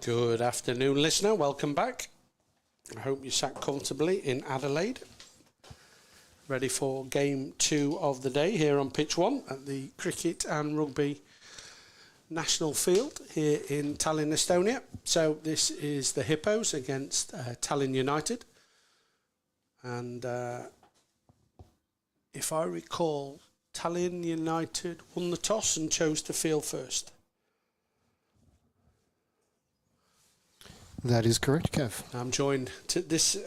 Good afternoon, listener. Welcome back. I hope you sat comfortably in Adelaide, ready for game 2 of the day here on pitch 1 at the Cricket and Rugby National Field here in Tallinn, Estonia. So this is the Hippos against Tallinn United. And if I recall, Tallinn United won the toss and chose to field first. That is correct, Kev. I'm joined to this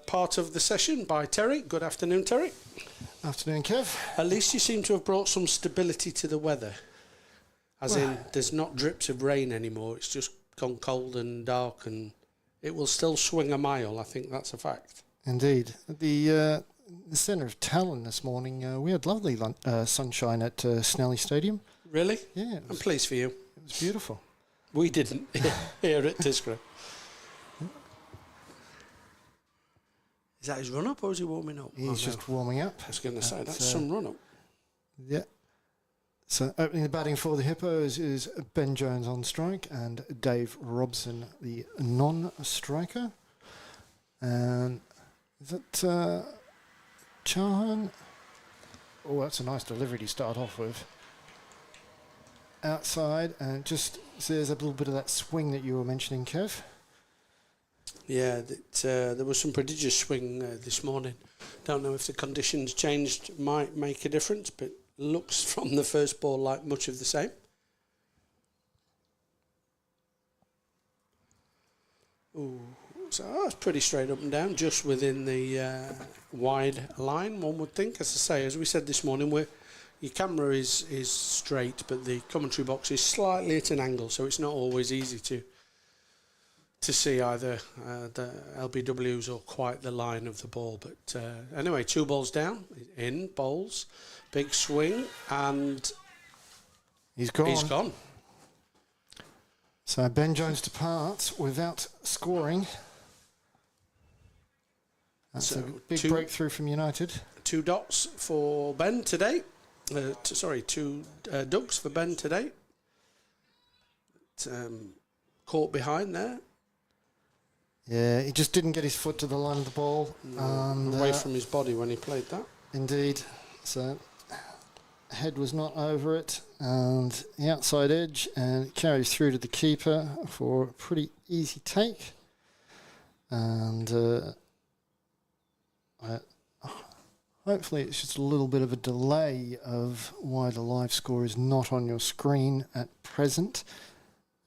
part of the session by Terry. Good afternoon, Terry. Afternoon, Kev. At least you seem to have brought some stability to the weather. As in, there's not drips of rain anymore. It's just gone cold and dark, and it will still swing a mile. I think that's a fact. Indeed. The centre of Tallinn this morning, we had lovely sunshine at Snelly Stadium. Really? Yeah. I'm pleased for you. It was beautiful. We didn't here at Tiskre. Is that his run-up or is he warming up? He's just warming up. I was going to say, that's some run-up. Yeah. So opening the batting for the Hippos is Ben Jones on strike and Dave Robson, the non-striker. And is that Chahan? Oh, that's a nice delivery to start off with. Outside, and just so there's a little bit of that swing that you were mentioning, Kev. Yeah, there was some prodigious swing this morning. Don't know if the conditions changed might make a difference, but looks from the first ball like much of the same. Ooh, so that's pretty straight up and down, just within the wide line, one would think. As I say, as we said this morning, your camera is straight, but the commentary box is slightly at an angle, so it's not always easy to see either the LBWs or quite the line of the ball. But anyway, 2 balls down, in, bowls, big swing, and he's gone. So Ben Jones departs without scoring. That's a big breakthrough from United. 2 dots for Ben today. 2 ducks for Ben today. Caught behind there. Yeah, he just didn't get his foot to the line of the ball. And, away from his body when he played that. Indeed. So, head was not over it. And the outside edge, and it carries through to the keeper for a pretty easy take. And hopefully it's just a little bit of a delay of why the live score is not on your screen at present.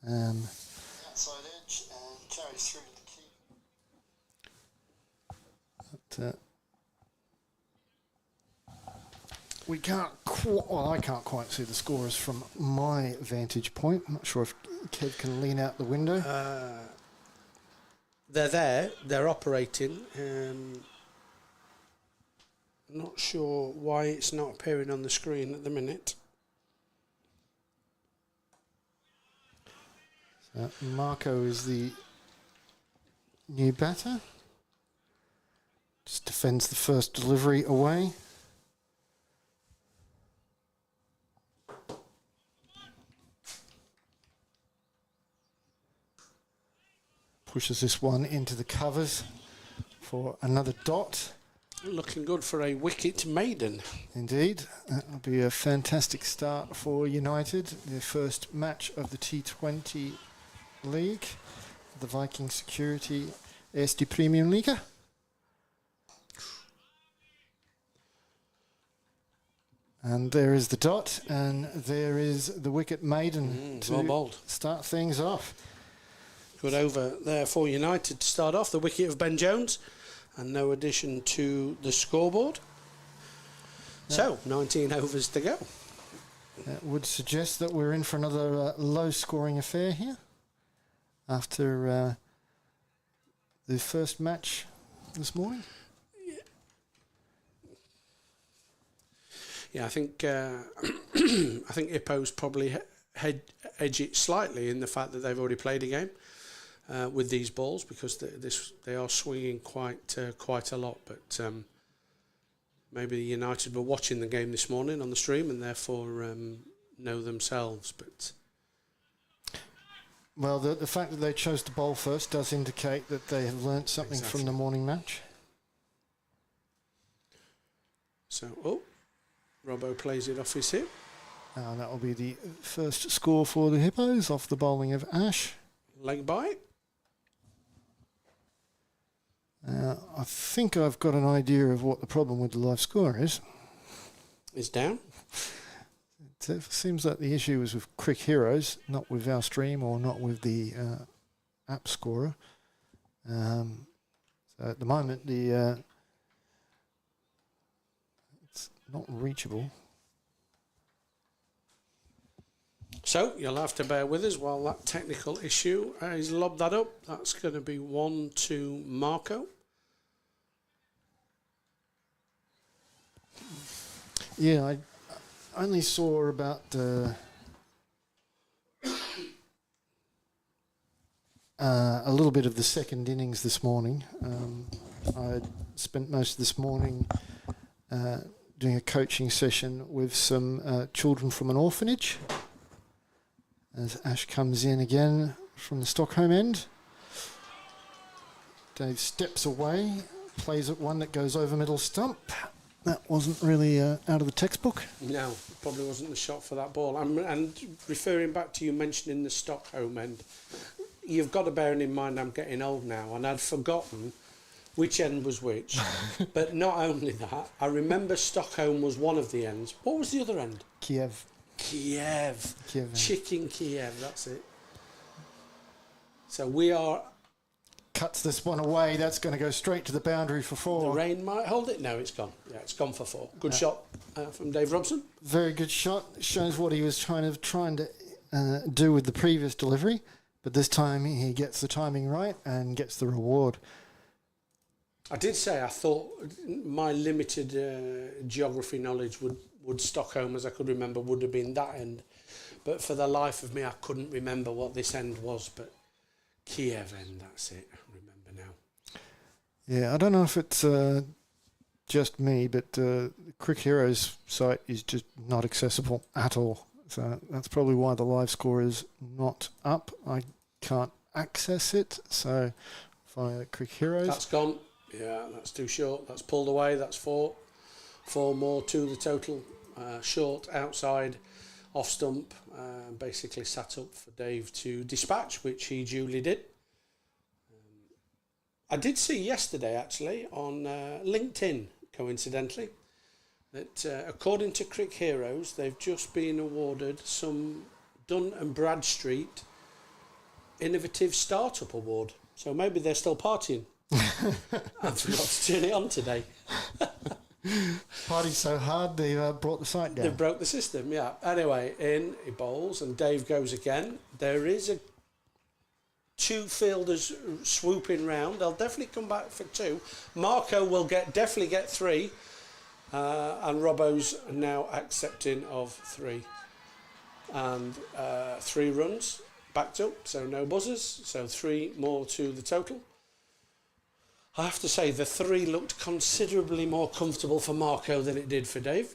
Outside edge, and carries through. We can't I can't quite see the scores from my vantage point. I'm not sure if Kev can lean out the window. They're there, they're operating. Not sure why it's not appearing on the screen at the minute. So Marco is the new batter. Just defends the first delivery away. Pushes this one into the covers for another dot. Looking good for a wicket maiden. Indeed. That will be a fantastic start for United. Their first match of the T20 League. The Viking Security Eesti Premium Liiga. And there is the dot, and there is the wicket maiden to well bowled. Start things off. Good over there for United to start off. The wicket of Ben Jones, and no addition to the scoreboard. No. So, 19 overs to go. That would suggest that we're in for another low-scoring affair here after the first match this morning. Yeah, I think I think Hippos probably edge it slightly in the fact that they've already played a game with these balls, because they are swinging quite a lot. But maybe United were watching the game this morning on the stream and therefore know themselves. But Well, the fact that they chose to bowl first does indicate that they have learnt something from the morning match. So, Robbo plays it off his hip. And that will be the first score for the Hippos off the bowling of Ash. Leg bite. I think I've got an idea of what the problem with the live score is. It's down. It seems that the issue was with Crick Heroes, not with our stream or not with the app scorer. So at the moment, it's not reachable. So you'll have to bear with us while that technical issue is lobbed that up. That's going to be 1 to Marco. Yeah, I only saw about a little bit of the second innings this morning. I spent most of this morning doing a coaching session with some children from an orphanage. As Ash comes in again from the Stockholm end. Dave steps away, plays at one that goes over middle stump. That wasn't really out of the textbook. No, probably wasn't the shot for that ball. And referring back to you mentioning the Stockholm end, you've got to bear in mind I'm getting old now, and I'd forgotten which end was which. But not only that, I remember Stockholm was one of the ends. What was the other end? Kiev. Chicken Kiev, that's it. So we are... Cuts this one away, that's going to go straight to the boundary for 4. The rain might hold it. No, it's gone. Yeah, it's gone for 4. Good shot from Dave Robson. Very good shot. Shows what he was trying to do with the previous delivery, but this time he gets the timing right and gets the reward. I did say I thought my limited geography knowledge would Stockholm, as I could remember, would have been that end. But for the life of me, I couldn't remember what this end was. But Kiev end, that's it. I remember now. Yeah, I don't know if it's just me, but Crick Heroes site is just not accessible at all. So that's probably why the live score is not up. I can't access it. So via Crick Heroes. That's gone. Yeah, that's too short. That's pulled away. That's 4. 4 more to the total. Short, outside, off stump. Basically sat up for Dave to dispatch, which he duly did. I did see yesterday, actually, on LinkedIn, coincidentally, that according to Crick Heroes, they've just been awarded some Dun and Bradstreet Innovative Startup Award. So maybe they're still partying. I forgot to turn it on today. Party's so hard they brought the site down. They broke the system, yeah. Anyway, in he bowls and Dave goes again. There is 2 fielders swooping round. They'll definitely come back for 2. Marco will definitely get 3. And Robbo's now accepting of 3. And 3 runs backed up, so no buzzers. So 3 more to the total. I have to say the 3 looked considerably more comfortable for Marco than it did for Dave.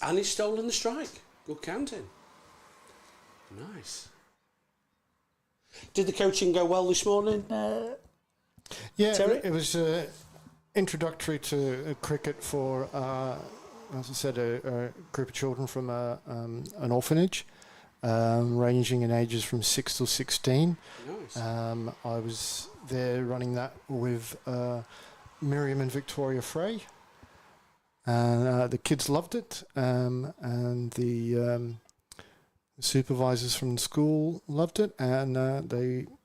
And he's stolen the strike. Good counting. Nice. Did the coaching go well this morning? Yeah, Terry? it was introductory to cricket for, as I said, a group of children from an orphanage, ranging in ages from 6 to 16. Nice. I was there running that with Miriam and Victoria Frey, and the kids loved it, and the supervisors from the school loved it, and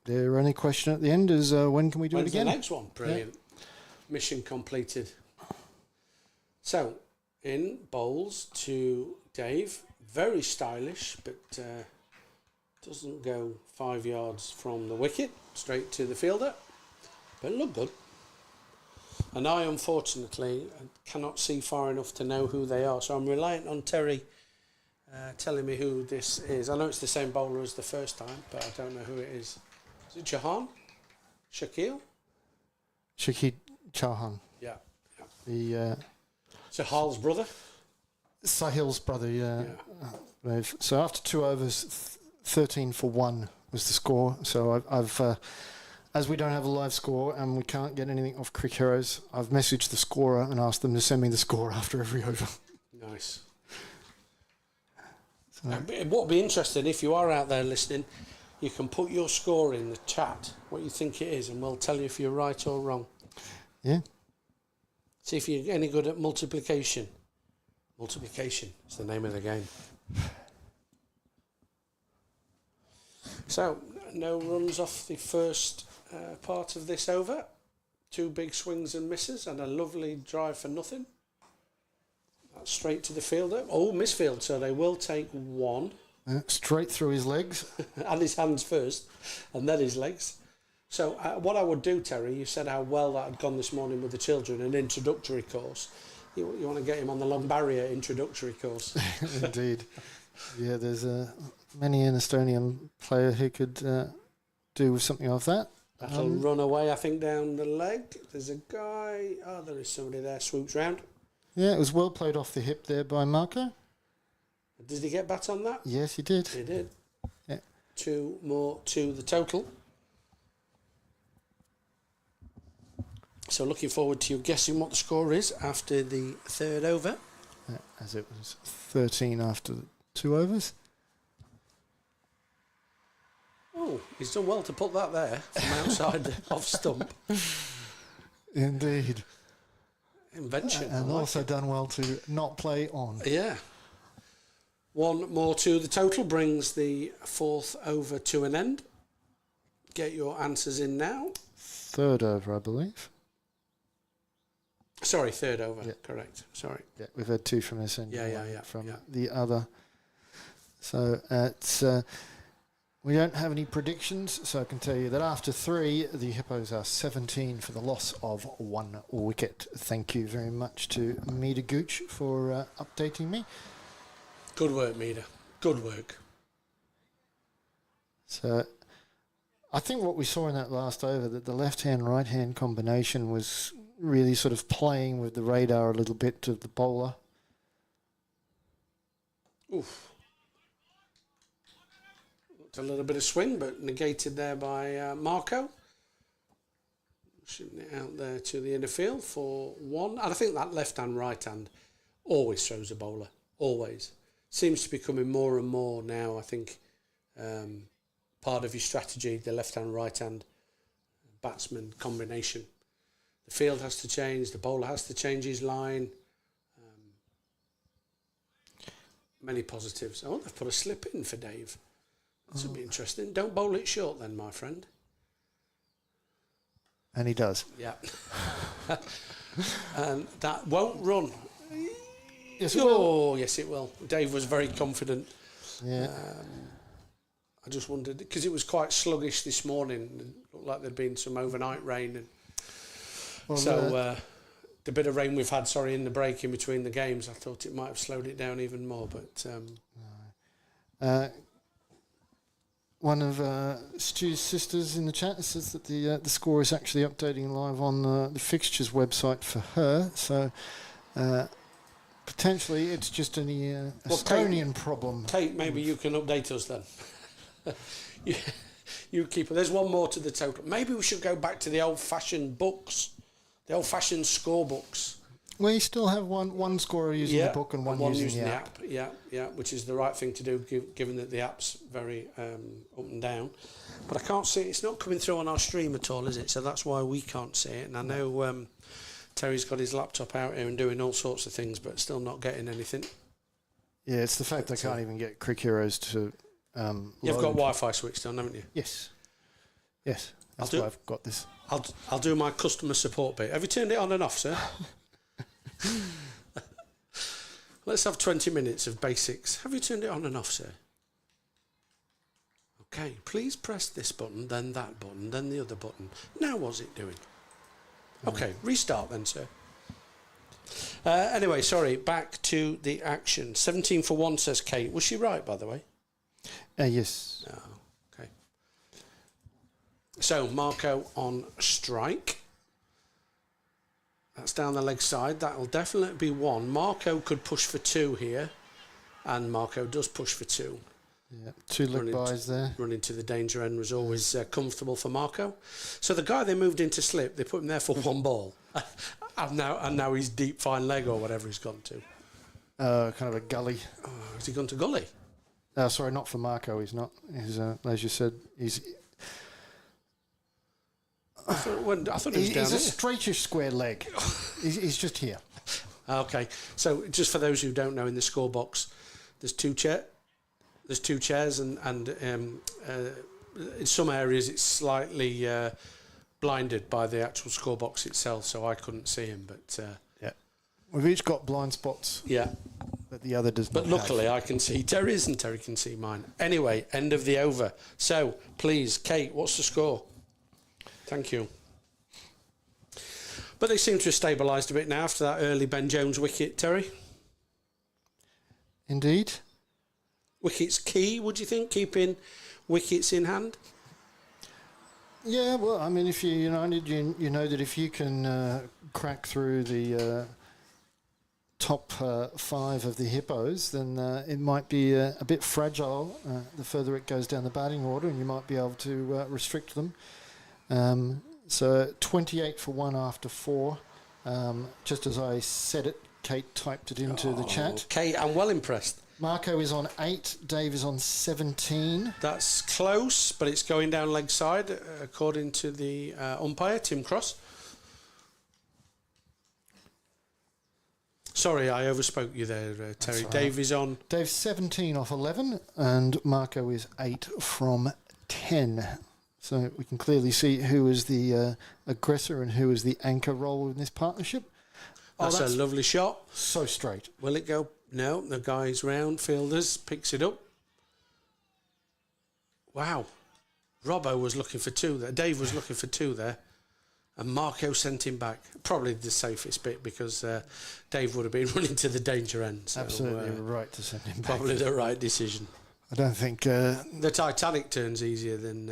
their only question at the end is when can we do When's it again? The next one? Brilliant. Yeah. Mission completed. So in bowls to Dave, very stylish, but doesn't go 5 yards from the wicket, straight to the fielder, but it looked good. And I, unfortunately, cannot see far enough to know who they are, so I'm reliant on Terry telling me who this is. I know it's the same bowler as the first time, but I don't know who it is. Is it Jahan? Shakil Chauhan. Yeah. The Sahal's brother? Sahil's brother, yeah. So after 2 overs, 13 for 1 was the score. So I've as we don't have a live score and we can't get anything off Crick Heroes, I've messaged the scorer and asked them to send me the score after every over. Nice. So, What would be interesting, if you are out there listening, you can put your score in the chat, what you think it is, and we'll tell you if you're right or wrong. yeah. See if you're any good at multiplication. Multiplication is the name of the game. So, no runs off the first part of this over. 2 big swings and misses and a lovely drive for nothing. That's straight to the fielder. Oh, misfield, so they will take 1. Straight through his legs. And his hands first, and then his legs. So what I would do, Terry, you said how well that had gone this morning with the children, an introductory course. You want to get him on the long barrier introductory course. Indeed. Yeah, there's many an Estonian player who could do with something of that. That'll run away, I think, down the leg. There's a guy. Oh, there is somebody there. Swoops round. Yeah, it was well played off the hip there by Marco. Did he get bat on that? Yes, he did. He did. Yeah. 2 more to the total. So looking forward to you guessing what the score is after the 3rd over. As it was 13 after 2 overs. Oh, he's done well to put that there from outside the off stump. Indeed. Invention. And also done well to not play on. Yeah. 1 more to the total brings the 4th over to an end. Get your answers in now. 3rd over, I believe. Sorry, 3rd over. Yeah. Correct. Sorry. Yeah, we've had 2 from this end. Yeah. From the other. So it's we don't have any predictions, so I can tell you that after 3, the Hippos are 17 for the loss of 1 wicket. Thank you very much to Mida Gooch for updating me. Good work, Mida. Good work. So I think what we saw in that last over, that the left-hand, right-hand combination was really sort of playing with the radar a little bit of the bowler. Oof. Looked a little bit of swing, but negated there by Marco. Shooting it out there to the inner field for 1. And I think that left-hand, right-hand always throws a bowler. Always. Seems to be becoming more and more now, I think, part of your strategy, the left-hand, right-hand batsman combination. The field has to change, the bowler has to change his line. Many positives. Oh, they've put a slip in for Dave. This will be interesting. Don't bowl it short then, my friend. And he does. Yeah. And that won't run. Yes, it will. Oh, yes, it will. Dave was very confident. Yeah. I just wondered, because it was quite sluggish this morning. It looked like there'd been some overnight rain. And Well, the bit of rain we've had, in the break in between the games, I thought it might have slowed it down even more. But one of Stu's sisters in the chat says that the score is actually updating live on the fixtures website for her. So potentially it's just an Estonian problem. Kate, maybe you can update us then. you keep it. There's 1 more to the total. Maybe we should go back to the old-fashioned books, the old-fashioned score books. We still have one scorer using the book and one using the app. Yeah, which is the right thing to do, given that the app's very up and down. But I can't see it. It's not coming through on our stream at all, is it? So that's why we can't see it. And I know Terry's got his laptop out here and doing all sorts of things, but still not getting anything. Yeah, it's the fact I can't even get Crick Heroes to You've got Wi-Fi switched on, haven't you? Yes. That's why I've got this. I'll do my customer support bit. Have you turned it on and off, sir? Let's have 20 minutes of basics. Have you turned it on and off, sir? Okay, please press this button, then that button, then the other button. Now what's it doing? Okay, restart then, sir. Anyway, sorry, back to the action. 17 for 1, says Kate. Was she right, by the way? Yes. Oh, okay. So, Marco on strike. That's down the leg side. That'll definitely be 1. Marco could push for 2 here. And Marco does push for 2. Yeah, 2 leg buys there. Running to the danger end was always comfortable for Marco. So the guy they moved into slip, they put him there for one ball. and now he's deep fine leg or whatever he's gone to. Kind of a gully. Oh, has he gone to gully? Sorry, not for Marco. He's not. He's, as you said, he's... I thought he was down He's here. a straightish square leg. he's just here. Okay, so just for those who don't know, in the score box, there's two chairs, and in some areas it's slightly blinded by the actual score box itself, so I couldn't see him. But yeah, we've each got blind spots. Yeah, that the other does not. But luckily, I can see Terry's, and Terry can see mine. Anyway, end of the over. So please, Kate, what's the score? Thank you. But they seem to have stabilised a bit now after that early Ben Jones wicket, Terry. Indeed. Wickets key, would you think, keeping wickets in hand? Yeah, well, I mean, if you're United, you know that if you can crack through the top 5 of the Hippos, then it might be a bit fragile the further it goes down the batting order, and you might be able to restrict them. So 28 for 1 after 4. Just as I said it, Kate typed it into the chat. Kate, I'm well impressed. Marco is on 8, Dave is on 17. That's close, but it's going down leg side, according to the umpire, Tim Cross. Sorry, I overspoke you there, Terry. Right. Dave is on... Dave's 17 off 11, and Marco is 8 from 10. So we can clearly see who is the aggressor and who is the anchor role in this partnership. That's a lovely shot. So straight. Will it go? No, the guy's round, fielders, picks it up. Wow. Robbo was looking for 2 there. Dave was looking for 2 there. And Marco sent him back. Probably the safest bit, because Dave would have been running to the danger end. So, absolutely right to send him back. Probably the right decision. I don't think... the Titanic turns easier than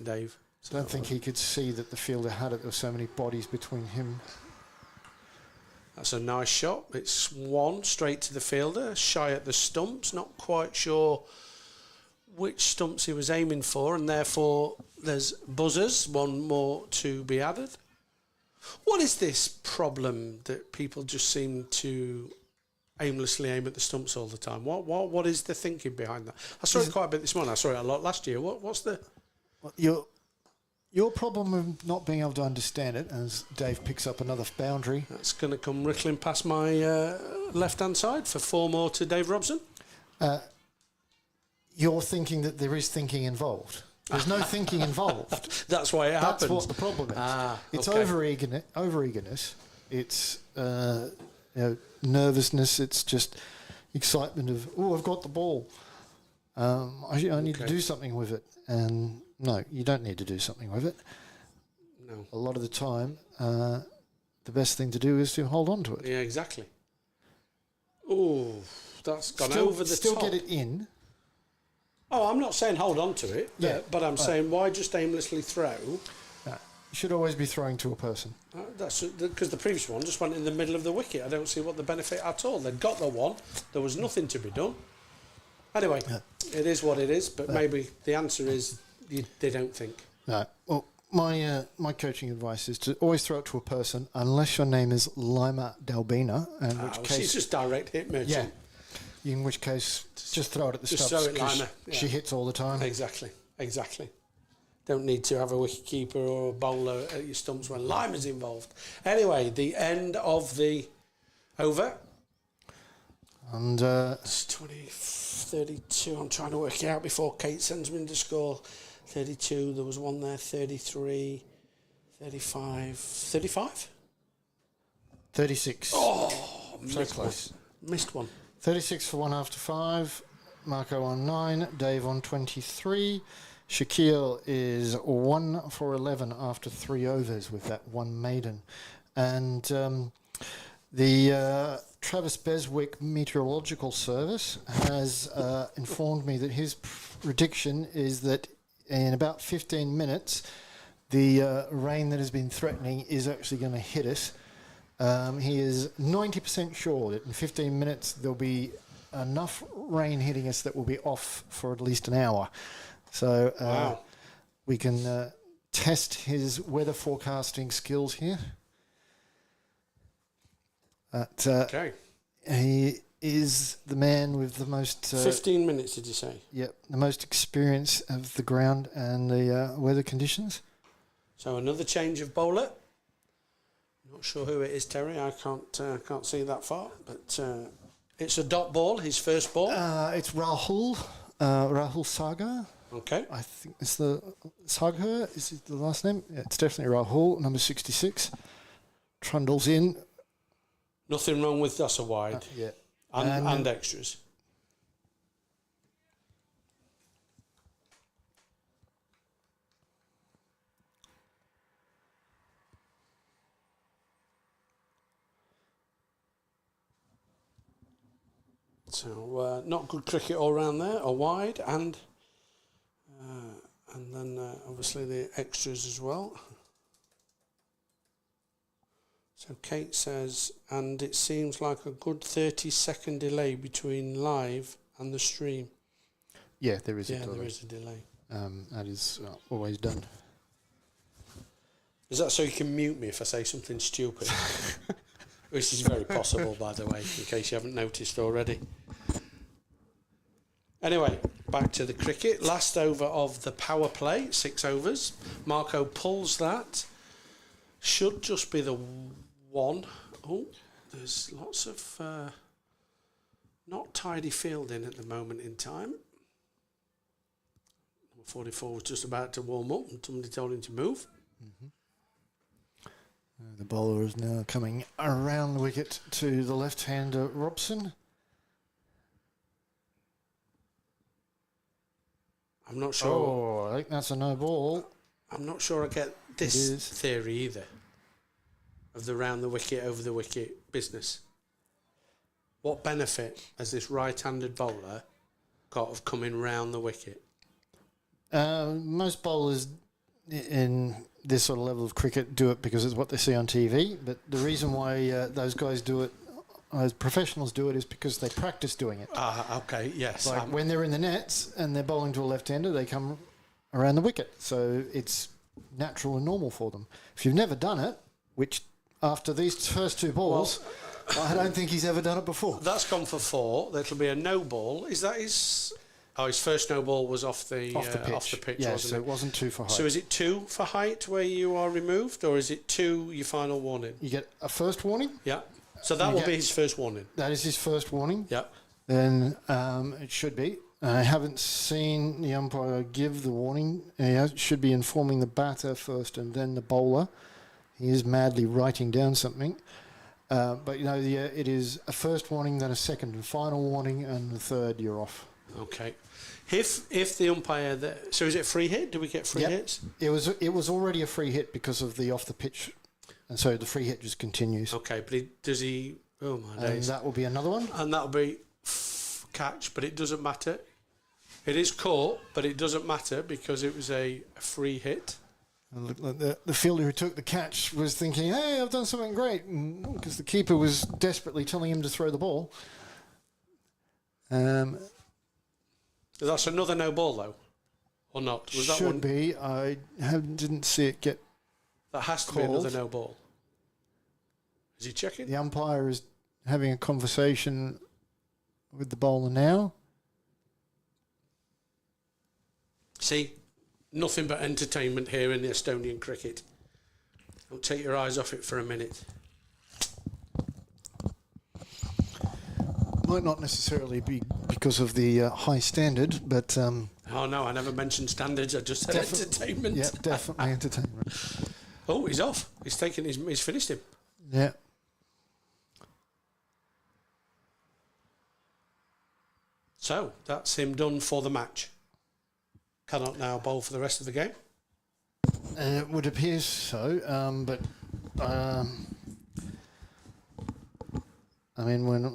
Dave. So I don't think he could see that the fielder had it. There were so many bodies between him. That's a nice shot. It's 1 straight to the fielder, shy at the stumps. Not quite sure which stumps he was aiming for, and therefore there's buzzers, 1 more to be added. What is this problem that people just seem to aimlessly aim at the stumps all the time? What is the thinking behind that? I saw it quite a bit this morning. I saw it a lot last year. What's the... Your problem of not being able to understand it, as Dave picks up another boundary. That's going to come rickling past my left-hand side for 4 more to Dave Robson. You're thinking that there is thinking involved. There's no thinking involved. That's why it happens. That's what the problem is. It's over-eagerness. It's nervousness. It's just excitement of, oh, I've got the ball. I need to do something with it. And no, you don't need to do something with it. No. A lot of the time, the best thing to do is to hold on to it. Yeah, exactly. Oh, that's gone over the top. Still get it in. Oh, I'm not saying hold on to it, but I'm saying why just aimlessly throw? No, you should always be throwing to a person. That's because the previous one just went in the middle of the wicket. I don't see what the benefit at all. They'd got the one. There was nothing to be done. Anyway, it is what it is, but maybe the answer is they don't think. No. Well, my coaching advice is to always throw it to a person, unless your name is Lima Dalbina, in which case... She's just direct hit merchant. Yeah. In which case, just throw it at the just stumps. Just throw it Lima. She hits all the time. Exactly. Don't need to have a wicketkeeper or a bowler at your stumps when Lima's involved. Anyway, the end of the over. And it's 32. I'm trying to work it out before Kate sends me the score. 32. There was one there. 33. 35. 35? 36. Oh, so close. Missed one. 36 for 1 after 5. Marco on 9. Dave on 23. Shaquille is 1 for 11 after 3 overs with that 1 maiden. And the Travis Beswick Meteorological Service has informed me that his prediction is that in about 15 minutes, the rain that has been threatening is actually going to hit us. He is 90% sure that in 15 minutes there'll be enough rain hitting us that will be off for at least an hour. So Wow. we can test his weather forecasting skills here. But Okay. he is the man with the most... 15 minutes, did you say? Yep, the most experience of the ground and the weather conditions. So another change of bowler. Not sure who it is, Terry. I can't see that far, but it's a dot ball. His first ball. It's Rahul Sagar. Okay. I think it's the Sagar. Is it the last name? Yeah, it's definitely Rahul, number 66. Trundles in. Nothing wrong with that's a wide. Yeah. And extras. So not good cricket all round there, a wide, and then obviously the extras as well. So Kate says, and it seems like a good 30-second delay between live and the stream. Yeah, there is a Yeah, delay. there is a delay. That is always done. Is that so you can mute me if I say something stupid? Which is very possible, by the way, in case you haven't noticed already. Anyway, back to the cricket. Last over of the power play, 6 overs. Marco pulls that. Should just be the one. Oh, there's lots of not tidy fielding at the moment in time. Number 44 was just about to warm up and somebody told him to move. Mm-hmm. The bowler is now coming around the wicket to the left-hander Robson. I'm not sure. Oh, I think that's a no ball. I'm not sure I get this theory either of the round the wicket, over the wicket business. What benefit has this right-handed bowler got of coming round the wicket? Most bowlers in this sort of level of cricket do it because it's what they see on TV. But the reason why those guys do it, as professionals do it, is because they practice doing it. Okay, yes. Like when they're in the nets and they're bowling to a left-hander, they come around the wicket. So it's natural and normal for them. If you've never done it, which after these first two balls, I don't think he's ever done it before. That's gone for 4. That'll be a no ball. Is that his... Oh, his first no ball was off the pitch, yeah, wasn't so it? it wasn't 2 for height. So is it 2 for height where you are removed, or is it 2 your final warning? You get a first warning. Yeah. So that will be his first warning. That is his first warning. Yeah. Then it should be. I haven't seen the umpire give the warning. He should be informing the batter first and then the bowler. He is madly writing down something. But, you know, it is a first warning, then a second and final warning, and the third you're off. Okay. If the umpire... so is it free hit? Do we get free hits? It was already a free hit because of the off the pitch. And so the free hit just continues. Okay, but does he... Oh, my days. And that will be another one. And that'll be catch, but it doesn't matter. It is caught, but it doesn't matter because it was a free hit. And look, like the fielder who took the catch was thinking, hey, I've done something great, because the keeper was desperately telling him to throw the ball. That's another no ball, though, or not? Was that one? Should be. I didn't see it get... That has to called. be another no ball. Is he checking? The umpire is having a conversation with the bowler now. See, nothing but entertainment here in the Estonian cricket. Don't take your eyes off it for a minute. Might not necessarily be because of the high standard, but... Oh, no, I never mentioned standards. I just said entertainment. Yeah, definitely entertainment. Oh, he's off. He's finished him. Yeah. So, that's him done for the match. Cannot now bowl for the rest of the game. It would appear so, but... I mean, we're not...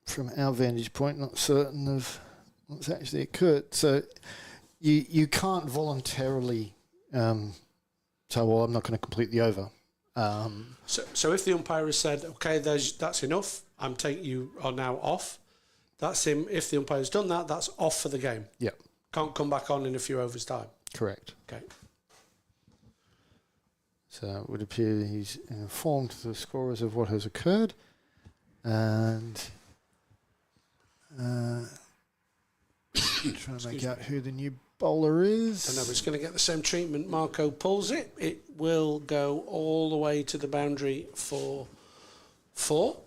From our vantage point, not certain of what's actually occurred. So you can't voluntarily say, well, I'm not going to complete the over. So if the umpire has said, okay, that's enough, you are now off, That's him. If the umpire's done that, that's off for the game. Yep. Can't come back on in a few overs' time. Correct. Okay. So it would appear he's informed the scorers of what has occurred, and trying to make out who the new bowler is. I know, but it's going to get the same treatment. Marco pulls it. It will go all the way to the boundary for 4.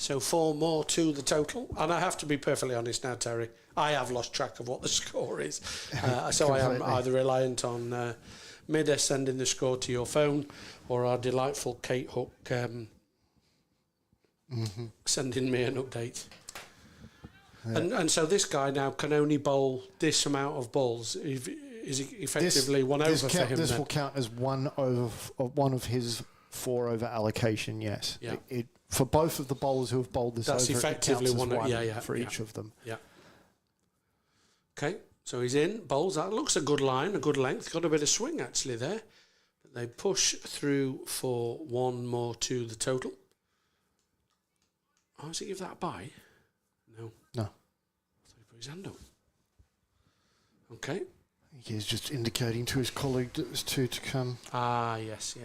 So 4 more to the total. And I have to be perfectly honest now, Terry. I have lost track of what the score is. So I am either reliant on Mida sending the score to your phone, or our delightful Kate Hook sending me an update. And so this guy now can only bowl this amount of balls. Is it effectively one over for him? This will count as one of his 4 over allocation. Yes. Yeah. For both of the bowlers who have bowled this That's over, effectively it counts as one for each of them. Yeah. Okay, so he's in, bowls. That looks a good line, a good length. Got a bit of swing actually there. But they push through for 1 more to the total. Oh, does he give that a bye? No. No. I thought he put his hand up. Okay. He's just indicating to his colleague that there's 2 to come. Ah, yes.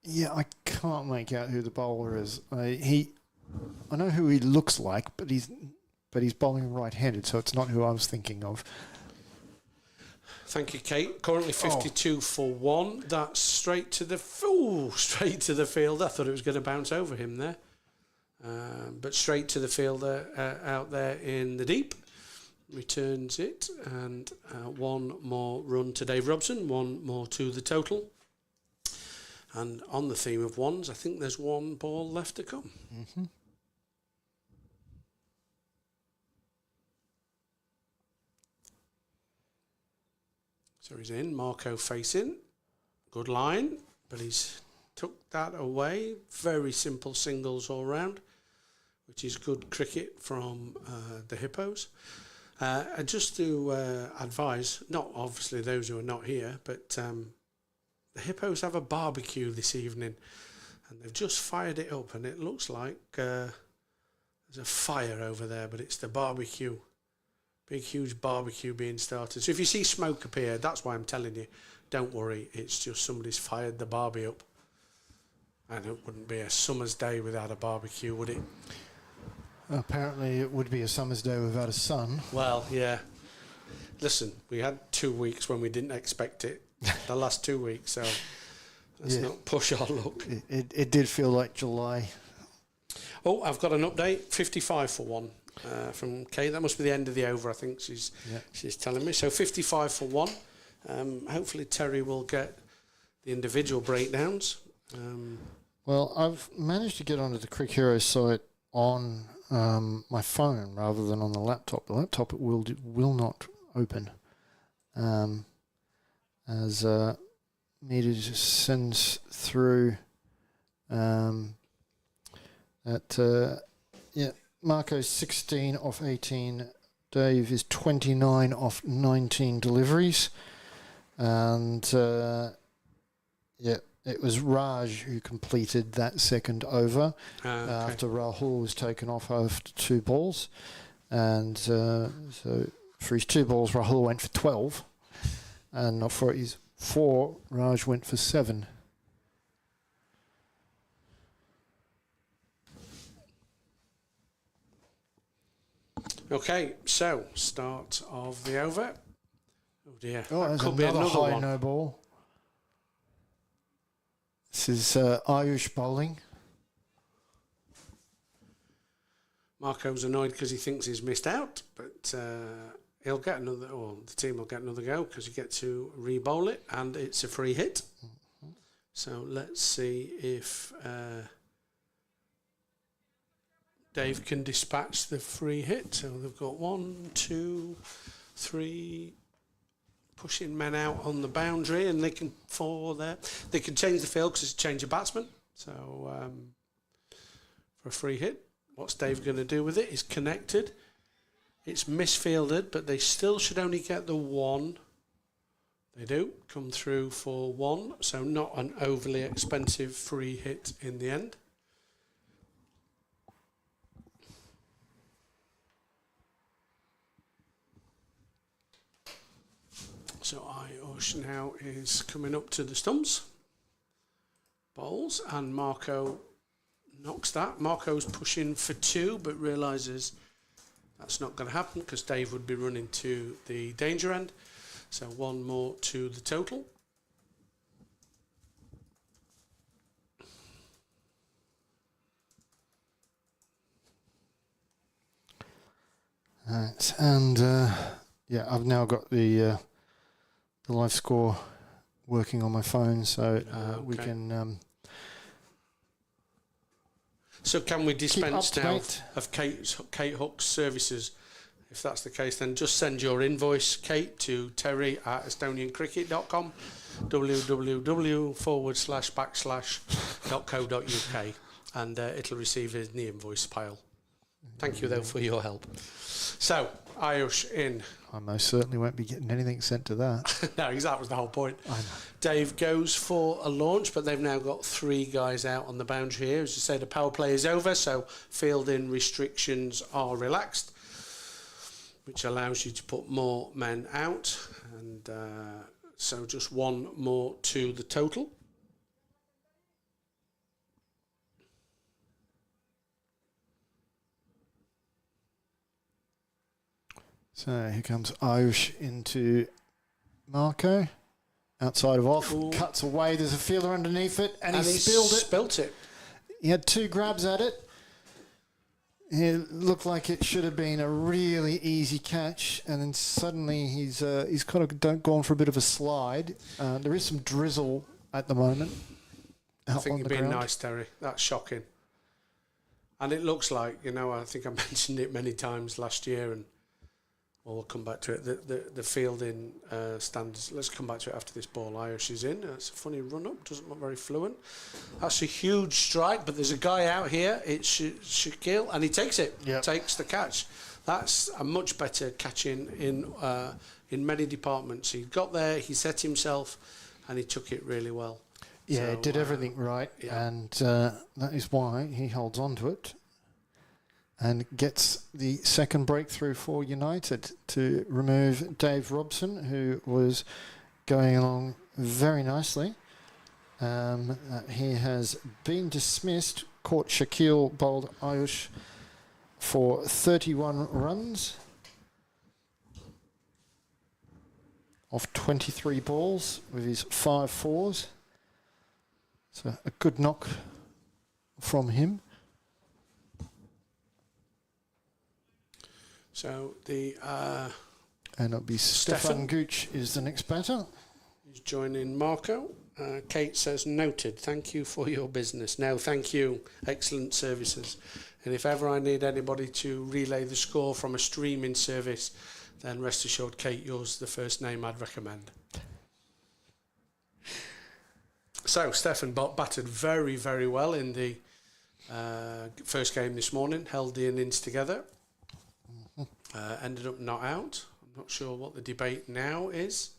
Yeah, I can't make out who the bowler is. I know who he looks like, but he's bowling right-handed, so it's not who I was thinking of. Thank you, Kate. Currently 52 for 1. That's straight to the field. I thought it was going to bounce over him there, but straight to the fielder out there in the deep. Returns it, and 1 more run to Dave Robson. 1 more to the total. And on the theme of ones, I think there's 1 ball left to come. Mm-hmm. So he's in, Marco facing. Good line, but he's took that away. Very simple singles all round, which is good cricket from the Hippos. And just to advise, not obviously those who are not here, but the Hippos have a barbecue this evening, and they've just fired it up, and it looks like there's a fire over there, but it's the barbecue. Big, huge barbecue being started. So if you see smoke appear, that's why I'm telling you, don't worry, it's just somebody's fired the barbie up. And it wouldn't be a summer's day without a barbecue, would it? Apparently it would be a summer's day without a sun. Well, yeah. Listen, we had 2 weeks when we didn't expect it. The last 2 weeks, so let's not push our luck. It did feel like July. Oh, I've got an update. 55 for 1 from Kate. That must be the end of the over, I think she's telling me. So 55 for 1. Hopefully Terry will get the individual breakdowns. Well, I've managed to get onto the Crick Hero site on my phone rather than on the laptop. The laptop it will not open. As Meter just sends through Marco's 16 off 18. Dave is 29 off 19 deliveries. And it was Raj who completed that second over after Rahul was taken off after 2 balls. And so for his 2 balls, Rahul went for 12. And for his 4, Raj went for 7. Okay, so start of the over. Oh dear, that could be another high one. No ball. This is Ayush bowling. Marco's annoyed because he thinks he's missed out, but he'll get another, or the team will get another go because you get to re-bowl it, and it's a free hit. Mm-hmm. So let's see if Dave can dispatch the free hit. So they've got 1, 2, 3, pushing men out on the boundary, and they can They can change the field because it's a change of batsman. So for a free hit, what's Dave going to do with it? He's connected. It's misfielded, but they still should only get the 1. They do come through for 1, so not an overly expensive free hit in the end. So Ayush now is coming up to the stumps. Bowls, and Marco knocks that. Marco's pushing for 2, but realises that's not going to happen because Dave would be running to the danger end. So 1 more to the total. Right, and I've now got the live score working on my phone, so we can. So can we dispense now of Kate Hook's services? If that's the case, then just send your invoice, Kate, to terry@estoniancricket.com, www.//.co.uk, and it'll receive it in the invoice pile. Thank you, though, for your help. So, Ayush in. I most certainly won't be getting anything sent to that. No, that was the whole point. I know. Dave goes for a launch, but they've now got 3 guys out on the boundary here. As you say, the power play is over, so fielding restrictions are relaxed, which allows you to put more men out. And so just 1 more to the total. So here comes Ayush into Marco. Outside of off, Ooh. Cuts away. There's a fielder underneath it, and he spilt it. He had 2 grabs at it. It looked like it should have been a really easy catch, and then suddenly he's kind of gone for a bit of a slide. There is some drizzle at the moment. I think you're being nice, Terry. That's shocking. And it looks like, I think I mentioned it many times last year, and we'll come back to it. The fielding standards. Let's come back to it after this ball. Ayush is in. It's a funny run-up. Doesn't look very fluent. That's a huge strike, but there's a guy out here. It's Shaquille, and he takes it. Yep. Takes the catch. That's a much better catching in many departments. He got there, he set himself, and he took it really well. Yeah, So, he did everything right, yeah. and that is why he holds on to it and gets the second breakthrough for United to remove Dave Robson, who was going along very nicely. He has been dismissed. Caught Shaquille bowled Ayush for 31 runs off 23 balls with his 5 fours. So a good knock from him. So the and it'll be Stefan Gooch is the next batter. He's joining Marco. Kate says, noted. Thank you for your business. No, thank you. Excellent services. And if ever I need anybody to relay the score from a streaming service, then rest assured, Kate, yours the first name I'd recommend. So Stefan batted very, very well in the first game this morning. Held the innings together. Ended up not out. I'm not sure what the debate now is.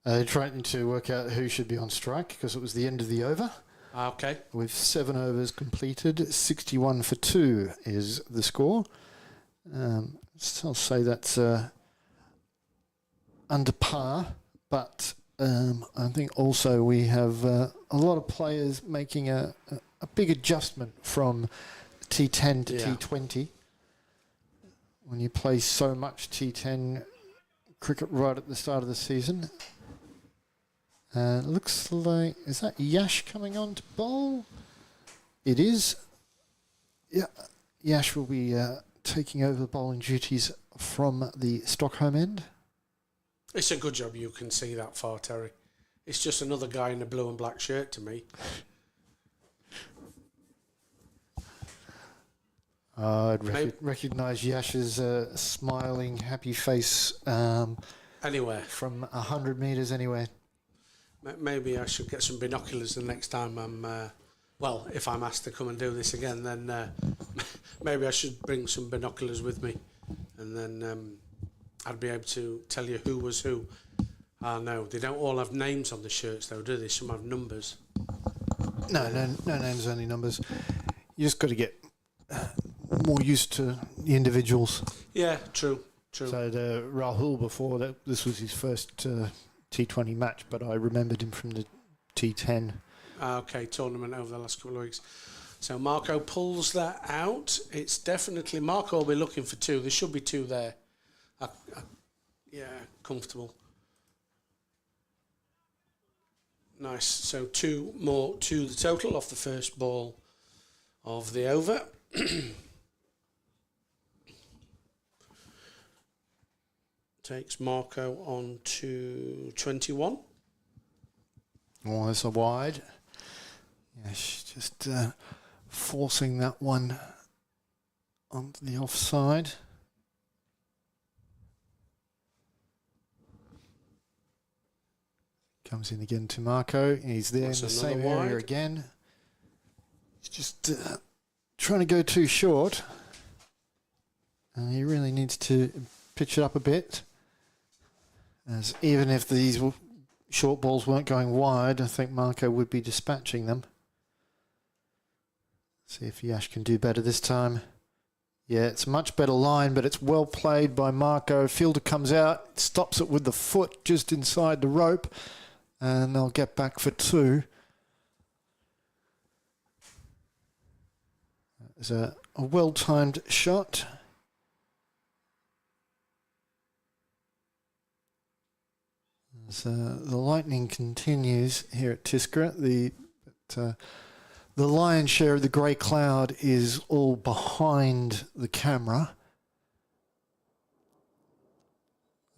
They're trying to work out who should be on strike because it was the end of the over. Okay. With 7 overs completed, 61 for 2 is the score. So I'll say that's under par, but I think also we have a lot of players making a big adjustment from T10 to T20. When you play so much T10 cricket right at the start of the season. Looks like, is that Yash coming on to bowl? It is. Yeah, Yash will be taking over the bowling duties from the Stockholm end. It's a good job you can see that far, Terry. It's just another guy in a blue and black shirt to me. I'd recognise Yash's smiling, happy face anywhere. From 100 metres anyway. Maybe I should get some binoculars the next time I'm... if I'm asked to come and do this again, then maybe I should bring some binoculars with me. And then I'd be able to tell you who was who. No, they don't all have names on the shirts, though, do they? Some have numbers. No names, only numbers. You just got to get... more used to the individuals. Yeah, true. True. So the Rahul before that, this was his first T20 match, but I remembered him from the T10. Okay, tournament over the last couple of weeks. So Marco pulls that out. It's definitely... Marco will be looking for 2. There should be 2 there. Yeah, comfortable. Nice. So 2 more to the total off the first ball of the over. Takes Marco on to 21. Oh, that's a wide. Yes, just forcing that one onto the offside. Comes in again to Marco. He's there That's in the same another area wide. again. He's just trying to go too short. He really needs to pitch it up a bit. As even if these short balls weren't going wide, I think Marco would be dispatching them. See if Yash can do better this time. Yeah, it's a much better line, but it's well played by Marco. Fielder comes out, stops it with the foot just inside the rope, and they'll get back for 2. It's a well-timed shot. As the lightning continues here at Tiskre, the lion's share of the grey cloud is all behind the camera.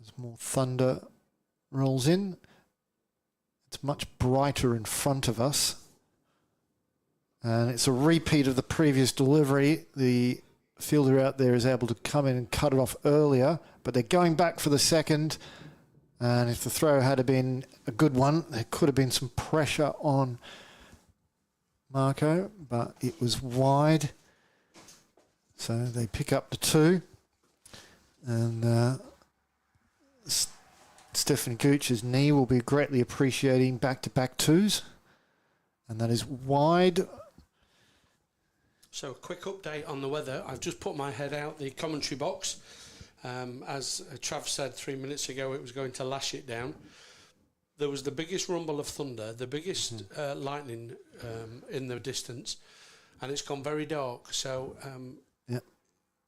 As more thunder rolls in, it's much brighter in front of us. And it's a repeat of the previous delivery. The fielder out there is able to come in and cut it off earlier, but they're going back for the second. And if the throw had been a good one, there could have been some pressure on Marco, but it was wide. So they pick up the 2. And Stefan Gooch's knee will be greatly appreciating back-to-back 2s. And that is wide. So a quick update on the weather. I've just put my head out the commentary box. As Trav said 3 minutes ago, it was going to lash it down. There was the biggest rumble of thunder, the biggest lightning in the distance, and it's gone very dark. So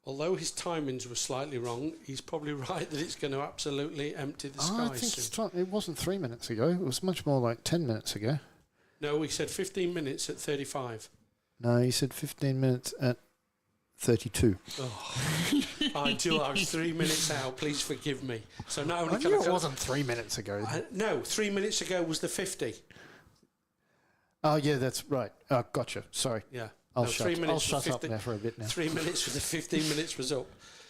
although his timings were slightly wrong, he's probably right that it's going to absolutely empty the sky. I think it wasn't 3 minutes ago. It was much more like 10 minutes ago. No, he said 15 minutes at 35. No, he said 15 minutes at 32. Oh. I was 3 minutes out. Please forgive me. So not only I knew it wasn't 3 minutes ago. No, 3 minutes ago was the 50. Oh, yeah, that's right. Oh, gotcha. Sorry. Yeah. I'll shut up 50, there for a bit now. 3 minutes for the 15 minutes was up.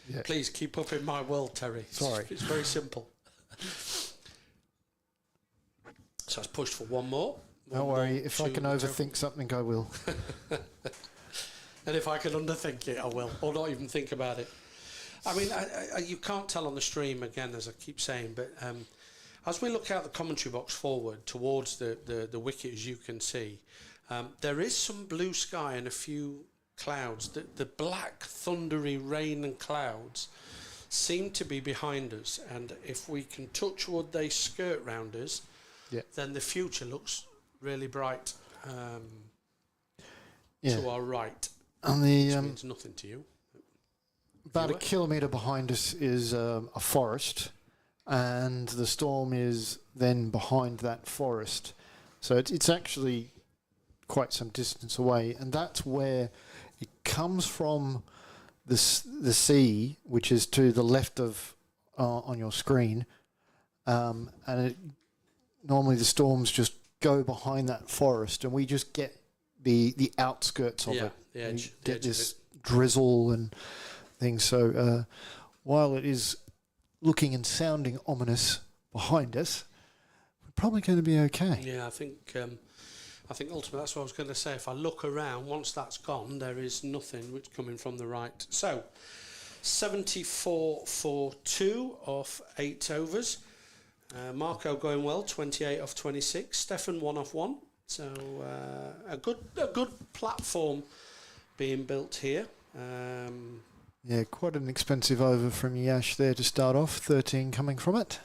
Yeah. Please keep up in my world, Terry. Sorry. It's very simple. So it's pushed for one more. Don't worry. If I can overthink something, I will. And if I can underthink it, I will. Or not even think about it. I mean, you can't tell on the stream, again, as I keep saying, but as we look out the commentary box forward towards the wicket, as you can see, there is some blue sky and a few clouds. The black, thundery rain and clouds seem to be behind us. And if we can touch wood, they skirt round us, then the future looks really bright to our right. And the which means nothing to you. About a kilometre behind us is a forest, and the storm is then behind that forest. So it's actually quite some distance away, and that's where it comes from. The sea, which is to the left of on your screen, and normally the storms just go behind that forest, and we just get the outskirts of it. The edge. We get this drizzle and things. So while it is looking and sounding ominous behind us, we're probably going to be okay. Yeah, I think ultimately that's what I was going to say. If I look around, once that's gone, there is nothing which coming from the right. So 74 for 2 off 8 overs. Marco going well, 28 off 26. Stefan 1 off 1. So a good platform being built here. Yeah, quite an expensive over from Yash there to start off. 13 coming from it.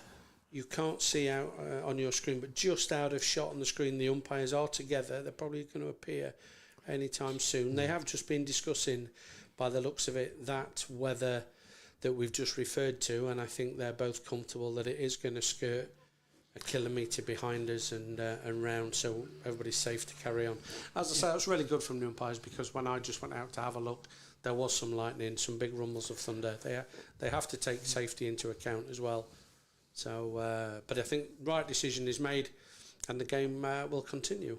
You can't see out on your screen, but just out of shot on the screen, the umpires are together. They're probably going to appear anytime soon. They have just been discussing, by the looks of it, that weather that we've just referred to, and I think they're both comfortable that it is going to skirt a kilometre behind us and round, so everybody's safe to carry on. As I say, it was really good from the umpires, because when I just went out to have a look, there was some lightning, some big rumbles of thunder. They have to take safety into account as well. So, but I think right decision is made, and the game will continue.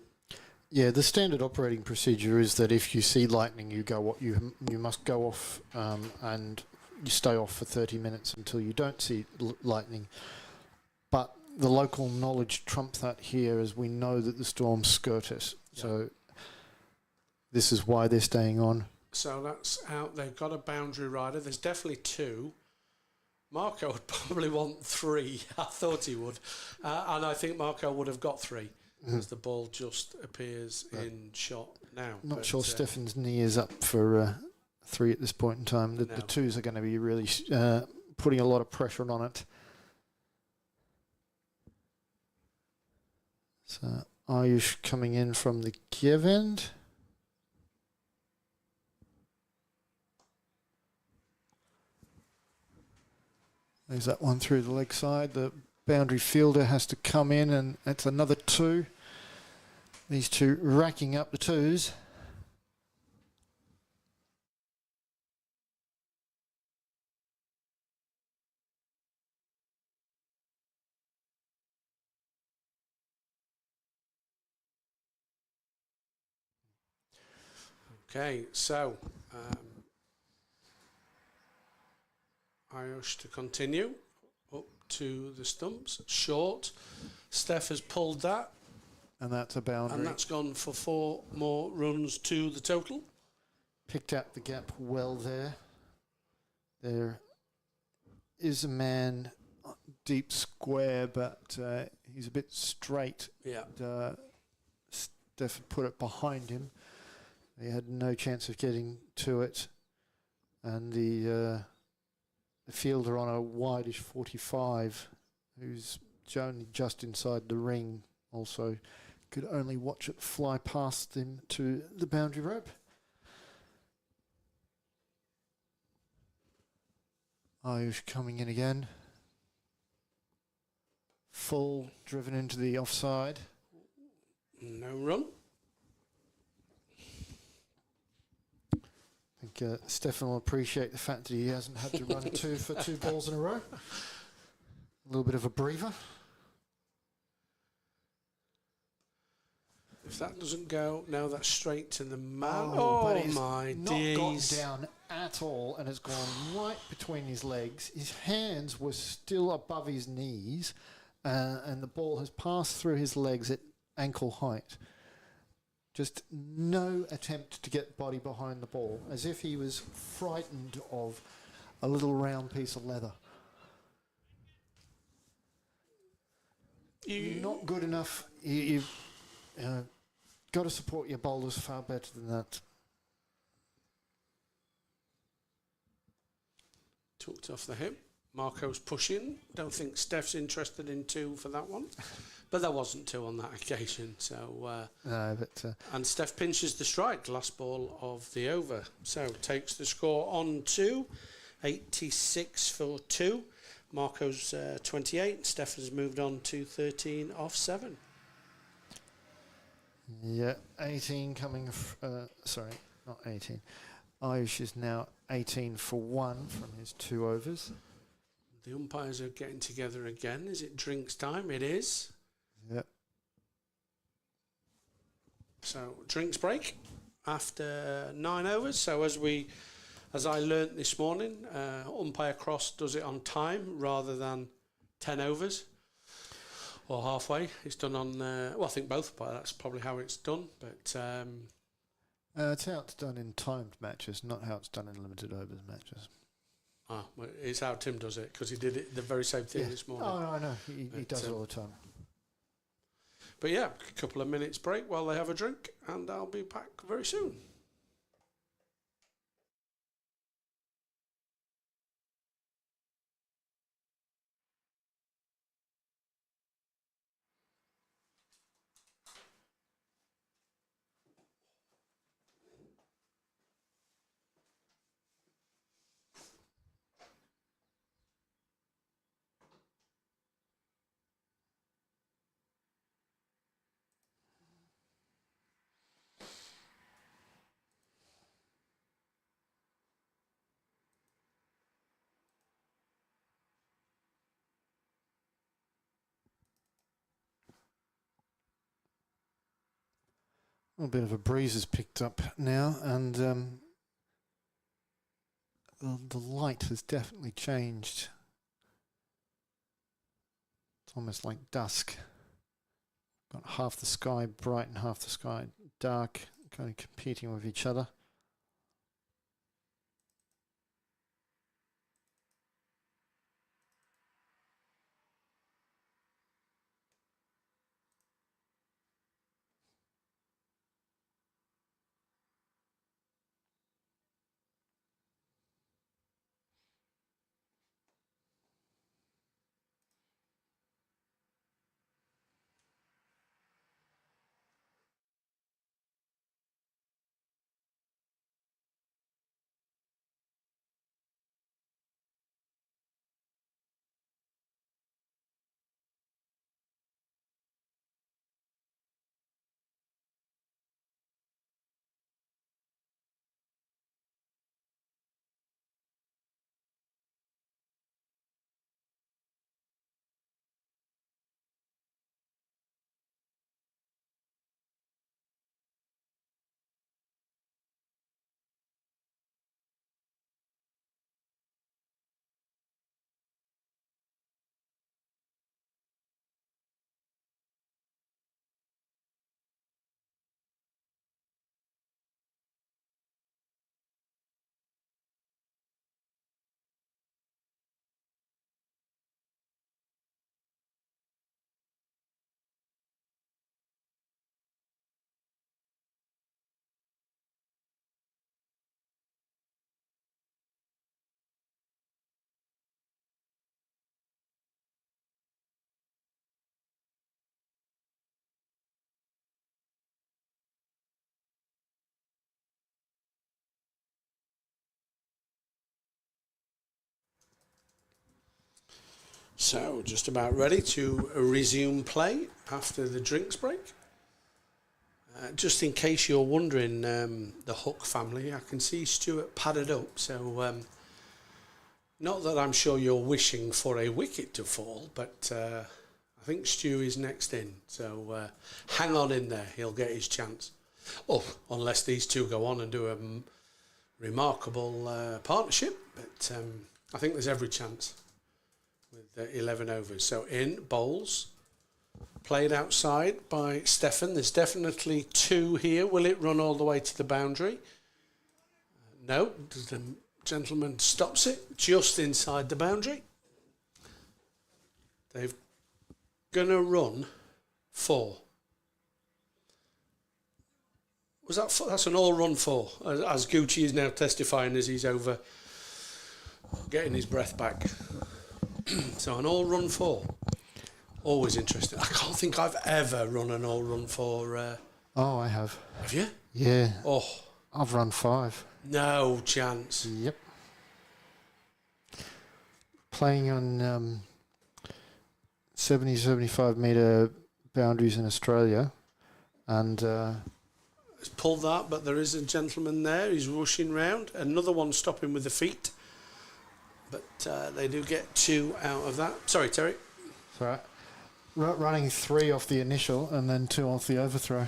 Yeah, the standard operating procedure is that if you see lightning, you must go off and you stay off for 30 minutes until you don't see lightning. But the local knowledge trumps that here, as we know that the storms skirt us. Yeah. So this is why they're staying on. So that's out. They've got a boundary rider. There's definitely two. Marco would probably want three. I thought he would. And I think Marco would have got three, as the ball just appears in shot now. Not sure Stefan's knee is up for three at this point in time. The twos are going to be really putting a lot of pressure on it. So Ayush coming in from the Kiev end. There's that one through the leg side. The boundary fielder has to come in, and that's another two. These two racking up the twos. Okay, so Ayush to continue up to the stumps. Short. Steph has pulled that. And that's a boundary. And that's gone for 4 more runs to the total. Picked out the gap well there. There is a man deep square, but he's a bit straight. Yeah. Steph put it behind him. He had no chance of getting to it. And the fielder on a wideish 45, who's only just inside the ring, also could only watch it fly past him to the boundary rope. Ayush coming in again. Full, driven into the offside. No run. I think Stefan will appreciate the fact that he hasn't had to run two for 2 balls in a row. A little bit of a breather. If that doesn't go, now that's straight to the man. Oh my days. Not got down at all, and has gone right between his legs. His hands were still above his knees, and the ball has passed through his legs at ankle height. Just no attempt to get body behind the ball, as if he was frightened of a little round piece of leather. Not good enough. You've got to support your bowlers far better than that. Tucked off the hip. Marco's pushing. Don't think Steph's interested in 2 for that one. But there wasn't 2 on that occasion. So and Steph pinches the strike, last ball of the over. So takes the score on to 86 for 2. Marco's 28. Steph has moved on to 13 off 7. Yeah, 18 coming. Sorry, not 18. Ayush is now 18 for 1 from his 2 overs. The umpires are getting together again. Is it drinks time? It is. Yep. So drinks break after 9 overs. So as I learnt this morning, umpire cross does it on time rather than 10 overs or halfway. It's done on, I think both, but that's probably how it's done. But it's how it's done in timed matches, not how it's done in limited overs matches. Well, it's how Tim does it, because he did it the very same thing this morning. Oh, I know. He does it all the time. But yeah, a couple of minutes break while they have a drink, and I'll be back very soon. little bit of a breeze has picked up now, and the light has definitely changed. It's almost like dusk. Got half the sky bright and half the sky dark, kind of competing with each other. So, just about ready to resume play after the drinks break. Just in case you're wondering, the Hook family, I can see Stuart padded up, so not that I'm sure you're wishing for a wicket to fall, but I think Stu is next in, so hang on in there, he'll get his chance. Oh, unless these two go on and do a remarkable partnership, but I think there's every chance with 11 overs. So in, bowls, played outside by Stefan. There's definitely two here. Will it run all the way to the boundary? No, the gentleman stops it just inside the boundary. They've gonna run 4. Was that 4? That's an all-run 4, as Gucci is now testifying as he's over getting his breath back. So an all-run 4. Always interesting. I can't think I've ever run an all-run 4. Oh, I have. Have you? Yeah. Oh. I've run 5. No chance. Yep. Playing on 70, 75 metre boundaries in Australia, and He's pulled that, but there is a gentleman there. He's rushing round. Another one stopping with the feet. But they do get 2 out of that. Sorry, Terry. Sorry. Running 3 off the initial and then 2 off the overthrow.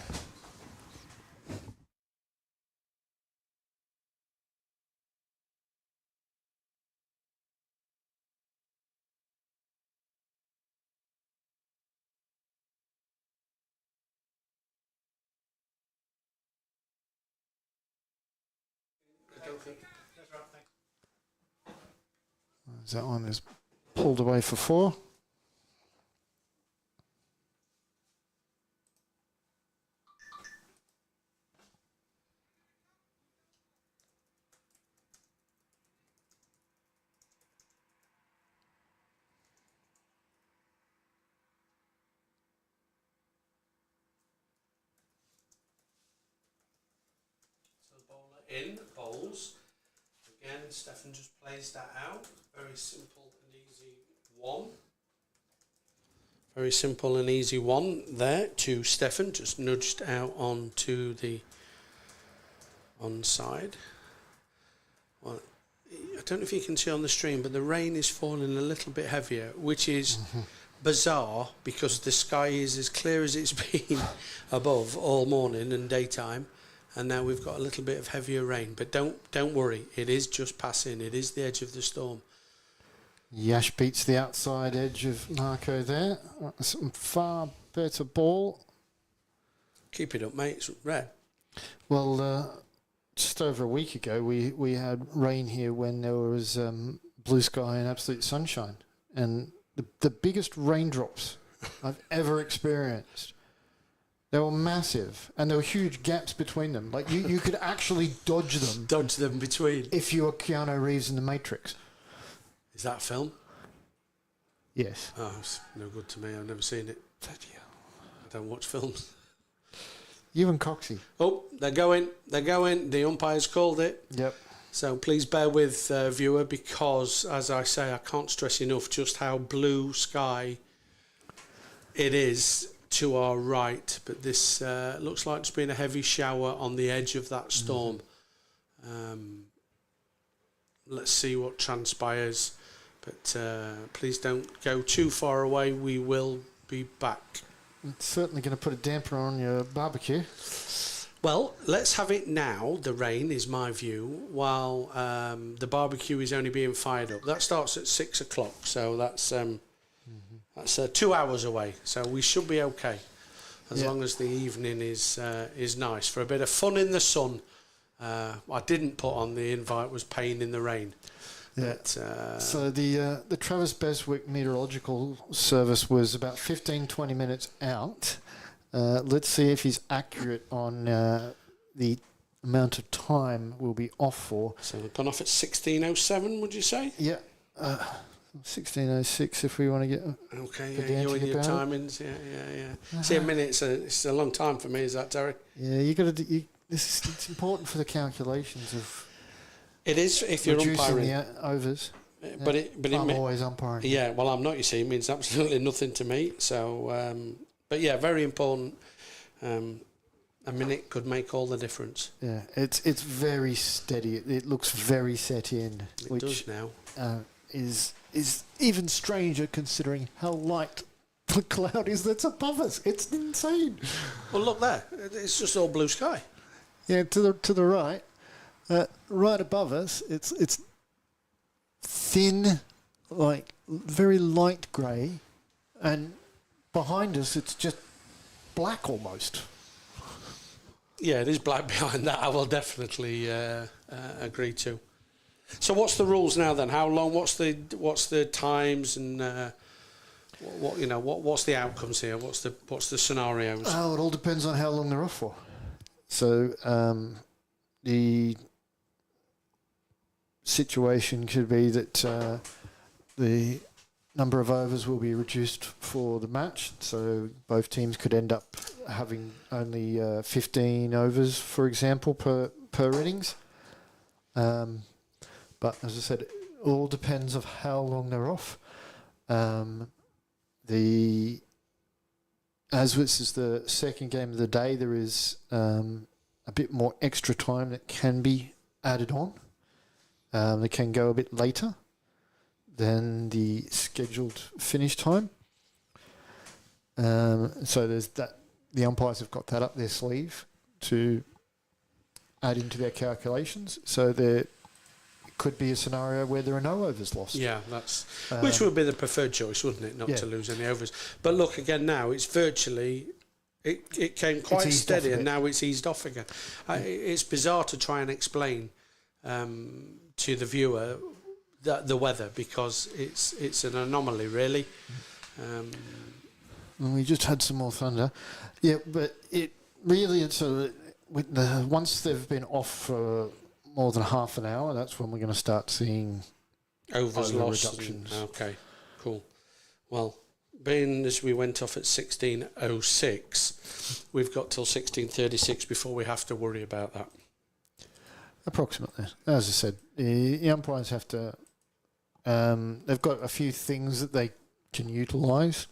That one is pulled away for 4. So the bowler in, bowls. Again, Stefan just plays that out. Very simple and easy 1. Very simple and easy 1 there to Stefan. Just nudged out onto the onside. Well, I don't know if you can see on the stream, but the rain is falling a little bit heavier, which is bizarre because the sky is as clear as it's been above all morning and daytime, and now we've got a little bit of heavier rain. But don't worry, it is just passing. It is the edge of the storm. Yash beats the outside edge of Marco there. Some far better ball. Keep it up, mate. It's rare. Well, just over a week ago, we had rain here when there was blue sky and absolute sunshine. And the biggest raindrops I've ever experienced. They were massive, and there were huge gaps between them. Like, you could actually dodge them. Dodge them between. If you were Keanu Reeves in The Matrix. Is that a film? Yes. Oh, it's no good to me. I've never seen it. I don't watch films. You and Coxie. Oh, they're going. The umpire's called it. Yep. So please bear with, viewer, because, as I say, I can't stress enough just how blue sky it is to our right. But this looks like it's been a heavy shower on the edge of that storm. Let's see what transpires. But please don't go too far away. We will be back. It's certainly going to put a damper on your barbecue. Well, let's have it now. The rain is my view, while the barbecue is only being fired up. That starts at 6 o'clock, so that's 2 hours away. So we should be okay, as long as the evening is nice for a bit of fun in the sun. I didn't put on the invite was pain in the rain. Yeah. But, so the Travis Beswick Meteorological Service was about 15-20 minutes out. Let's see if he's accurate on the amount of time we'll be off for. So we've gone off at 16:07, would you say? Yeah. 16:06 if we want to get... Okay, yeah, you and your timings. Yeah. See, a minute, it's a long time for me, is that, Terry? Yeah, you got to... It's important for the calculations of... It is if you're umpiring. The overs. But I'm always umpiring. Yeah, well, I'm not, you see. It means absolutely nothing to me. So... but yeah, very important. A minute could make all the difference. Yeah, it's very steady. It looks very set in. It does now. Is even stranger considering how light the cloud is that's above us. It's insane. Well, look there. It's just all blue sky. Yeah, to the right, right above us, it's thin, like very light grey, and behind us, it's just black almost. Yeah, it is black behind that. I will definitely agree to. So, what's the rules now then? How long? What's the times and what's the outcomes here? What's the scenarios? Oh, it all depends on how long they're off for. So, the situation could be that the number of overs will be reduced for the match, so both teams could end up having only 15 overs, for example, per innings. But as I said, it all depends of how long they're off. As this is the second game of the day, there is a bit more extra time that can be added on. They can go a bit later than the scheduled finish time. So there's that. The umpires have got that up their sleeve to add into their calculations. So there could be a scenario where there are no overs lost. Yeah, that's which would be the preferred choice, wouldn't it? Not to lose any overs. But look, again, now it's virtually... It came quite steady and now it's eased off again. It's bizarre to try and explain to the viewer the weather, because it's an anomaly, really. We just had some more thunder. Yeah, but it really... once they've been off for more than half an hour, that's when we're going to start seeing overs lost. Reductions. Okay, cool. Well, being as we went off at 16:06, we've got till 16:36 before we have to worry about that. Approximately. As I said, the umpires have to... they've got a few things that they can utilise.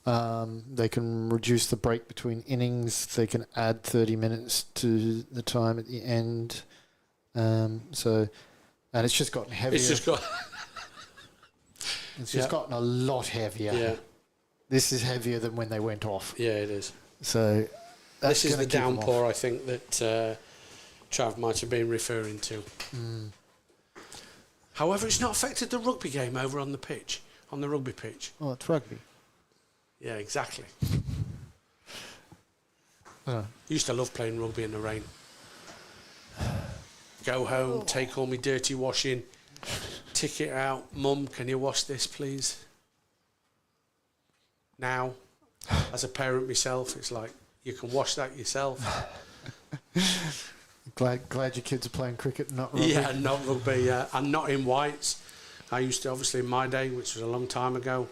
They can reduce the break between innings. They can add 30 minutes to the time at the end. And it's just gotten heavier. It's just gotten a lot heavier. Yeah. this is heavier than when they went off. Yeah, it is. So that's this is the gonna keep 'em downpour off. I think that Trav might have been referring to. However, it's not affected the rugby game over on the pitch, on the rugby pitch. Oh, it's rugby. Yeah, exactly. Used to love playing rugby in the rain. Go home, take all my dirty washing, tick it out. Mum, can you wash this, please? Now, as a parent myself, it's like, you can wash that yourself. Glad your kids are playing cricket, not rugby. Yeah, not rugby, yeah. And not in whites. I used to, obviously, in my day, which was a long time ago,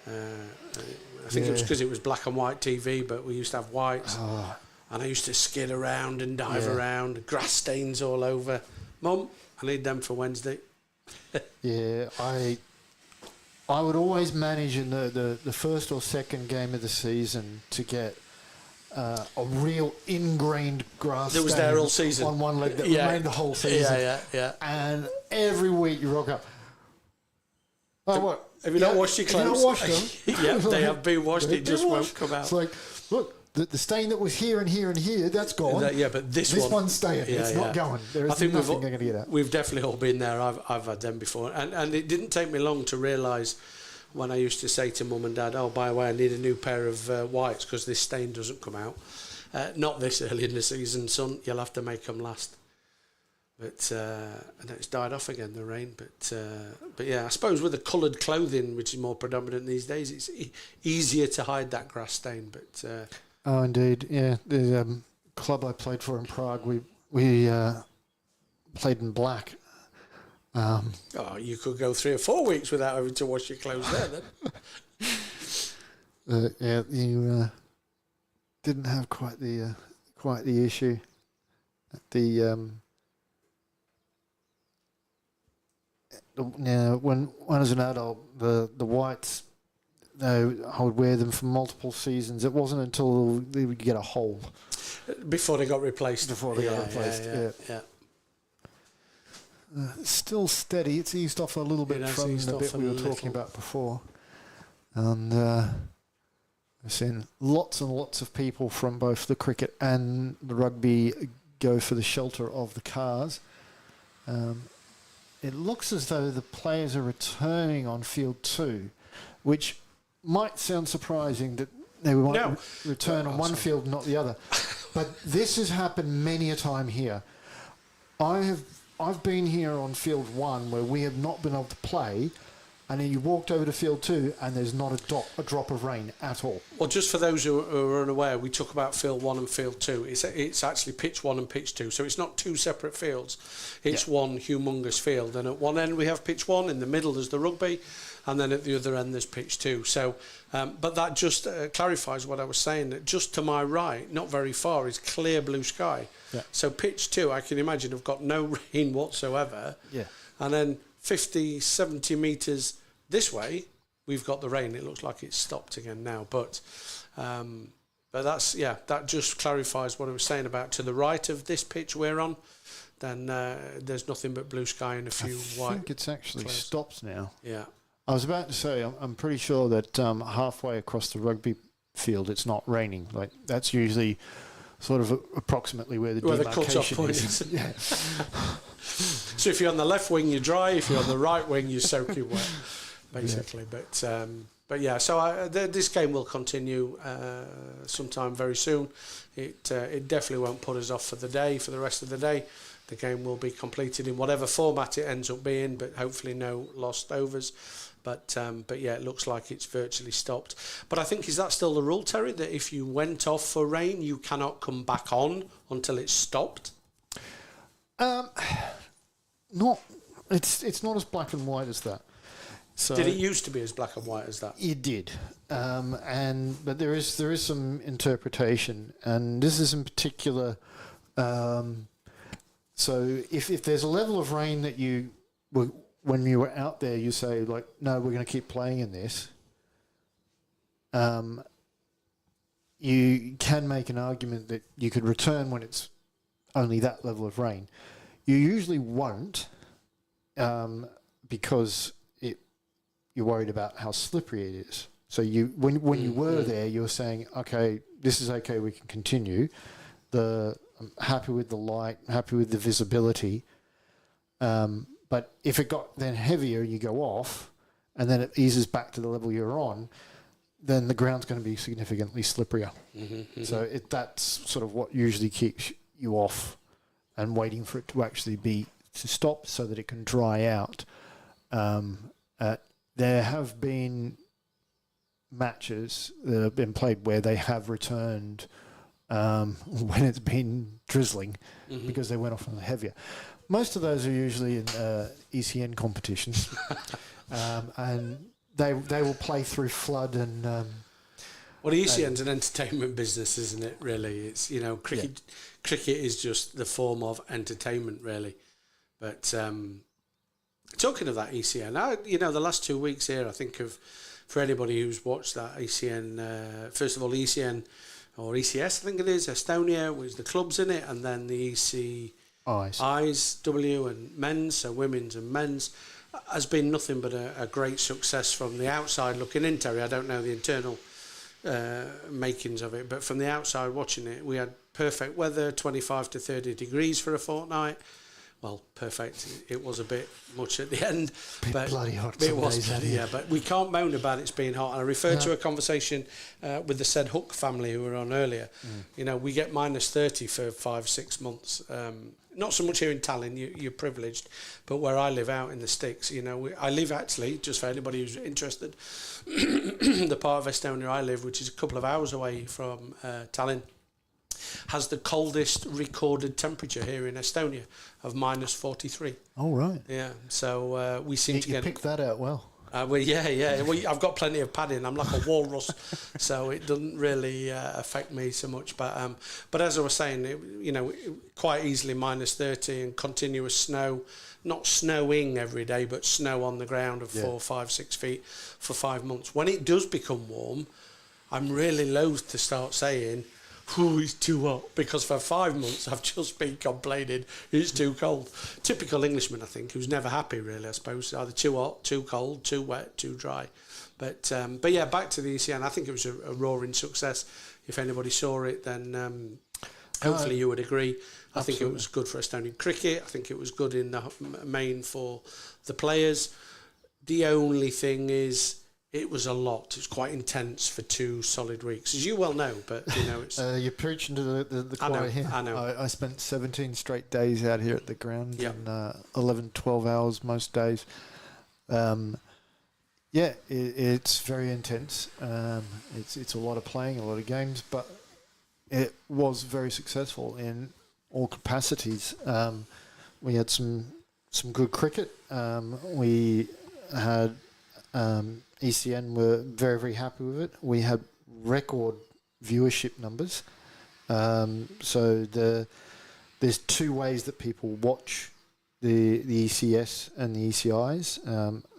I think it was because it was black and white TV, but we used to have whites. Oh. And I used to skid around and dive around, grass stains all over. Mum, I need them for Wednesday. Yeah, I would always manage in the first or second game of the season to get a real ingrained grass That was stain there all season. on one leg that remained the whole season. Yeah. And every week you rock up. Oh, what? Have you not washed your clothes? Have you not washed them? Yeah, they have been washed. It just won't come out. It's like, look, the stain that was here and here and here, that's gone. But this one's staying. It's not going. There is nothing going to get out. We've definitely all been there. I've had them before. And it didn't take me long to realise when I used to say to Mum and Dad, oh, by the way, I need a new pair of whites because this stain doesn't come out. Not this early in the season, son. You'll have to make them last. But and it's died off again, the rain. But yeah, I suppose with the coloured clothing, which is more predominant these days, it's easier to hide that grass stain. But oh, indeed, yeah. The club I played for in Prague, we played in black. You could go 3 or 4 weeks without having to wash your clothes there. Then Yeah, you didn't have quite the issue. When I was an adult, the whites, I would wear them for multiple seasons. It wasn't until they would get a hole before they got replaced. Yeah. Still steady. It's eased off a little bit from the bit we were talking about before. And I've seen lots and lots of people from both the cricket and the rugby go for the shelter of the cars. It looks as though the players are returning on field 2, which might sound surprising that they might return on one field, not the other. But this has happened many a time here. I've been here on field 1 where we have not been able to play, and then you walked over to field 2 and there's not a drop of rain at all. Well, just for those who are unaware, we talk about field 1 and field 2. It's actually pitch 1 and pitch 2, so it's not 2 separate fields. It's one humongous field, and at one end we have pitch 1, in the middle there's the rugby, and then at the other end there's pitch 2. So, but that just clarifies what I was saying, that just to my right, not very far, is clear blue sky. Yeah. So pitch 2, I can imagine, have got no rain whatsoever. Yeah. And then 50, 70 metres this way, we've got the rain. It looks like it's stopped again now. But that's, that just clarifies what I was saying about to the right of this pitch we're on. Then there's nothing but blue sky and a few white. I think it's actually clouds. Stopped now. Yeah. I was about to say, I'm pretty sure that halfway across the rugby field, it's not raining. Like, that's usually sort of approximately where the demarcation point is. Yeah. So if you're on the left wing, you're dry. If you're on the right wing, you're soaking wet, basically. Yeah. But yeah, so this game will continue sometime very soon. It definitely won't put us off for the rest of the day. The game will be completed in whatever format it ends up being, but hopefully no lost overs. But yeah, it looks like it's virtually stopped. But I think, is that still the rule, Terry, that if you went off for rain, you cannot come back on until it's stopped? Not. It's not as black and white as that. So did it used to be as black and white as that? It did, but there is some interpretation, and this is in particular. So if there's a level of rain that when you were out there, you say, like, no, we're going to keep playing in this. You can make an argument that you could return when it's only that level of rain. You usually won't, because you're worried about how slippery it is. So when you were there, you were saying, okay, this is okay, we can continue. I'm happy with the light, happy with the visibility. But if it got then heavier, you go off, and then it eases back to the level you're on, then the ground's going to be significantly slipperier. So that's sort of what usually keeps you off and waiting for it to actually to stop so that it can dry out. There have been matches that have been played where they have returned when it's been drizzling because they went off on the heavier. Most of those are usually in ECN competitions, and they will play through flood and. Well, the ECN's an entertainment business, isn't it? Really, it's cricket. Yeah. Cricket is just the form of entertainment, really. But talking of that ECN, the last 2 weeks here, I think for anybody who's watched that ECN. First of all, ECN or ECS, I think it is Estonia, with the clubs in it, and then the ISW and men's, so women's and men's, has been nothing but a great success from the outside looking in, Terry. I don't know the internal makings of it, but from the outside watching it, we had perfect weather, 25 to 30 degrees for a fortnight. Well, perfect. It was a bit much at the end. But bloody hot. It was, but we can't moan about it being hot. And I referred to a conversation with the said Hook family who were on earlier. We get minus 30 for 5-6 months. Not so much here in Tallinn, you're privileged, but where I live out in the sticks, I live actually, just for anybody who's interested, the part of Estonia I live, which is a couple of hours away from Tallinn, has the coldest recorded temperature here in Estonia of minus 43. Oh, right. Yeah, so we seem to get... You picked that out well. Well, I've got plenty of padding. I'm like a walrus, so it doesn't really affect me so much. But as I was saying, quite easily minus 30 and continuous snow, not snowing every day, but snow on the ground of 4, 5, 6 feet for 5 months. When it does become warm, I'm really loath to start saying, "Oh, it's too hot," because for 5 months I've just been complaining it's too cold. Typical Englishman, I think, who's never happy really, I suppose. Either too hot, too cold, too wet, too dry. But yeah, back to the ECN. I think it was a roaring success. If anybody saw it, then hopefully you would agree. I think it was good for Estonian cricket. I think it was good in the main for the players. The only thing is, it was a lot. It was quite intense for 2 solid weeks, as you well know. But it's you're preaching to the choir here. I know. I spent 17 straight days out here at the ground, and 11, 12 hours most days. It's very intense. It's a lot of playing, a lot of games, but it was very successful in all capacities. We had some good cricket. We had. ECN were very, very happy with it. We had record viewership numbers. So there's 2 ways that people watch the ECS and the ECIs.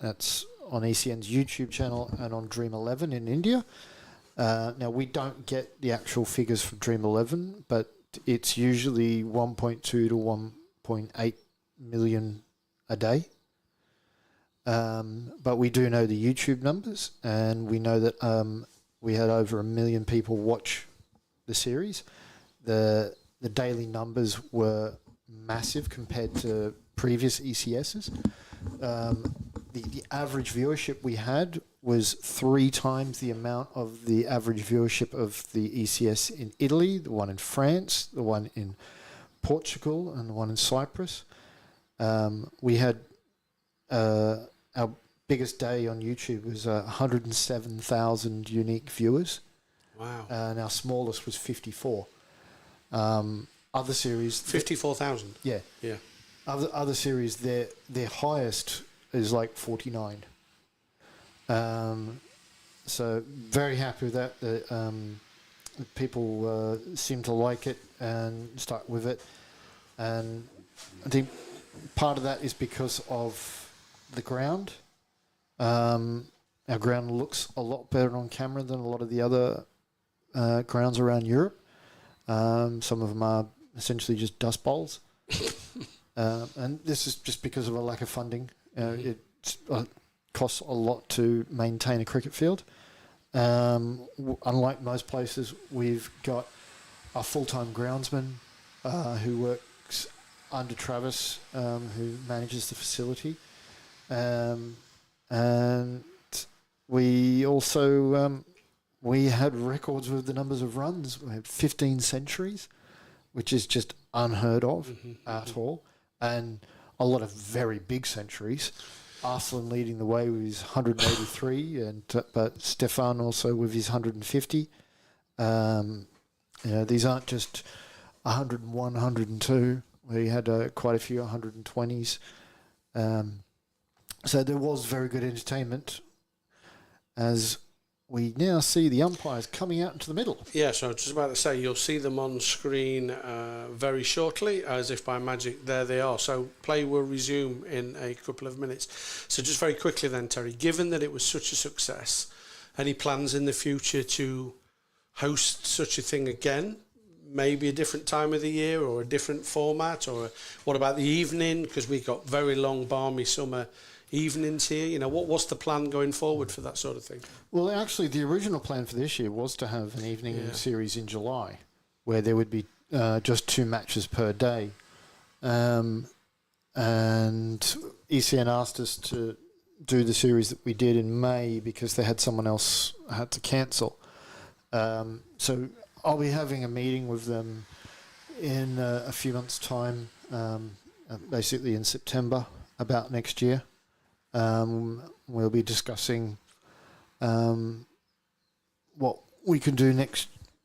That's on ECN's YouTube channel and on Dream 11 in India. Now, we don't get the actual figures for Dream 11, but it's usually 1.2 to 1.8 million a day. But we do know the YouTube numbers, and we know that we had over 1 million people watch the series. The daily numbers were massive compared to previous ECSs. The average viewership we had was 3 times the amount of the average viewership of the ECS in Italy, the one in France, the one in Portugal, and the one in Cyprus. We had... our biggest day on YouTube was 107,000 unique viewers. Wow. And our smallest was 54. Other series... 54,000? Yeah. Yeah. Other series, their highest is like 49. So very happy with that. People seem to like it and stuck with it. And I think part of that is because of the ground. Our ground looks a lot better on camera than a lot of the other grounds around Europe. Some of them are essentially just dust bowls. And this is just because of a lack of funding. It costs a lot to maintain a cricket field. Unlike most places, we've got a full-time groundsman who works under Travis, who manages the facility. And we also we had records with the numbers of runs. We had 15 centuries, which is just unheard of at all, and a lot of very big centuries. Arslan leading the way with his 183, but Stefan also with his 150. These aren't just 101, 102. We had quite a few 120s. So there was very good entertainment, as we now see the umpires coming out into the middle. Yeah, so I was just about to say, you'll see them on screen very shortly, as if by magic, there they are. So play will resume in a couple of minutes. So just very quickly then, Terry, given that it was such a success, any plans in the future to host such a thing again? Maybe a different time of the year or a different format? Or what about the evening? Because we've got very long, balmy summer evenings here. You know, what's the plan going forward for that sort of thing? Well, actually, the original plan for this year was to have an evening series in July, where there would be just 2 matches per day. And ECN asked us to do the series that we did in May because they had someone else had to cancel. So I'll be having a meeting with them in a few months' time, basically in September, about next year. We'll be discussing what we can do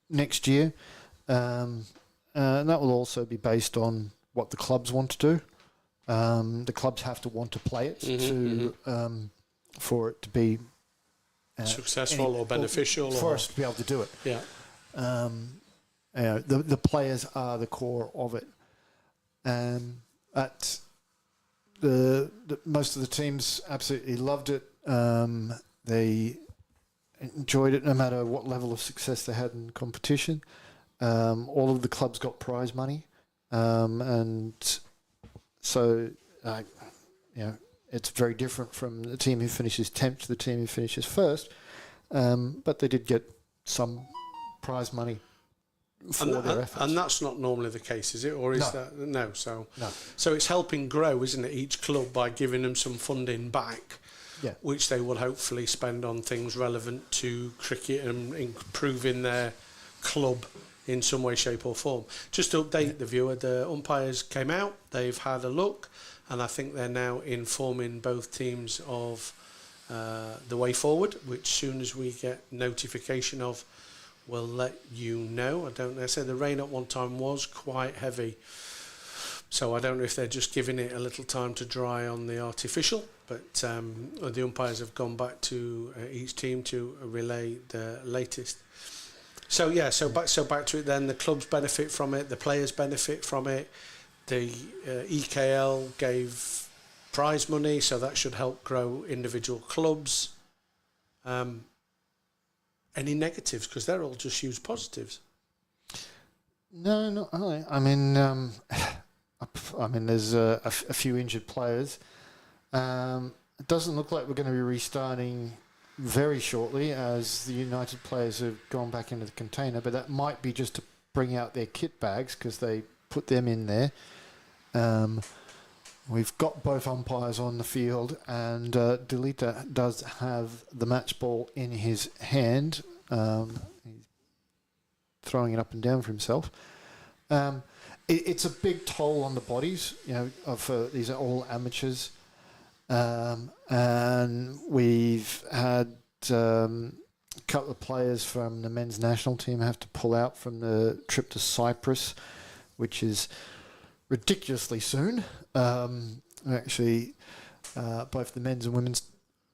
next year, and that will also be based on what the clubs want to do. The clubs have to want to play it for it to be successful or beneficial, for us to be able to do it. Yeah. The players are the core of it, at the most of the teams absolutely loved it. They enjoyed it no matter what level of success they had in competition. All of the clubs got prize money, and so it's very different from the team who finishes 10th to the team who finishes first. But they did get some prize money for their efforts. And that's not normally the case, is it? Or is that... No. So it's helping grow, isn't it, each club by giving them some funding back, which they will hopefully spend on things relevant to cricket and improving their club in some way, shape or form. Just to update the viewer, the umpires came out, they've had a look, and I think they're now informing both teams of the way forward, which soon as we get notification of, we'll let you know. I don't know. I said the rain at one time was quite heavy, so I don't know if they're just giving it a little time to dry on the artificial, but the umpires have gone back to each team to relay the latest. So back to it then. The clubs benefit from it, the players benefit from it. The EKL gave prize money, so that should help grow individual clubs. Any negatives? Because they're all just huge positives. No, not really. I mean, there's a few injured players. It doesn't look like we're going to be restarting very shortly, as the United players have gone back into the container, but that might be just to bring out their kit bags because they put them in there. We've got both umpires on the field, and Delita does have the match ball in his hand. He's throwing it up and down for himself. It's a big toll on the bodies, these are all amateurs. And we've had a couple of players from the men's national team have to pull out from the trip to Cyprus, which is ridiculously soon. Actually, both the men's and women's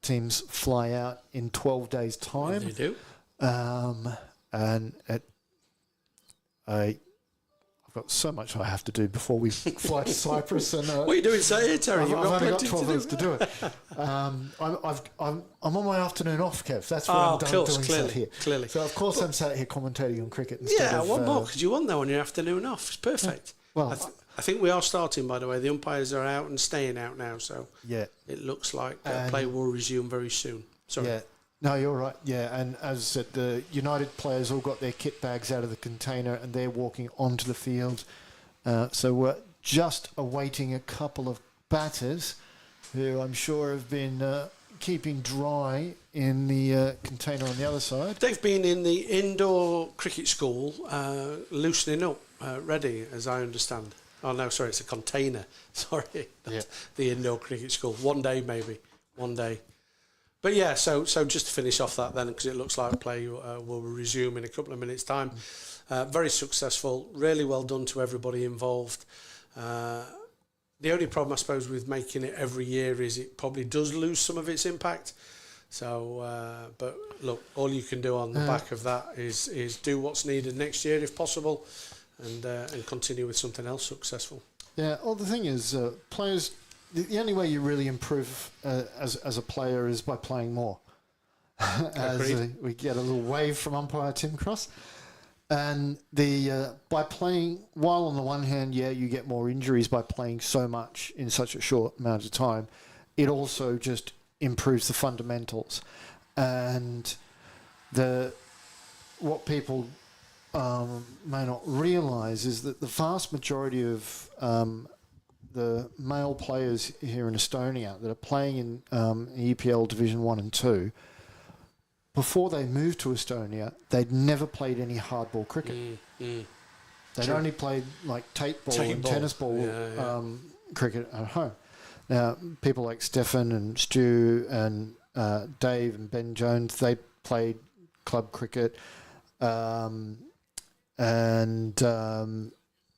teams fly out in 12 days' time. They do. And I've got so much I have to do before we fly to Cyprus. And what are you doing, Terry? I've only got 12 hours to do it. I'm on my afternoon off, Kev. That's what I'm doing sat here. Clearly. So, of course, I'm sat here commentating on cricket instead of... Yeah, what more could you want, though, on your afternoon off? It's perfect. Well, I think we are starting, by the way. The umpires are out and staying out now, so it looks like play will resume very soon. Sorry. Yeah, No, you're right. Yeah, and as I said, the United players all got their kit bags out of the container and they're walking onto the field. So we're just awaiting a couple of batters who I'm sure have been keeping dry in the container on the other side. They've been in the indoor cricket school loosening up, ready, as I understand. Oh, no, sorry, it's a container. Sorry, Yeah. the indoor cricket school. One day, maybe. One day. But yeah, so just to finish off that then, because it looks like play will resume in a couple of minutes' time. Very successful, really well done to everybody involved. The only problem, I suppose, with making it every year is it probably does lose some of its impact. So, but look, all you can do on the back of that is do what's needed next year if possible, and continue with something else successful. Yeah, well, the thing is, players, the only way you really improve as a player is by playing more. We get a little wave from umpire Tim Cross. And by playing, while on the one hand, yeah, you get more injuries by playing so much in such a short amount of time, it also just improves the fundamentals. And what people may not realise is that the vast majority of the male players here in Estonia that are playing in EPL Division 1 and 2, before they moved to Estonia, they'd never played any hardball cricket. They'd only played like tape ball and tennis ball cricket at home. Now, people like Stefan and Stu and Dave and Ben Jones, they played club cricket. And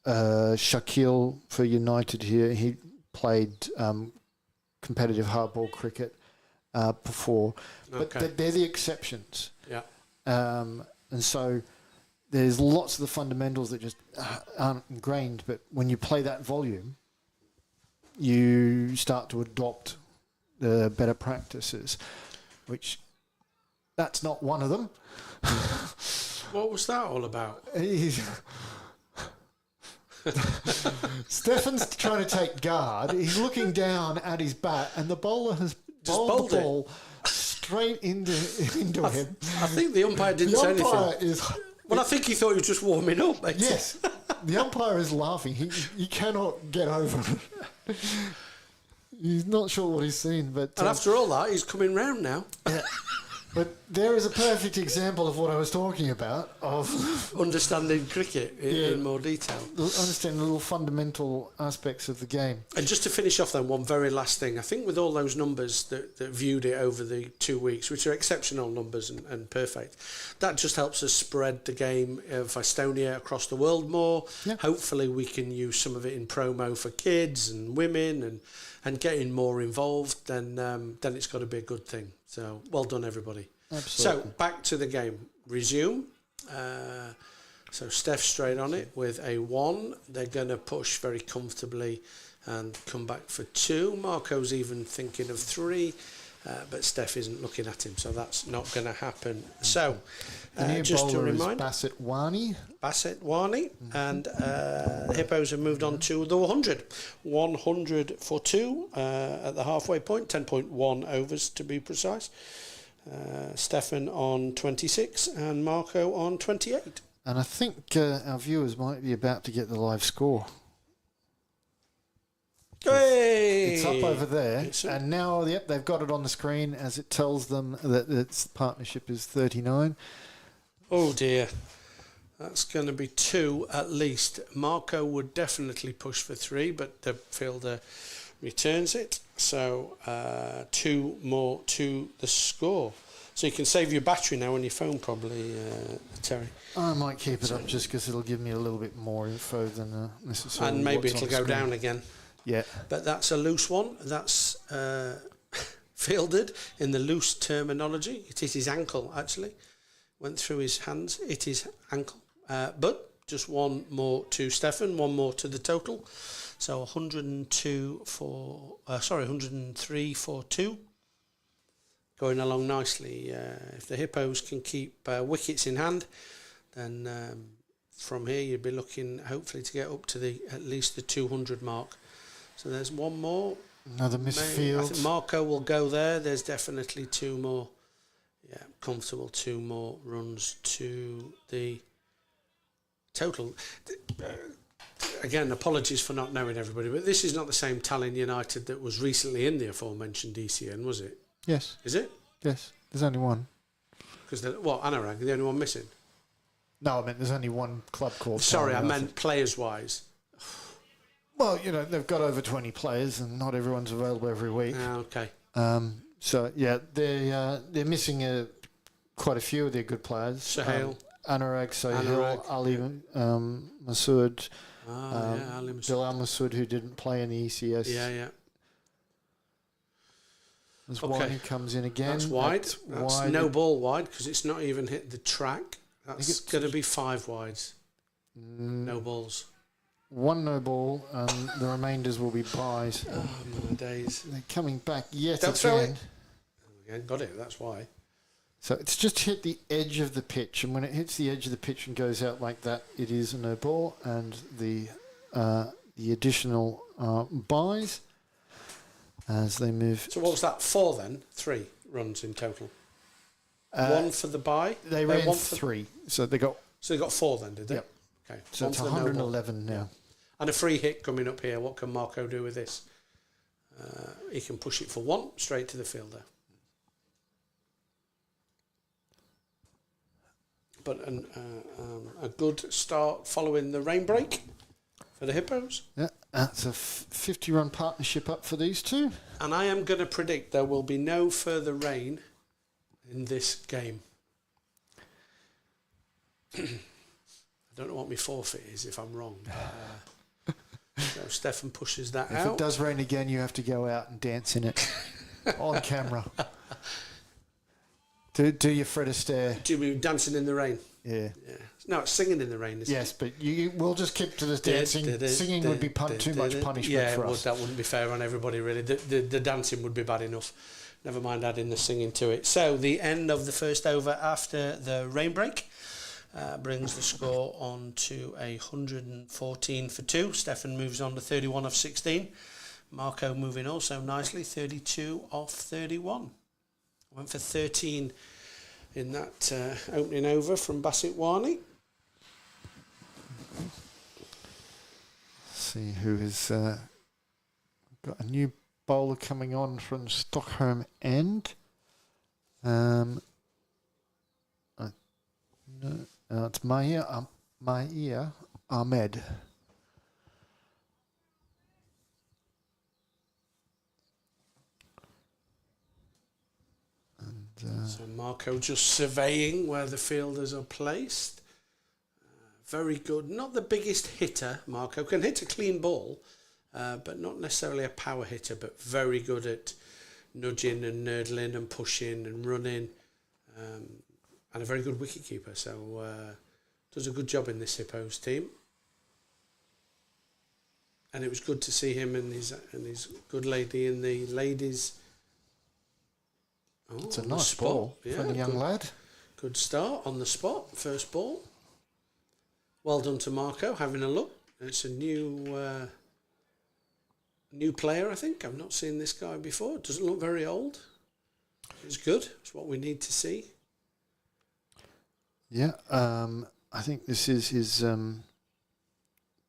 Shaquille for United here, he played competitive hardball cricket before. But they're the exceptions. Yeah. And so there's lots of the fundamentals that just aren't ingrained, but when you play that volume, you start to adopt the better practices, which that's not one of them. What was that all about? Stefan's trying to take guard. He's looking down at his bat, and the bowler has bowled the ball straight into him. I think the umpire didn't say anything. I think he thought he was just warming up. Mate. Yes, the umpire is laughing. He cannot get over it. He's not sure what he's seen, but and after all that, he's coming round now. Yeah. But there is a perfect example of what I was talking about, of understanding cricket in more detail. Understanding the little fundamental aspects of the game. And just to finish off then, one very last thing. I think with all those numbers that viewed it over the 2 weeks, which are exceptional numbers and perfect, that just helps us spread the game of Estonia across the world more. Yeah. Hopefully we can use some of it in promo for kids and women and getting more involved, then it's got to be a good thing. So well done, everybody. Absolutely. So back to the game. Resume. So Steph straight on it with a 1. They're going to push very comfortably and come back for 2. Marco's even thinking of 3, but Steph isn't looking at him, so that's not going to happen. So just to remind, Bassett Wani, and the Hippos have moved on to the 100. 100 for 2 at the halfway point, 10.1 overs to be precise. Stefan on 26 and Marco on 28. And I think our viewers might be about to get the live score. Hey! It's up over there, and now they've got it on the screen as it tells them that its partnership is 39. Oh dear, that's going to be 2 at least. Marco would definitely push for 3, but the fielder returns it. So 2 more to the score. So you can save your battery now on your phone, probably, Terry. I might keep it up just because it'll give me a little bit more info than necessarily. And maybe it'll go down again. Yeah. But that's a loose one. That's fielded in the loose terminology. It is his ankle, actually. Went through his hands. It is ankle. But just 1 more to Stefan, 1 more to the total. So 103 for 2. Going along nicely. If the Hippos can keep wickets in hand, then from here you'd be looking hopefully to get up to at least the 200 mark. So there's 1 more. Another misfield. I think Marco will go there. There's definitely 2 more. Yeah, comfortable 2 more runs to the total. Again, apologies for not knowing everybody, but this is not the same Tallinn United that was recently in the aforementioned DCN, was it? Yes. Is it? Yes. There's only one. Because, Anurag, the only one missing? No, I meant there's only one club called... Sorry, I meant players-wise. Well, they've got over 20 players and not everyone's available every week. Okay. So, yeah, they're missing quite a few of their good players. Sahil. Anurag, Sahil, Ali Masood, Ali Masood. Bilal Masood, who didn't play in the ECS. Yeah. There's one who comes in again. That's wide. That's wide. no ball wide because it's not even hit the track. That's going to be 5 wides. No balls. 1 no ball, and the remainders will be buys. Oh, my days. They're coming back yet Don't throw again. Again, got it, that's why. So it's just hit the edge of the pitch, and when it hits the edge of the pitch and goes out like that, it is a no ball, and the additional buys as they move. So what was that, 4 then? 3 runs in total? 1 for the buy? They ran 3, so they got 4 then, did they? Yep. Okay. So it's 111 now. And a free hit coming up here. What can Marco do with this? He can push it for 1 straight to the fielder. But a good start following the rain break for the Hippos. Yeah, that's a 50-run partnership up for these two. And I am going to predict there will be no further rain in this game. I don't know what my forfeit is if I'm wrong. So Stefan pushes that out. If it does rain again, you have to go out and dance in it on camera. Do your Fred Astaire. Do you mean dancing in the rain? Yeah. No, it's singing in the rain, isn't it? Yes, but we'll just keep to this dancing. Singing would be too much punishment for us. That wouldn't be fair on everybody, really. The dancing would be bad enough. Never mind adding the singing to it. So the end of the first over after the rain break brings the score on to 114 for 2. Stefan moves on to 31 off 16. Marco moving also nicely, 32 off 31. Went for 13 in that opening over from Basit Wani. See who has got a new bowler coming on from Stockholm End. It's Mahir Ahmed. So Marco just surveying where the fielders are placed. Very good. Not the biggest hitter, Marco. Can hit a clean ball, but not necessarily a power hitter, but very good at nudging and nurdling and pushing and running. And a very good wicketkeeper. So does a good job in this Hippos team. And it was good to see him and his good lady in the ladies. It's a nice ball from the young lad. Good start on the spot, first ball. Well done to Marco, having a look. It's a new player, I think. I've not seen this guy before. Doesn't look very old. It's good. It's what we need to see. Yeah, I think this is his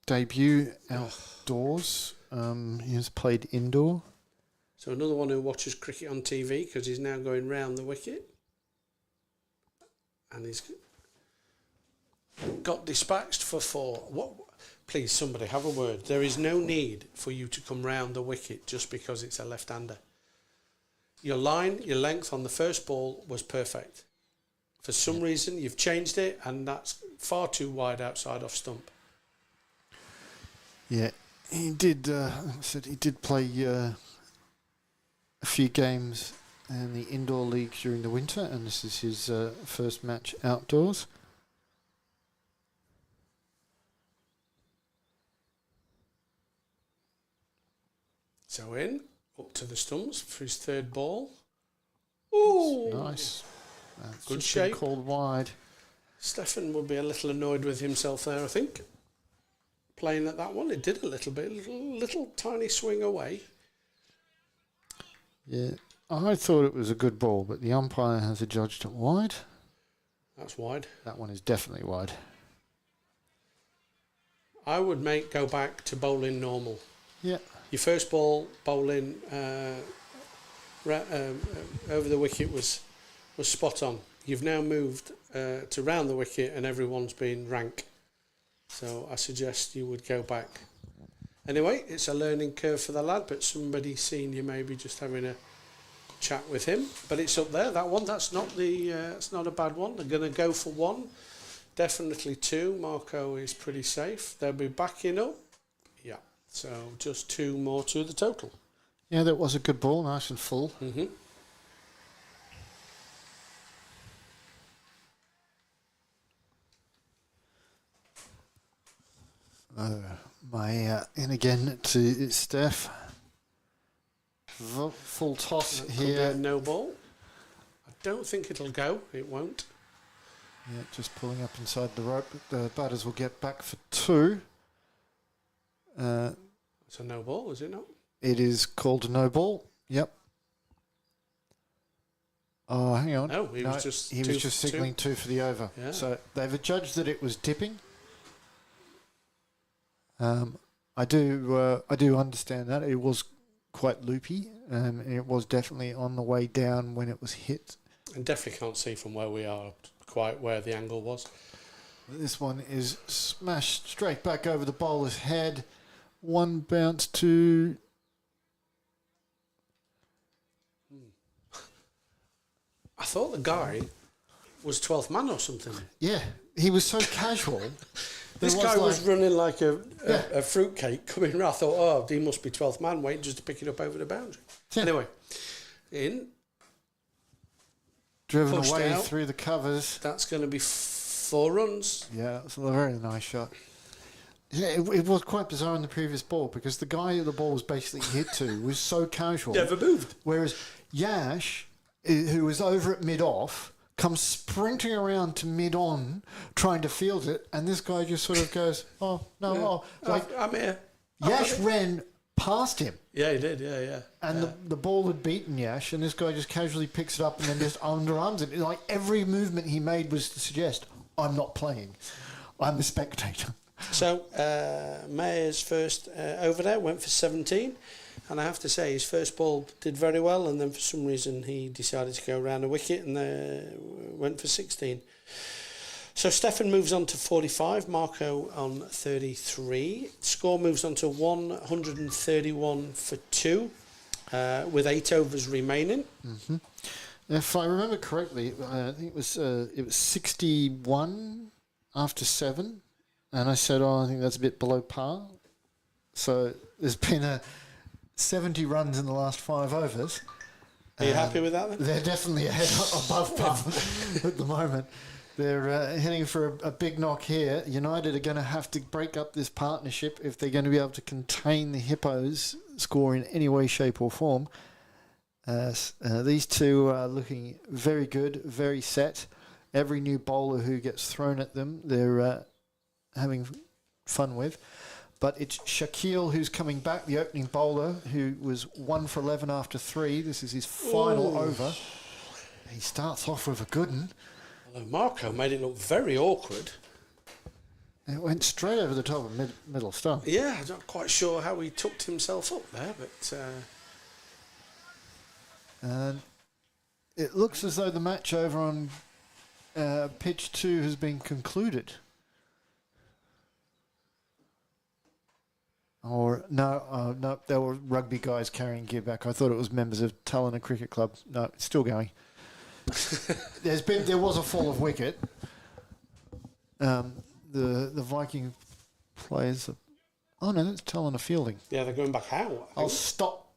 debut outdoors. He has played indoor. So another one who watches cricket on TV because he's now going round the wicket. And he's got dispatched for 4. What? Please, somebody, have a word. There is no need for you to come round the wicket just because it's a left-hander. Your line, your length on the first ball was perfect. For some reason, you've changed it, and that's far too wide outside off stump. Yeah, he did. He did play a few games in the indoor league during the winter, and this is his first match outdoors. So in, up to the stumps for his third ball. Ooh, nice. That's good just shape. been called wide. Stefan will be a little annoyed with himself there, I think. Playing at that one, it did a little bit, little tiny swing away. Yeah, I thought it was a good ball, but the umpire has adjudged it wide. That's wide. That one is definitely wide. I would go back to bowling normal. Yeah. Your first ball bowling over the wicket was spot on. You've now moved to round the wicket and everyone's been rank. So I suggest you would go back. Anyway, it's a learning curve for the lad, but somebody senior maybe just having a chat with him. But it's up there, that one. That's not it's not a bad one. They're going to go for one. Definitely two. Marco is pretty safe. They'll be backing up. Yeah. So just two more to the total. Yeah, that was a good ball, nice and full. Mm-hmm. In again to Steph. Full toss here. No ball. I don't think it'll go. It won't. Yeah, just pulling up inside the rope. The batters will get back for two. It's a no ball, is it not? It is called a no ball. Yep. Oh, hang on. No, he was just signalling two for the over. Yeah. So they've adjudged that it was tipping. I do understand that it was quite loopy. It was definitely on the way down when it was hit. And definitely can't see from where we are quite where the angle was. This one is smashed straight back over the bowler's head. One bounce to... I thought the guy was 12th man or something. Yeah, he was so casual. This guy was running like a fruitcake coming around. I thought, oh, he must be 12th man waiting just to pick it up over the boundary. Yeah. Anyway, in. Driven away out through the covers. That's going to be 4 runs. Yeah, that's a very nice shot. Yeah, it was quite bizarre in the previous ball because the guy the ball was basically hit to was so casual. Never moved. Whereas Yash, who was over at mid-off, comes sprinting around to mid-on trying to field it, and this guy just sort of goes, oh, no, yeah. oh. Like, I'm here. Yash ran past him. Yeah, he did, yeah. And the ball had beaten Yash, and this guy just casually picks it up and then just underarms it. Like, every movement he made was to suggest, I'm not playing. I'm a spectator. So, Mayer's first over there went for 17. And I have to say, his first ball did very well, and then for some reason he decided to go around a wicket and went for 16. So Stefan moves on to 45, Marco on 33. Score moves on to 131 for 2, with 8 overs remaining. Mm-hmm. If I remember correctly, I think it was 61 after 7, and I said, I think that's a bit below par. So there's been 70 runs in the last 5 overs. Are you happy with that then? They're definitely ahead above par at the moment. They're heading for a big knock here. United are going to have to break up this partnership if they're going to be able to contain the Hippos' score in any way, shape or form. These two are looking very good, very set. Every new bowler who gets thrown at them, they're having fun with. But it's Shaquille who's coming back, the opening bowler, who was 1 for 11 after 3. This is his final over. He starts off with a good one. Although Marco made it look very awkward. It went straight over the top of middle stump. Yeah, I'm not quite sure how he tucked himself up there, but... And it looks as though the match over on pitch 2 has been concluded. Or no, there were rugby guys carrying gear back. I thought it was members of Tallinn Cricket Club. No, it's still going. There was a fall of wicket. The Viking players. Oh no, that's Tallinn fielding. Yeah, they're going back how? I'll stop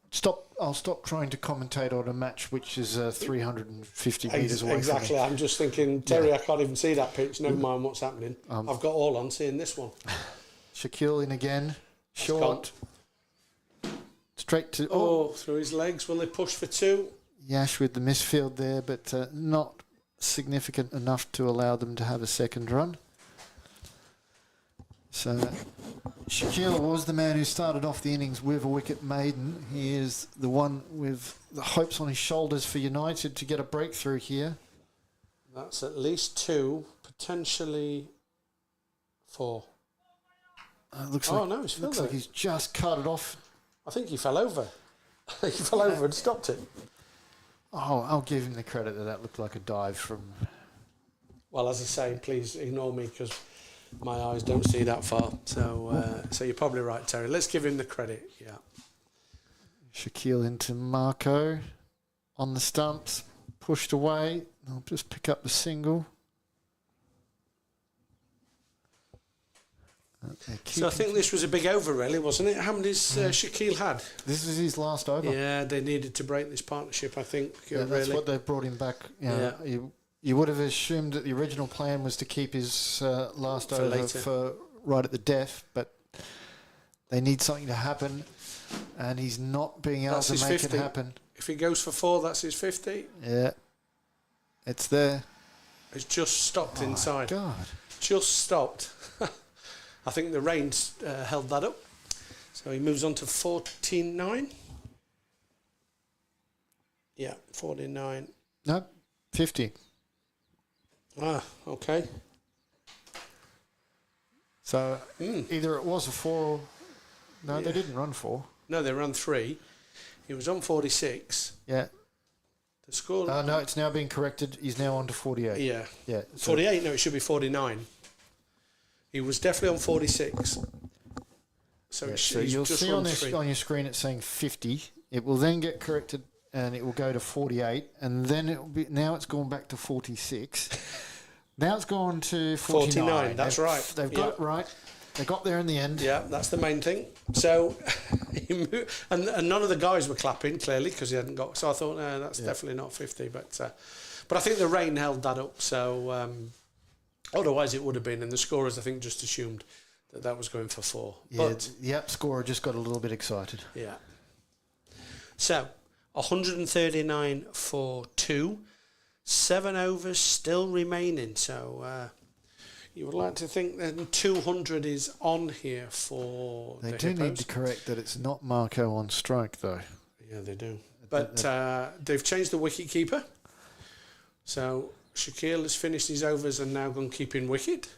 trying to commentate on a match which is 350 metres away. Exactly. From me. I'm just thinking, Terry, I can't even see that pitch. Never mind what's happening. I've got all on seeing this one. Shaquille in again. Short. Straight to... through his legs. Will they push for 2? Yash with the misfield there, but not significant enough to allow them to have a second run. So Shaquille was the man who started off the innings with a wicket maiden. He is the one with the hopes on his shoulders for United to get a breakthrough here. That's at least 2, potentially 4. Looks like he's just cut it off. I think he fell over. He fell over and stopped it. Oh, I'll give him the credit that looked like a dive from... Well, as I say, please ignore me because my eyes don't see that far. So you're probably right, Terry. Let's give him the credit, yeah. Shaquille into Marco on the stumps, pushed away. I'll just pick up the single. So I think this was a big over, really, wasn't it? How many Shaquille had? This is his last over. Yeah, they needed to break this partnership, I think. That's what they brought him back. You would have assumed that the original plan was to keep his last over for right at the death, but they need something to happen, and he's not being able to make 50. it happen. If he goes for 4, that's his 50. Yeah, it's there. It's just stopped inside. God. Just stopped. I think the rain's held that up. So he moves on to 49. Yeah, 49. No, 50. Ah, okay. So either it was a 4 or... No, they didn't run 4. No, they ran 3. He was on 46. Yeah. The score... no, it's now being corrected. He's now on to 48. Yeah. Yeah. 48? No, it should be 49. He was definitely on 46. So, so you'll see on your screen it's saying 50. It will then get corrected and it will go to 48. And then it will be... Now it's gone back to 46. Now it's gone to 49. That's right. They've got it right. They got there in the end. Yeah, that's the main thing. So, and none of the guys were clapping, clearly, because he hadn't got... So I thought, no, that's definitely not 50. But I think the rain held that up. So, otherwise it would have been. And the scorers, I think, just assumed that was going for 4. Yeah, the app scorer just got a little bit excited. Yeah. So, 139 for 2. 7 overs still remaining. So... you would like to think that 200 is on here for They the do Hippos. need to correct that it's not Marco on strike, though. Yeah, they do. But they've changed the wicket keeper. So Shaquille has finished his overs and now gone keeping wicket.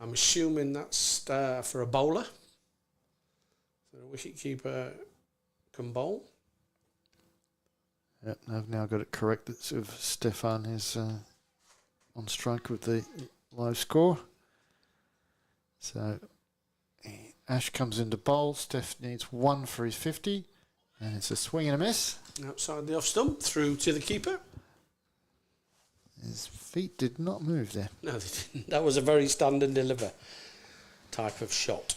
I'm assuming that's for a bowler. So the wicket keeper can bowl. Yep, I've now got it correct that sort of Stefan is on strike with the low score. So Ash comes into bowl. Steph needs 1 for his 50. And it's a swing and a miss. Outside the off stump, through to the keeper. His feet did not move there. No, they didn't. That was a very stand and deliver type of shot.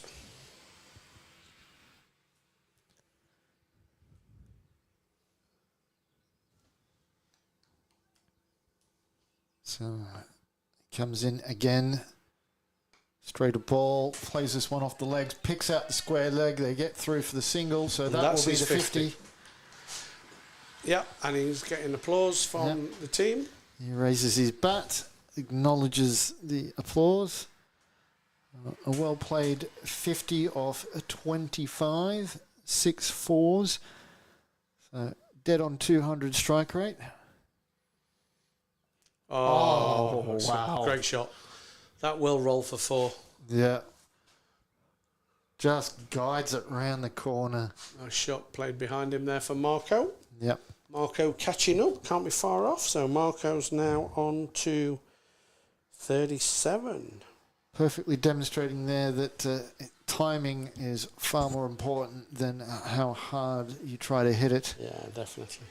So comes in again. Straight a ball, plays this one off the legs, picks out the square leg. They get through for the single, so that will be the 50. Yeah, and he's getting applause from the team. He raises his bat, acknowledges the applause. A well-played 50 off 25, 6 fours. So dead on 200 strike rate. Oh, wow. Great shot. That will roll for 4. Yeah. Just guides it round the corner. Nice shot played behind him there for Marco. Yep. Marco catching up, can't be far off. So Marco's now on to 37. Perfectly demonstrating there that timing is far more important than how hard you try to hit it. Yeah, definitely.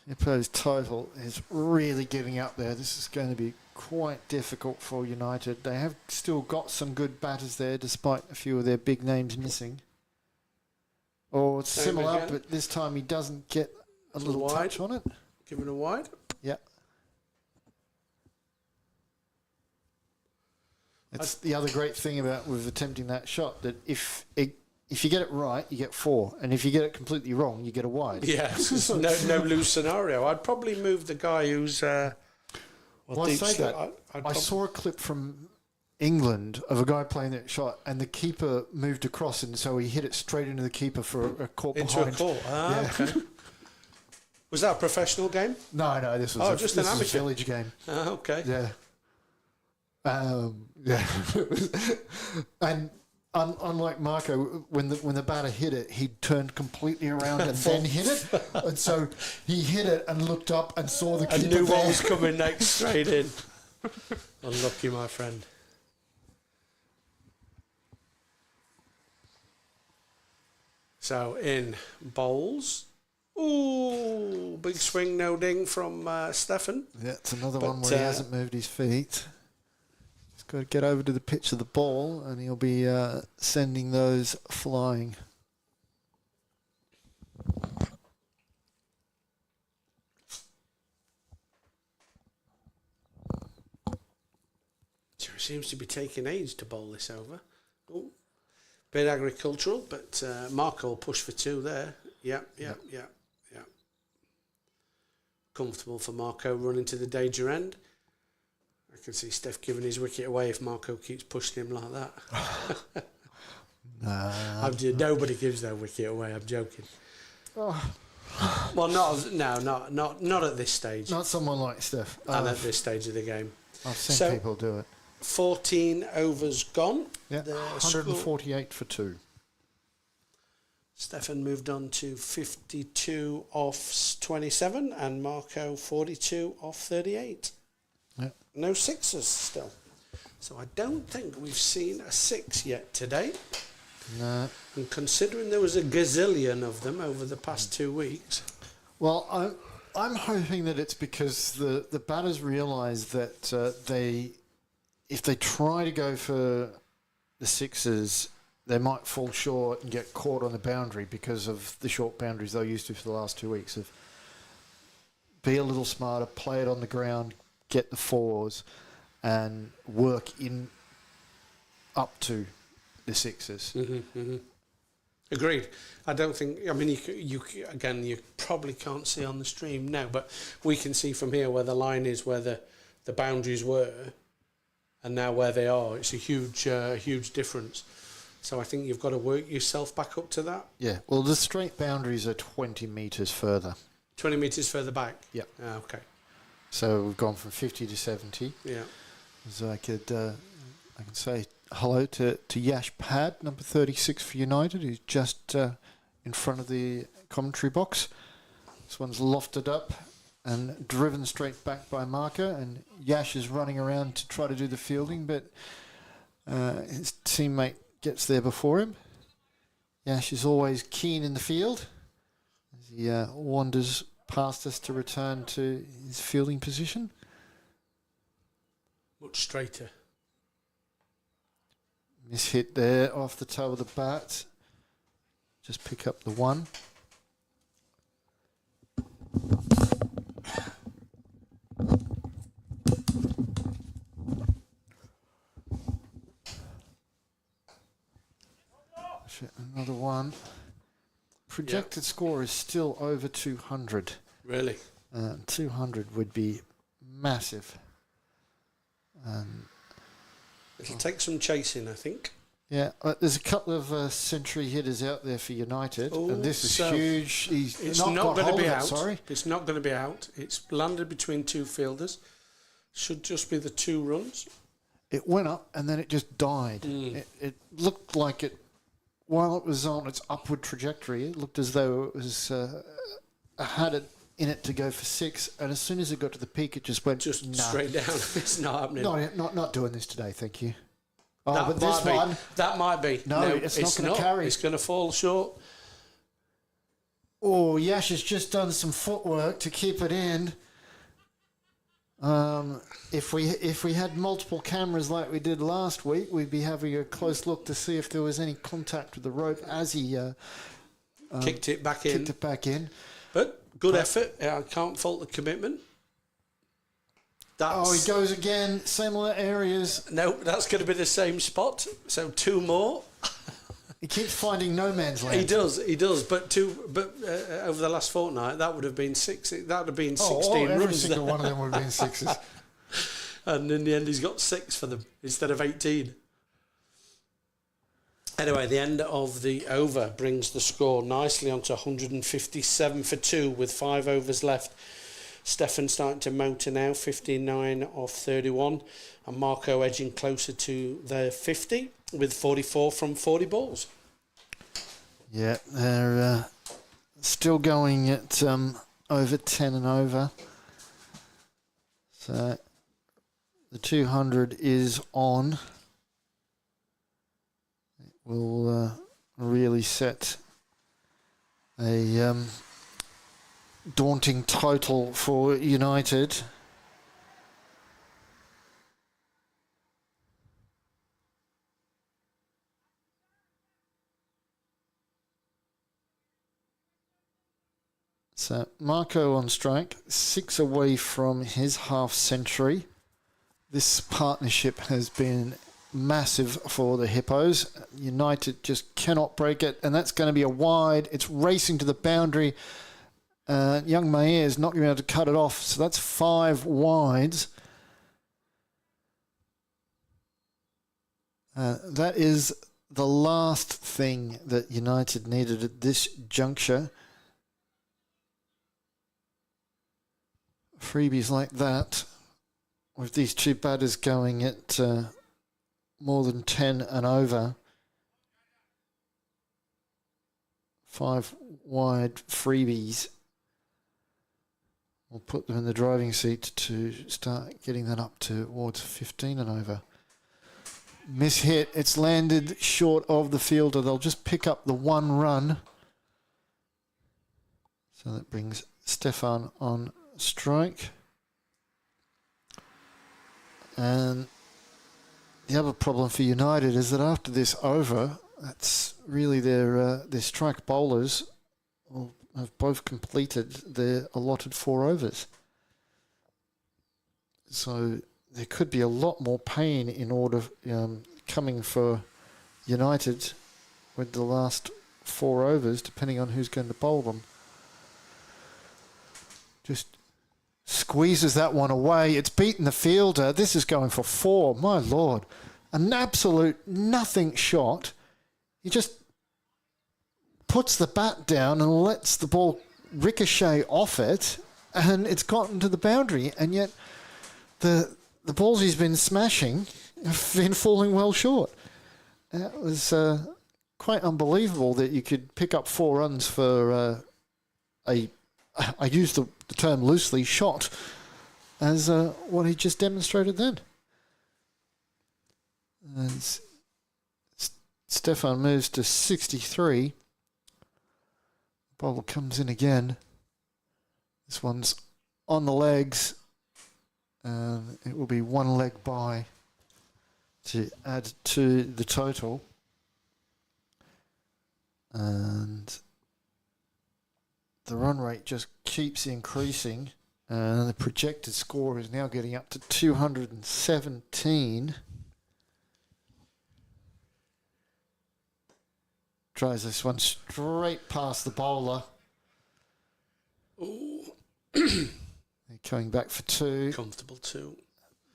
Hippo's total is really getting up there. This is going to be quite difficult for United. They have still got some good batters there, despite a few of their big names missing. Or it's similar, but this time he doesn't get a little touch on it. Give it a wide. Yeah. That's the other great thing about with attempting that shot, that if you get it right, you get 4. And if you get it completely wrong, you get a wide. Yes, no lose scenario. I'd probably move the guy who's Well, I say that. I saw a clip from England of a guy playing that shot, and the keeper moved across, and so he hit it straight into the keeper for a caught into behind. a court. Okay. Was that a professional game? No, this was just an amateur a village game. Okay. Yeah. Yeah. And unlike Marco, when the batter hit it, he turned completely around and then hit it. And so he hit it and looked up and saw the keeper and knew there. what was coming next, straight in. Unlucky, my friend. So in bowls. Ooh, big swing, no ding from Stefan. Yeah, it's another one where he hasn't moved his feet. He's got to get over to the pitch of the ball, and he'll be sending those flying. Sure seems to be taking age to bowl this over. Ooh. Bit agricultural, but Marco will push for two there. Yeah. Comfortable for Marco running to the danger end. I can see Steph giving his wicket away if Marco keeps pushing him like that. Nobody gives their wicket away. I'm joking. Oh. Well, not at this stage. Not someone like Steph. And at this stage of the game. I've seen people do it. 14 overs gone. Yeah, 148 for 2. Stefan moved on to 52 off 27 and Marco 42 off 38. Yeah. No sixes still. So I don't think we've seen a 6 yet today. No. And considering there was a gazillion of them over the past 2 weeks. Well, I'm hoping that it's because the batters realise that if they try to go for the sixes, they might fall short and get caught on the boundary because of the short boundaries they're used to for the last 2 weeks. Of be a little smarter, play it on the ground, get the fours, and work in up to the sixes. Agreed. I don't think. I mean, you probably can't see on the stream now, but we can see from here where the line is, where the boundaries were, and now where they are. It's a huge difference. So I think you've got to work yourself back up to that. Yeah. Well, the straight boundaries are 20 metres further. 20 metres further back. Yeah. Okay. So we've gone from 50 to 70. Yeah. So I can say hello to Yash Pad, number 36 for United, who's just in front of the commentary box. This one's lofted up and driven straight back by Marco, and Yash is running around to try to do the fielding, but his teammate gets there before him. Yash is always keen in the field as he wanders past us to return to his fielding position. Much straighter. Miss hit there off the toe of the bat. Just pick up the one. Another one. Projected score is still over 200. Really? 200 would be massive. It'll take some chasing, I think. Yeah, there's a couple of century hitters out there for United, and this is huge. It's not going to be out. Sorry, it's not going to be out. It's landed between two fielders. Should just be the 2 runs. It went up and then it just died. It looked like it, while it was on its upward trajectory, it looked as though it was had it in it to go for 6, and as soon as it got to the peak, it just went straight down. It's not happening. Not doing this today, thank you. Oh, that but this one, that might be. No, it's not going to carry. It's going to fall short. Oh, Yash has just done some footwork to keep it in. If we had multiple cameras like we did last week, we'd be having a close look to see if there was any contact with the rope as he kicked it back in. But good effort. I can't fault the commitment. He goes again. Similar areas. No, that's going to be the same spot. So 2 more. He keeps finding no man's land. He does. But over the last fortnight, that would have been 6. That would have been 16 every runs. single one of them would have been 6s. And in the end, he's got 6 for them instead of 18. Anyway, the end of the over brings the score nicely onto 157 for 2 with 5 overs left. Stefan starting to motor now, 59 off 31. And Marco edging closer to the 50 with 44 from 40 balls. Yeah, they're still going at over 10 and over. So the 200 is on. It will really set a daunting total for United. So Marco on strike, 6 away from his half century. This partnership has been massive for the Hippos. United just cannot break it, and that's going to be a wide. It's racing to the boundary. Young Mayer is not going to be able to cut it off, so that's 5 wides. That is the last thing that United needed at this juncture. Freebies like that, with these 2 batters going at more than 10 and over. 5 wide freebies. We'll put them in the driving seat to start getting that up towards 15 and over. Miss hit. It's landed short of the fielder. They'll just pick up the 1 run. So that brings Stefan on strike. And the other problem for United is that after this over, that's really their strike bowlers have both completed their allotted 4 overs. So there could be a lot more pain in order coming for United with the last 4 overs, depending on who's going to bowl them. Just squeezes that one away. It's beaten the fielder. This is going for 4. My Lord. An absolute nothing shot. He just puts the bat down and lets the ball ricochet off it, and it's gotten to the boundary. And yet the balls he's been smashing have been falling well short. It was quite unbelievable that you could pick up 4 runs for I use the term loosely, shot, as what he just demonstrated then. And Stefan moves to 63. Bowler comes in again. This one's on the legs. And it will be 1 leg by to add to the total. And the run rate just keeps increasing, and the projected score is now getting up to 217. Tries this one straight past the bowler. Ooh. They're coming back for 2. Comfortable 2.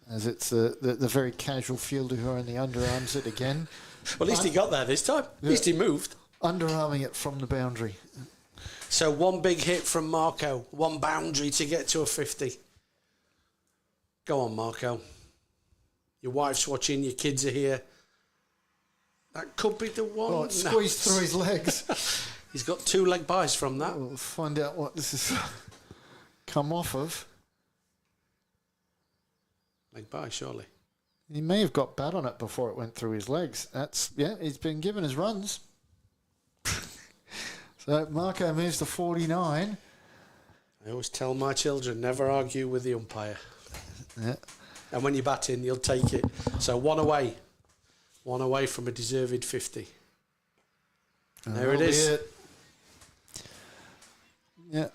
As it's the very casual fielder who only underarms it again. Well, at least he got there this time. At least he moved. Underarming it from the boundary. So 1 big hit from Marco, 1 boundary to get to a 50. Go on, Marco. Your wife's watching, your kids are here. That could be the one. Oh, it squeezed through his legs. He's got 2 leg byes from that. We'll find out what this has come off of. Leg bye, surely. He may have got bat on it before it went through his legs. He's been given his runs. So Marco moves to 49. I always tell my children, never argue with the umpire. Yeah. And when you bat in, you'll take it. So 1 away. 1 away from a deserved 50. And there it is. Yeah.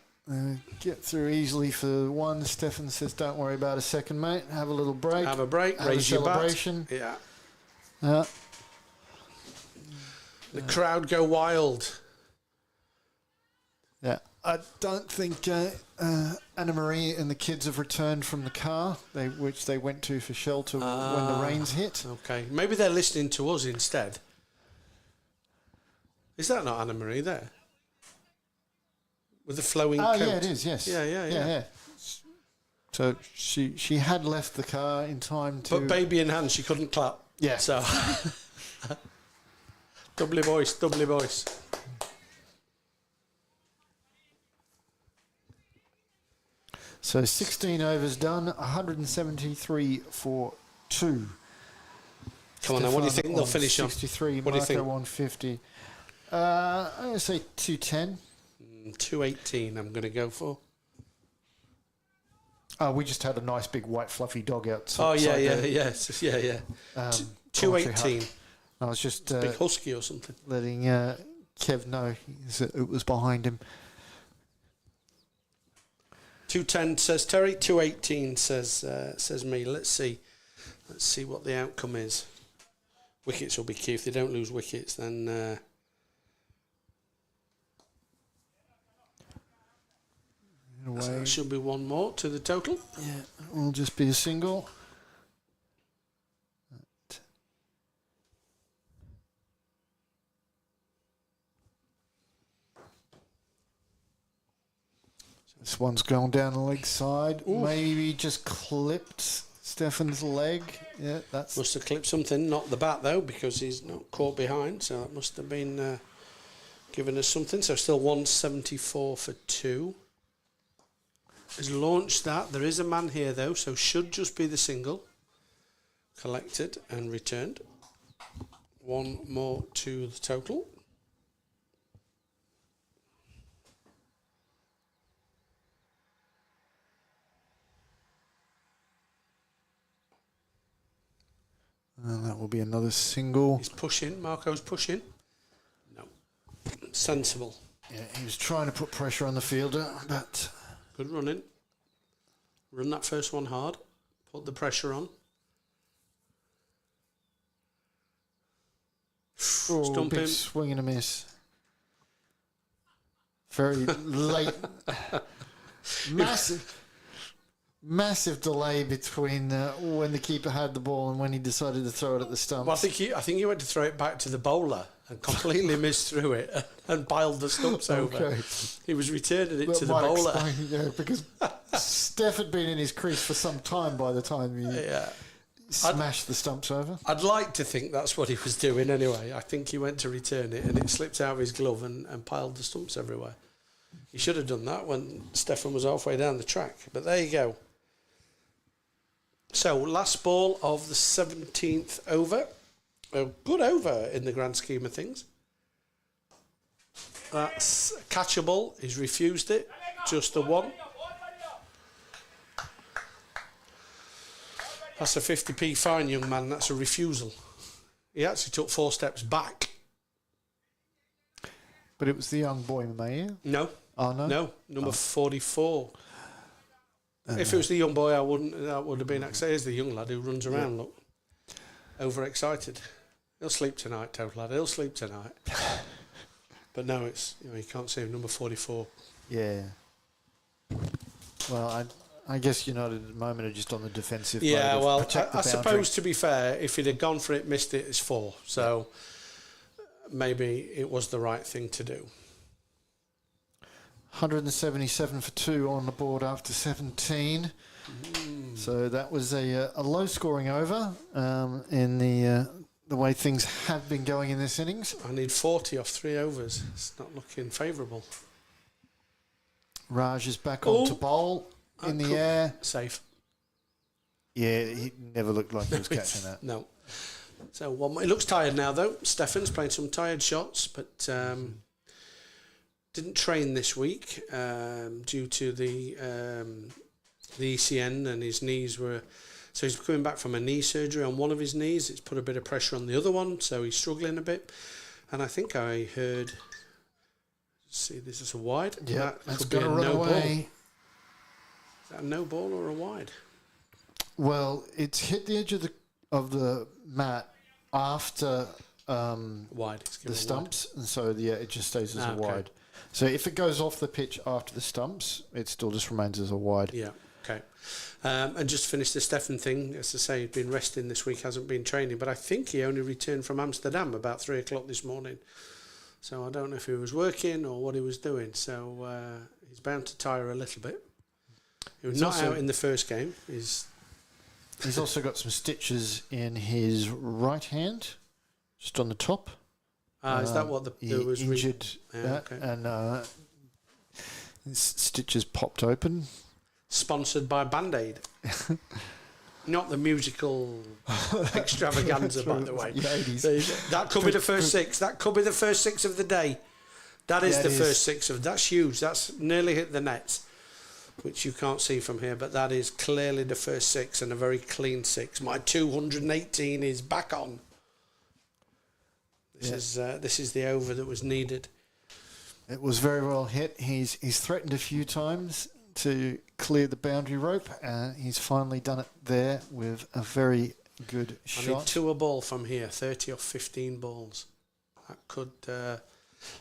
Get through easily for 1. Stefan says, don't worry about a second, mate. Have a little break. Have a break. Have raise a your celebration. Bat. Yeah. The crowd go wild. Yeah. I don't think Anna Marie and the kids have returned from the car, which they went to for shelter when the rains hit. Okay, maybe they're listening to us instead. Is that not Anna Marie there? With the flowing coat? Yeah, it is, yes. Yeah. So she had left the car in time to... But baby in hand, she couldn't clap. Yeah. So, doubly voice. So 16 overs done, 173 for 2. Come on now, what do you think they'll finish on? 63, What do you think? 150. I'm going to say 210. 218 I'm going to go for. Oh, we just had a nice big white fluffy dog outside. Oh, yeah. 218. I was just Big husky or something. letting Kev know it was behind him. 210 says Terry, 218 says me. Let's see what the outcome is. Wickets will be key. If they don't lose wickets, then so there should be one more to the total. Yeah, it will just be a single. This one's going down the leg side. Ooh. Maybe just clipped Stefan's leg. Yeah, that's must have clipped something. Not the bat though, because he's not caught behind. So that must have been giving us something. So still 174 for 2. Has launched that. There is a man here though, so should just be the single. Collected and returned. One more to the total. And that will be another single. He's pushing. Marco's pushing. No. Sensible. Yeah, he was trying to put pressure on the fielder, but... Good running. Run that first one hard. Put the pressure on. Stump big him. Swing and a miss. Very late. Massive delay between when the keeper had the ball and when he decided to throw it at the stumps. Well, I think he went to throw it back to the bowler and completely missed through it and piled the stumps over. He was returning it to the bowler. Explain, because Steph had been in his crease for some time by the time he smashed the stumps over. I'd like to think that's what he was doing anyway. I think he went to return it and it slipped out of his glove and piled the stumps everywhere. He should have done that when Stefan was halfway down the track. But there you go. So, last ball of the 17th over. A good over in the grand scheme of things. That's catchable. He's refused it. Just the one. That's a 50p fine, young man. That's a refusal. He actually took 4 steps back. But it was the young boy, Mayer? No. Oh, no? No. Number 44. If it was the young boy, that would have been access. Here's the young lad who runs around, look. Overexcited. He'll sleep tonight, total lad. He'll sleep tonight. But no, it's you can't see him, number 44. Yeah. Well, I guess United at the moment are just on the defensive. Yeah, well, I suppose to be fair, if he'd have gone for it, missed it, it's 4. So maybe it was the right thing to do. 177 for 2 on the board after 17. So that was a low-scoring over in the way things have been going in this innings. I need 40 off 3 overs. It's not looking favourable. Raj is back on to bowl in the air. Safe. Yeah, he never looked like he was catching that. No. So one more. He looks tired now, though. Stefan's playing some tired shots, but... didn't train this week due to the ECN and his knees were... So he's coming back from a knee surgery on one of his knees. It's put a bit of pressure on the other one, so he's struggling a bit. And I think I heard... See, this is a wide. Yeah, that could be a no ball. Is that a no ball or a wide? Well, it's hit the edge of the mat after wide. the stumps, and so it just stays as a wide. So if it goes off the pitch after the stumps, it still just remains as a wide. Yeah, okay. And just finish the Stefan thing. As I say, he's been resting this week, hasn't been training, but I think he only returned from Amsterdam about 3 o'clock this morning. So I don't know if he was working or what he was doing. So he's bound to tire a little bit. He was not out in the first game. He's also got some stitches in his right hand, just on the top. Is that what there was injured? Okay. And his stitches popped open. Sponsored by Band-Aid. Not the musical extravaganza, by the way. That could be the first six. That could be the first six of the day. That is the first six of. That's huge. That's nearly hit the nets, which you can't see from here, but that is clearly the first six and a very clean six. My 218 is back on. This is the over that was needed. It was very well hit. He's threatened a few times to clear the boundary rope. He's finally done it there with a very good shot. I need 2 a ball from here, 30 or 15 balls. That could...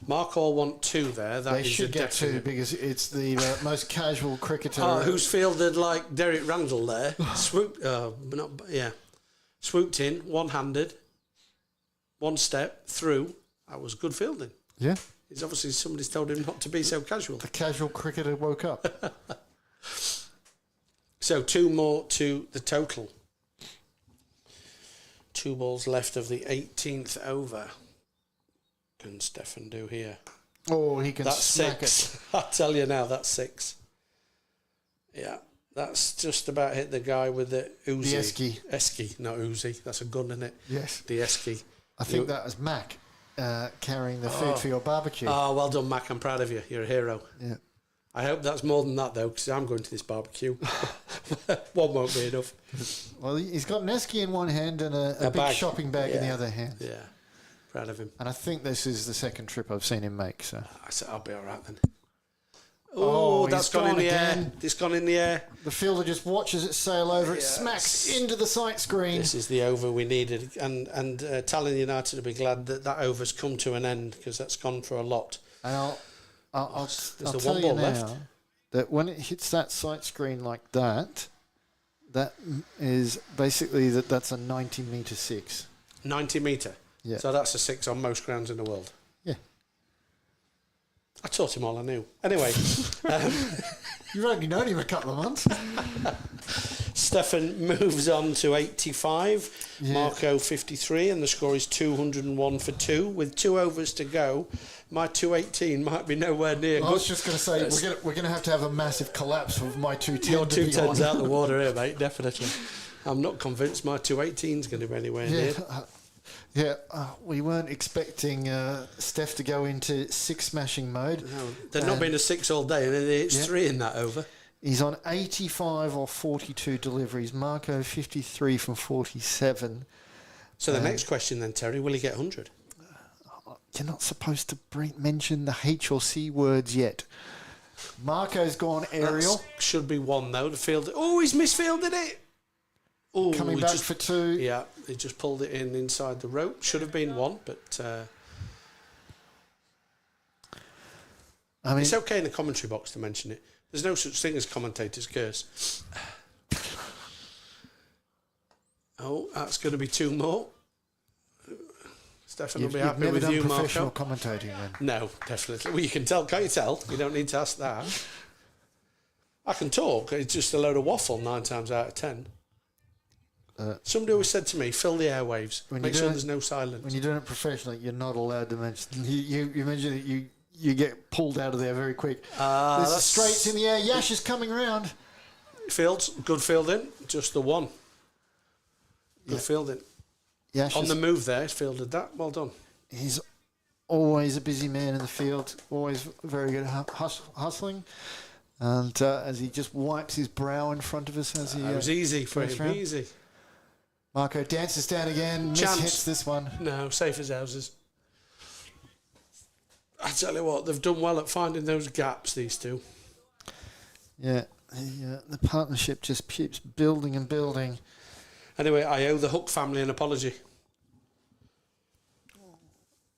Mark all want 2 there. They should get 2 because it's the most casual cricketer. Who's fielded like Derek Randall there. Swooped in, one-handed, one step, through. That was good fielding. Yeah. It's obviously somebody's told him not to be so casual. The casual cricketer woke up. So 2 more to the total. 2 balls left of the 18th over. Can Stefan do here? Oh, he can smack 6. it. I tell you now, that's 6. Yeah, that's just about hit the guy with the Uzi. The Esky. Esky, not Uzi. That's a gun, isn't it? Yes. The Esky. I think that was Mac carrying the food for your barbecue. Oh, well done, Mac. I'm proud of you. You're a hero. Yeah. I hope that's more than that, though, because I'm going to this barbecue. One won't be enough. Well, he's got an Esky in one hand and a big shopping bag in the other hand. Yeah, proud of him. And I think this is the second trip I've seen him make. So I said I'll be all right then. Oh, that's gone in the air. It's gone in the air. The fielder just watches it sail over. It smacks into the sight screen. This is the over we needed. And Tallinn United will be glad that over's come to an end because that's gone for a lot. And I'll tell you now that when it hits that sight screen like that, that is basically that's a 90-metre 6. 90 metre? Yeah. So that's a 6 on most grounds in the world? Yeah. I taught him all I knew. Anyway. You've only known him a couple of months. Stefan moves on to 85. Yeah. Marco 53, and the score is 201 for 2. With 2 overs to go, my 218 might be nowhere near. I was just going to say we're going to have a massive collapse of my 210. Your 210's out the water here, mate. Definitely. I'm not convinced my 218's going to be anywhere near. We weren't expecting Steph to go into 6 smashing mode. No, there's not been a 6 all day, and it's 3 in that over. He's on 85 or 42 deliveries. Marco 53 from 47. So the next question then, Terry, will he get 100? You're not supposed to mention the H or C words yet. Marco's gone aerial. That should be 1 though. The field. Oh, he's misfielded it. Oh, coming back for 2. Yeah, he just pulled it in inside the rope. Should have been 1, but I mean, it's okay in the commentary box to mention it. There's no such thing as commentator's curse. Oh, that's going to be 2 more. Stefan will be happy with you, Marco. You've never done professional commentating then? No, definitely. Well, you can tell, can't you tell? You don't need to ask that. I can talk. It's just a load of waffle 9 times out of 10. Somebody always said to me, fill the airwaves. Make sure there's no silence. When you're doing it professionally, you're not allowed to mention... You mention that you get pulled out of there very quick. There's straights in the air. Yash is coming around. Fields, good fielding. Just the 1. Good fielding. Yash on the move there, he's fielded that. Well done. He's always a busy man in the field. Always very good hustling. And as he just wipes his brow in front of us as he... It was easy for him. Round. Easy. Marco dances down again. Hits this one. No, safe as houses. I tell you what, they've done well at finding those gaps, these two. Yeah, the partnership just keeps building and building. Anyway, I owe the Hook family an apology.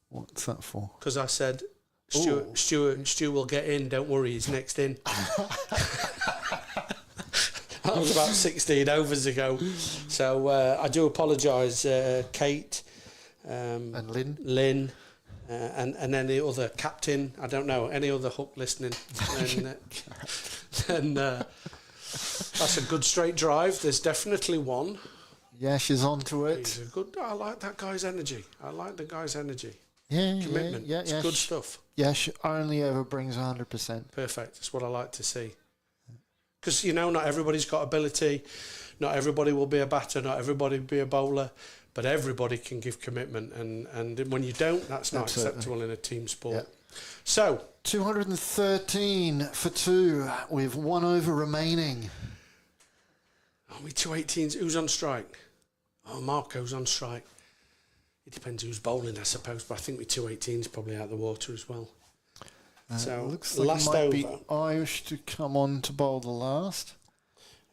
What's that for? Because I said Stu will get in. Don't worry, he's next in. That was about 16 overs ago. So I do apologise, Kate. And Lynn. And any other captain, I don't know, any other hook listening. And that's a good straight drive. There's definitely one. Yash is onto it. He's a good. I like that guy's energy. Yeah, Commitment. Yeah, it's good stuff. Yash only ever brings 100%. Perfect. That's what I like to see. Because, not everybody's got ability. Not everybody will be a batter. Not everybody will be a bowler. But everybody can give commitment. And when you don't, that's not acceptable in a team sport. Yeah. So 213 for 2 with 1 over remaining. Only 218s. Who's on strike? Oh, Marco's on strike. It depends who's bowling, I suppose, but I think with 218's probably out of the water as well. So looks like last it might over. be Irish to come on to bowl the last.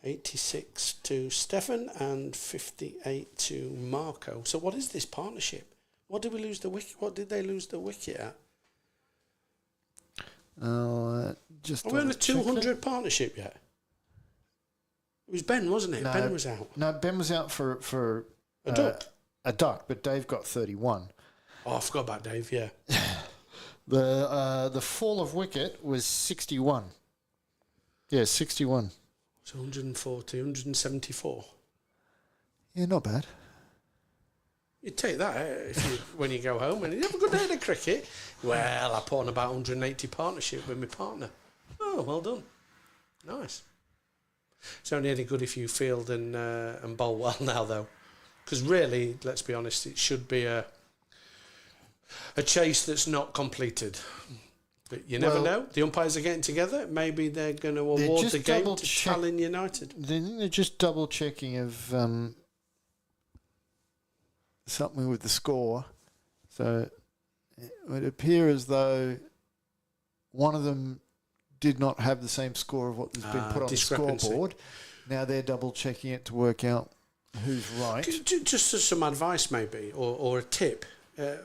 86 to Stefan and 58 to Marco. So what is this partnership? What did we lose the wicket? What did they lose the wicket at? Just Are we on a 200 partnership yet? It was Ben, wasn't it? No, Ben was out. No, Ben was out for A duck. A duck, but Dave got 31. Oh, I forgot about Dave. Yeah. The fall of wicket was 61. Yeah, 61. So 140, 174. Yeah, not bad. You'd take that when you go home and you have a good day at cricket. Well, I put on about 180 partnership with my partner. Oh, well done. Nice. It's only any good if you field and bowl well now, though. Because really, let's be honest, it should be a chase that's not completed. But you never know. The umpires are getting together. Maybe they're going to award the game to Tallinn United. They're just double checking of something with the score. So it would appear as though one of them did not have the same score of what has been put on the scoreboard. Now they're double checking it to work out who's right. Just as some advice maybe, or a tip,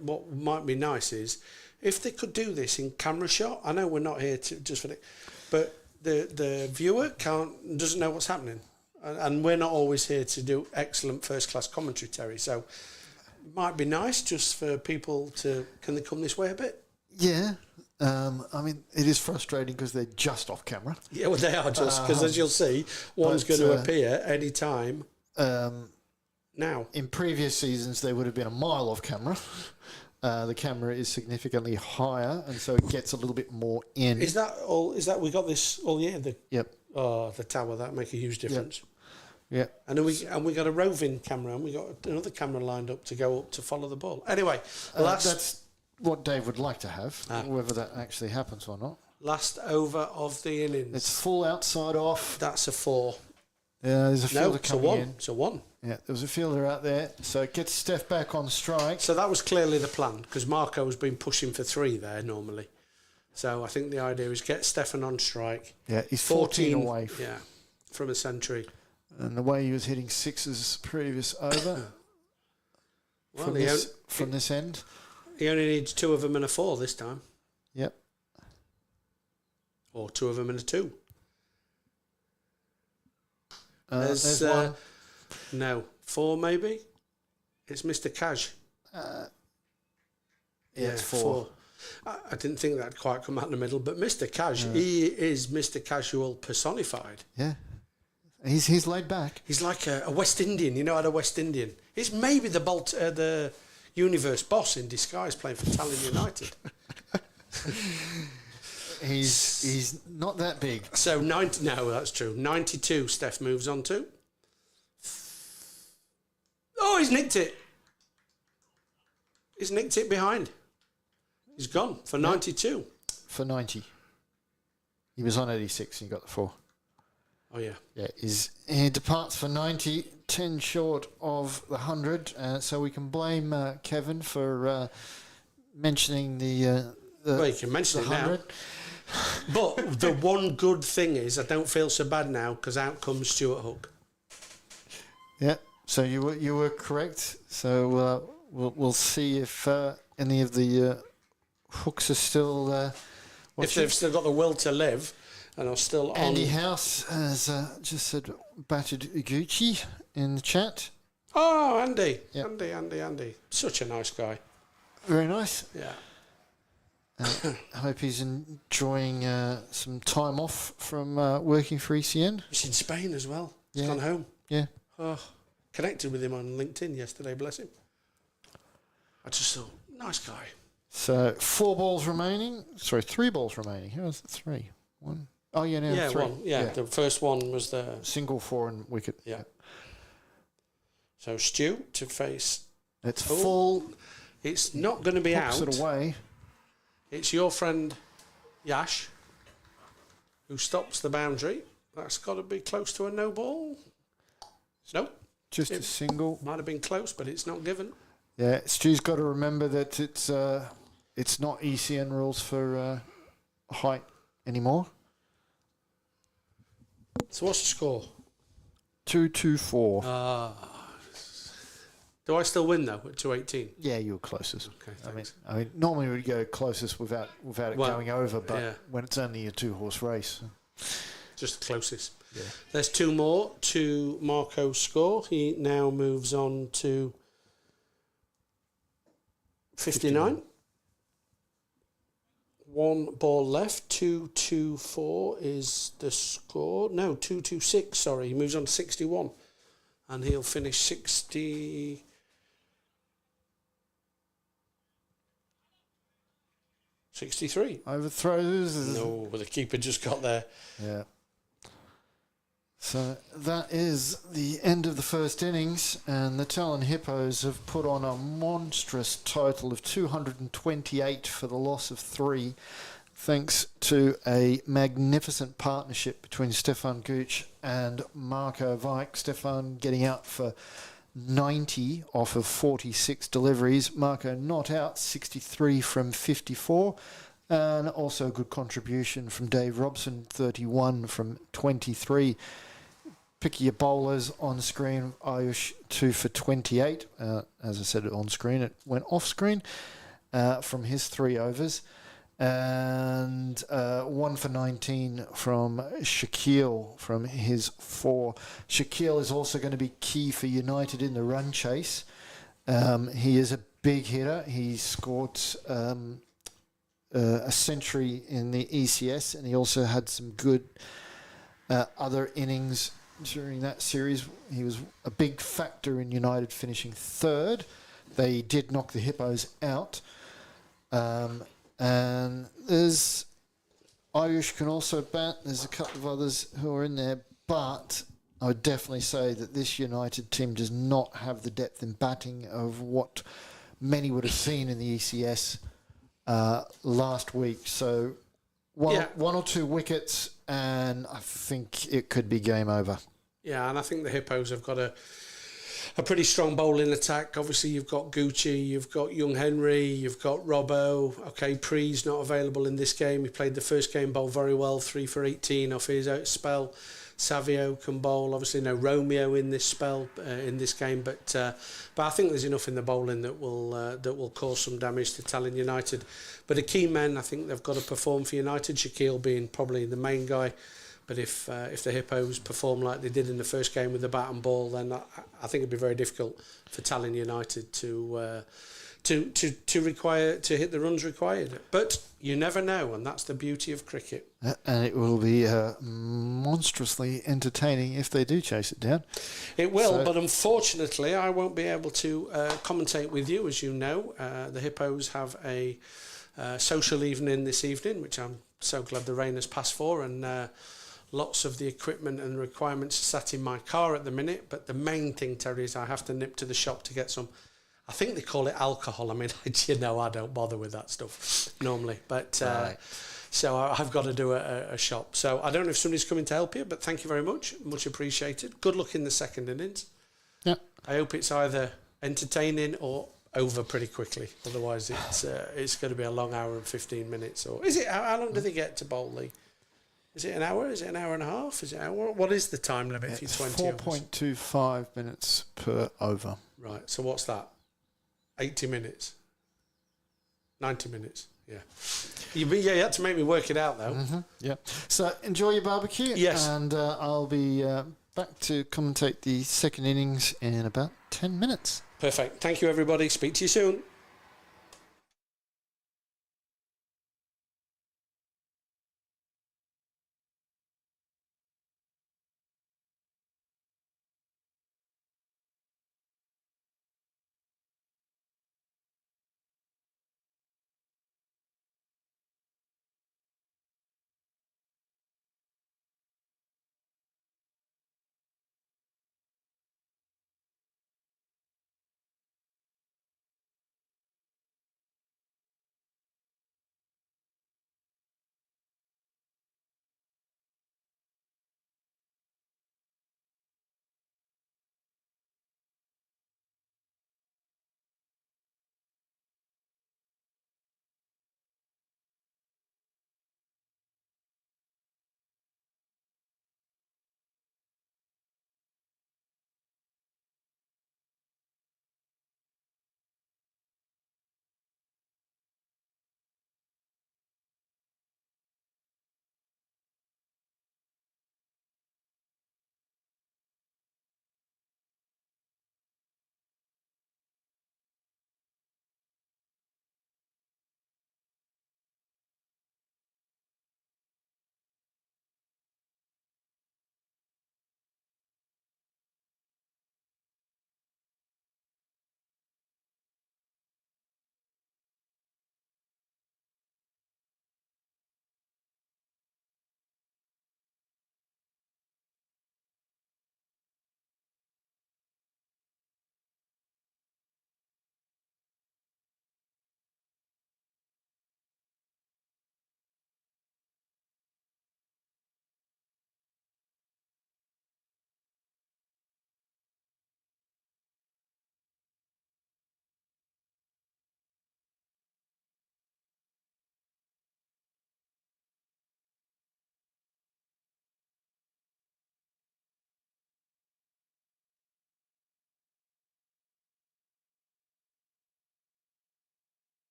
what might be nice is if they could do this in camera shot. I know we're not here to just for it, but the viewer doesn't know what's happening, and we're not always here to do excellent first class commentary, Terry. So it might be nice just for people can they come this way a bit? Yeah. I mean, it is frustrating because they're just off camera. Yeah, well, they are just because, as you'll see, one's going to appear any time. Now, in previous seasons, they would have been a mile off camera. The camera is significantly higher, and so it gets a little bit more in. Is that all? Is that we got this all year? Yep. Oh, the tower, that make a huge difference. Yeah. And we got a roving camera, and we got another camera lined up to go up to follow the ball. Anyway, that's what Dave would like to have, whether that actually happens or not. Last over of the innings. It's full outside off. That's a 4. Yeah, there's a fielder coming in. It's a 1. Yeah, there was a fielder out there, so it gets Steph back on strike. So that was clearly the plan, because Marco has been pushing for 3 there normally. So I think the idea is get Stefan on strike. Yeah, he's 14 away. Yeah, from a century. And the way he was hitting 6s previous over Well, from this end. He only needs 2 of them and a 4 this time. Yep. Or 2 of them and a 2. There's one. No, 4 maybe. It's Mr. Cash. It's 4. I didn't think that'd quite come out in the middle, but Mr. Cash, he is Mr. Casual personified. Yeah. He's laid back. He's like a West Indian, a West Indian. He's maybe the universe boss in disguise playing for Tallinn United. He's not that big. So no, that's true. 92, Steph moves on to. Oh, he's nicked it. He's nicked it behind. He's gone for 92. For 90. He was on 86 and he got the 4. Oh, yeah. Yeah, he departs for 90, 10 short of the 100. So we can blame Kevin for mentioning the well, you can mention it 100. Now. But the one good thing is I don't feel so bad now because out comes Stuart Hook. Yeah, so you were correct. So we'll see if any of the Hooks are still... if they've still got the will to live and are still on... Andy House has just said battered Gucci in the chat. Oh, Andy. Yep. Andy. Such a nice guy. Very nice. Yeah. I hope he's enjoying some time off from working for ECN. He's in Spain as well. He's Yeah. gone home. Yeah. Oh, connected with him on LinkedIn yesterday, bless him. I just thought, nice guy. So 4 balls remaining. Sorry, 3 balls remaining. How was it 3? 1. Oh, yeah, now Yeah, 3. one. Yeah, the first one was the... Single, 4 and wicket. Yeah. So Stu to face... It's full. It's not going to be Hooks out. it away. It's your friend Yash who stops the boundary. That's got to be close to a no ball. Nope. Just a single. Might have been close, but it's not given. Yeah, Stu's got to remember that it's not ECN rules for height anymore. So what's the score? 2-2-4. Do I still win though at 218? Yeah, you're closest. Okay, thanks. I mean, normally we'd go closest without it going over, but when it's only a 2-horse race, just the closest. Yeah. There's 2 more to Marco's score. He now moves on to 59. 1 ball left. 2-2-4 is the score. No, 2-2-6. Sorry, he moves on to 61, and he'll finish 60. 63. overthrows. No, but the keeper just got there. Yeah. So that is the end of the first innings, and the Tallinn Hippos have put on a monstrous total of 228 for the loss of 3, thanks to a magnificent partnership between Stefan Gooch and Marco Vijk. Stefan getting out for 90 off of 46 deliveries. Marco not out, 63 from 54. And also a good contribution from Dave Robson, 31 from 23. Pick your bowlers on screen. Ayush 2 for 28. As I said, on screen. It went off screen from his 3 overs. And 1 for 19 from Shaquille from his 4. Shaquille is also going to be key for United in the run chase. He is a big hitter. He scored a century in the ECS, and he also had some good other innings during that series. He was a big factor in United finishing 3rd. They did knock the Hippos out. And there's Ayush can also bat. There's a couple of others who are in there, but I would definitely say that this United team does not have the depth in batting of what many would have seen in the ECS last week. So one or 2 wickets, and I think it could be game over. Yeah, and I think the Hippos have got a pretty strong bowling attack. Obviously, you've got Gucci, you've got Young Henry, you've got Robbo. Okay, Pre's not available in this game. He played the first game, bowled very well, 3 for 18 off his out spell. Savio can bowl. Obviously, no Romeo in this spell in this game, but I think there's enough in the bowling that will cause some damage to Tallinn United. But the key men, I think they've got to perform for United. Shaquille being probably the main guy. But if the Hippos perform like they did in the first game with the bat and ball, then I think it'd be very difficult for Tallinn United to hit the runs required. But you never know, and that's the beauty of cricket. And it will be monstrously entertaining if they do chase it down. It will, but unfortunately, I won't be able to commentate with you. As you know, the Hippos have a social evening this evening, which I'm so glad the rain has passed for, and lots of the equipment and requirements are sat in my car at the minute. But the main thing, Terry, is I have to nip to the shop to get some, I think they call it alcohol. I mean, I don't bother with that stuff normally. But right. So I've got to do a shop. So I don't know if somebody's coming to help you, but thank you very much. Much appreciated. Good luck in the second innings. Yeah. I hope it's either entertaining or over pretty quickly. Otherwise, it's going to be a long hour and 15 minutes. Or is it? How long do they get to bowl, Lee? Is it an hour? Is it an hour and a half? Is it what is the time limit for 20 overs? 4.25 minutes per over. Right. So what's that? 80 minutes? 90 minutes? Yeah. You had to make me work it out, though. Mm-hmm. Yeah. So enjoy your barbecue. Yes. And I'll be back to commentate the second innings in about 10 minutes. Perfect. Thank you, everybody. Speak to you soon.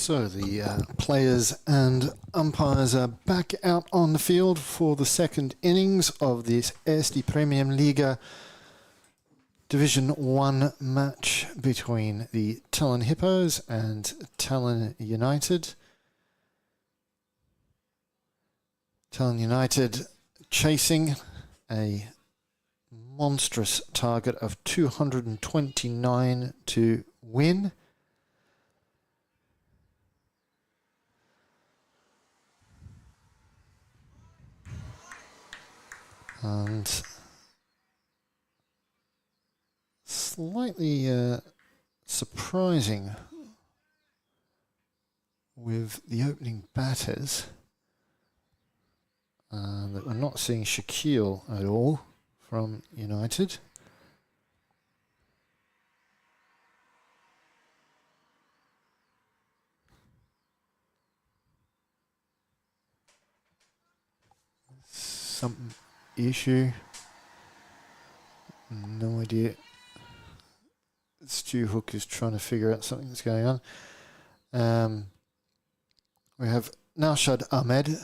So the players and umpires are back out on the field for the second innings of this Eesti Premium-Liiga Division 1 match between the Tallinn Hippos and Tallinn United. Tallinn United chasing a monstrous target of 229 to win. And slightly surprising with the opening batters that we're not seeing Shaquille at all from United. Some issue. No idea. Stu Hook is trying to figure out something that's going on. We have Naushad Ahmed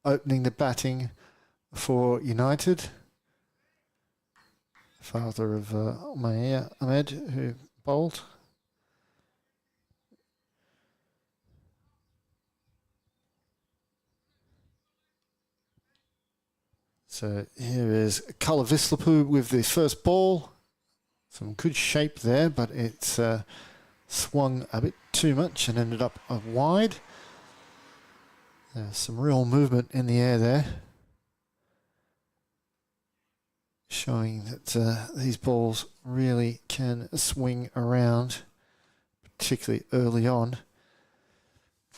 opening the batting for United. Father of Umayya Ahmed, who bowled. So here is Kala Vislapu with the first ball. Some good shape there, but it's swung a bit too much and ended up wide. There's some real movement in the air there, showing that these balls really can swing around, particularly early on.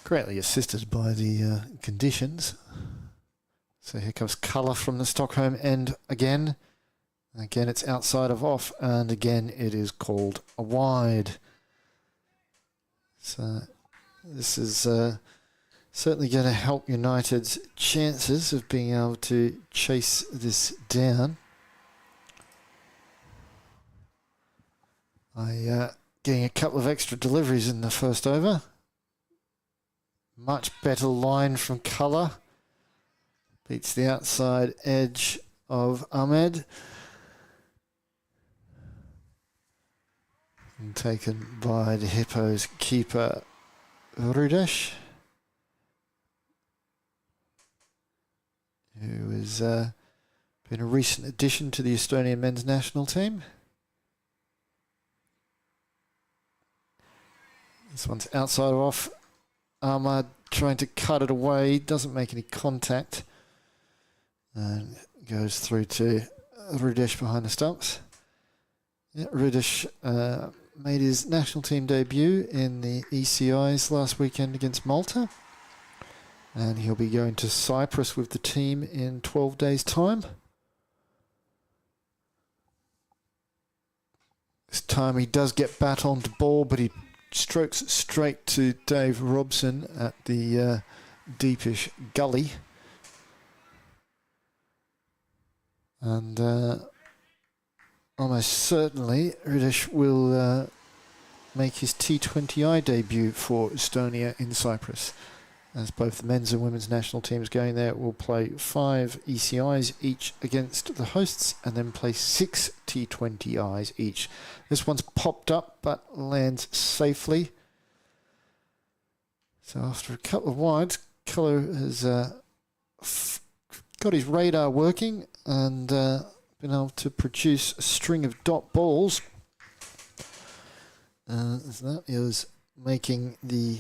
Greatly assisted by the conditions. So here comes Kala from the Stockholm end again. Again, it's outside of off, and again, it is called a wide. So this is certainly going to help United's chances of being able to chase this down. Getting a couple of extra deliveries in the first over. Much better line from Kala. Beats the outside edge of Ahmed. And taken by the Hippos keeper Rudesh, who has been a recent addition to the Estonian men's national team. This one's outside off. Ahmad trying to cut it away, doesn't make any contact. And goes through to Rudesh behind the stumps. Yeah, Rudesh made his national team debut in the ECIs last weekend against Malta. And he'll be going to Cyprus with the team in 12 days' time. This time he does get bat onto ball, but he strokes straight to Dave Robson at the deepish gully. And almost certainly Rudesh will make his T20I debut for Estonia in Cyprus. As both the men's and women's national teams going there will play 5 ECIs each against the hosts and then play 6 T20Is each. This one's popped up but lands safely. So after a couple of wides, Kalo has got his radar working and been able to produce a string of dot balls. That is making the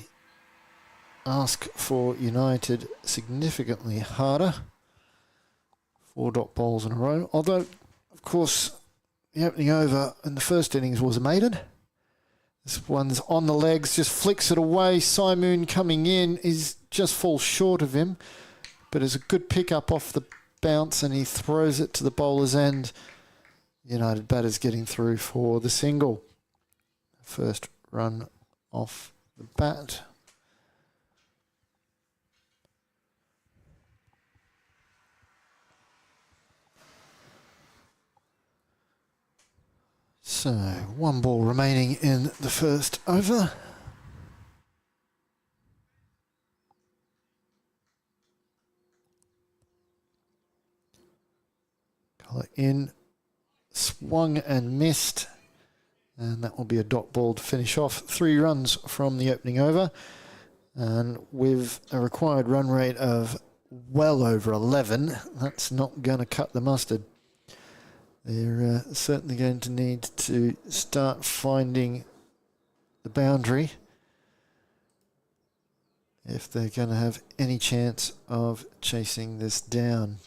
ask for United significantly harder. 4 dot balls in a row. Although, of course, the opening over in the first innings was a maiden. This one's on the legs, just flicks it away. Simoon coming in just falls short of him, but it's a good pick up off the bounce and he throws it to the bowler's end. United batters getting through for the single. First run off the bat. So, 1 ball remaining in the first over. Bowler in, swung and missed, and that will be a dot ball to finish off. 3 runs from the opening over, and with a required run rate of well over 11, that's not going to cut the mustard. They're certainly going to need to start finding the boundary if they're going to have any chance of chasing this down.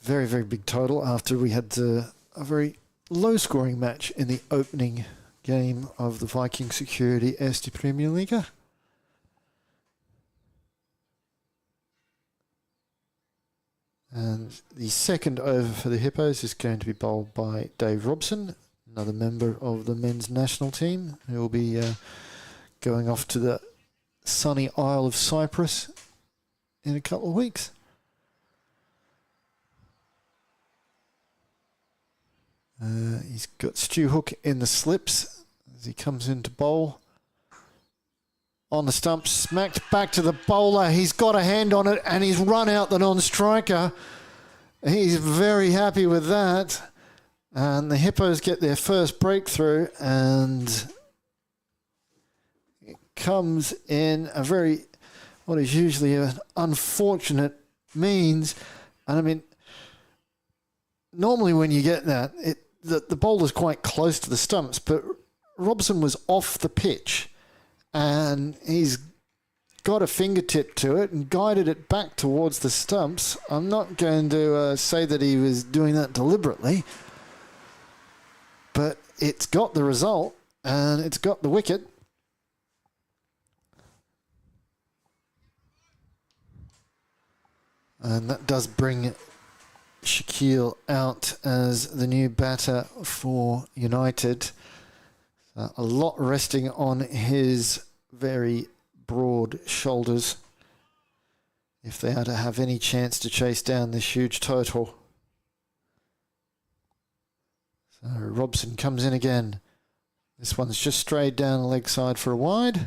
Very, very big total after we had a very low-scoring match in the opening game of the Viking Security Eesti Premier Liiga. And the second over for the Hippos is going to be bowled by Dave Robson, another member of the men's national team, who will be going off to the sunny Isle of Cyprus in a couple of weeks. He's got Stu Hook in the slips as he comes into bowl. On the stump, smacked back to the bowler. He's got a hand on it and he's run out the non-striker. He's very happy with that. And the Hippos get their first breakthrough, and it comes in a very, what is usually an unfortunate means. And I mean, normally when you get that, the bowler's quite close to the stumps, but Robson was off the pitch and he's got a fingertip to it and guided it back towards the stumps. I'm not going to say that he was doing that deliberately, but it's got the result and it's got the wicket. And that does bring Shaquille out as the new batter for United. A lot resting on his very broad shoulders if they are to have any chance to chase down this huge total. So Robson comes in again. This one's just strayed down the leg side for a wide.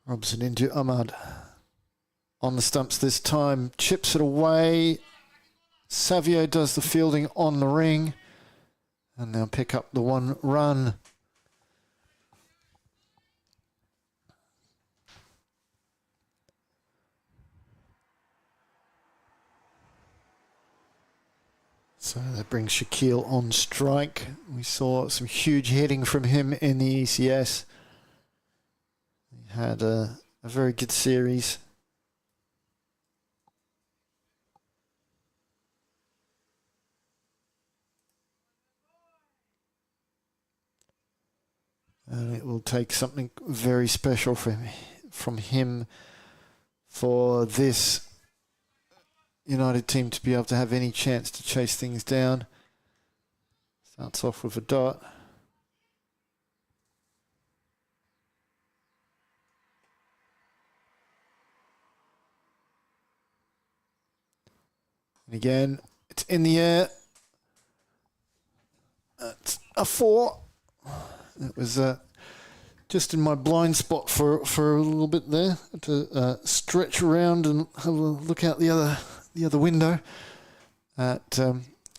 Robson into Ahmad. On the stumps this time, chips it away. Savio does the fielding on the ring, and they'll pick up the 1 run. So that brings Shaquille on strike. We saw some huge hitting from him in the ECS. He had a very good series. And it will take something very special from him for this United team to be able to have any chance to chase things down. Starts off with a dot. And again, it's in the air. It's a 4. It was just in my blind spot for a little bit there to stretch around and have a look out the other window at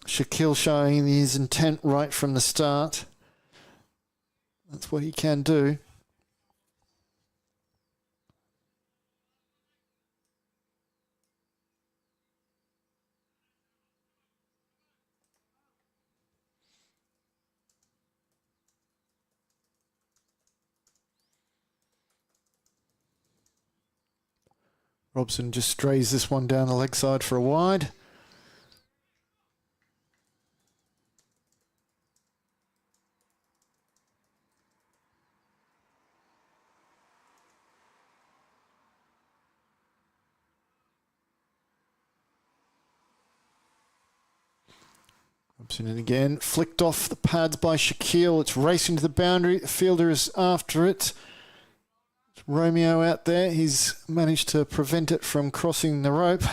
Shaquille showing his intent right from the start. That's what he can do. Robson just strays this one down the leg side for a wide. Robson in again, flicked off the pads by Shaquille. It's racing to the boundary. The fielder is after it. Romeo out there, he's managed to prevent it from crossing the rope.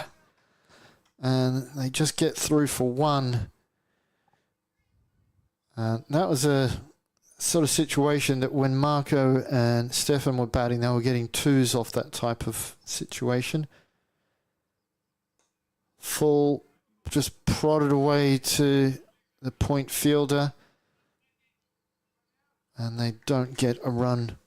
and they just get through for one. That was a sort of situation that when Marco and Stefan were batting, they were getting twos off that type of situation. Full, just prodded away to the point fielder, and they don't get a run.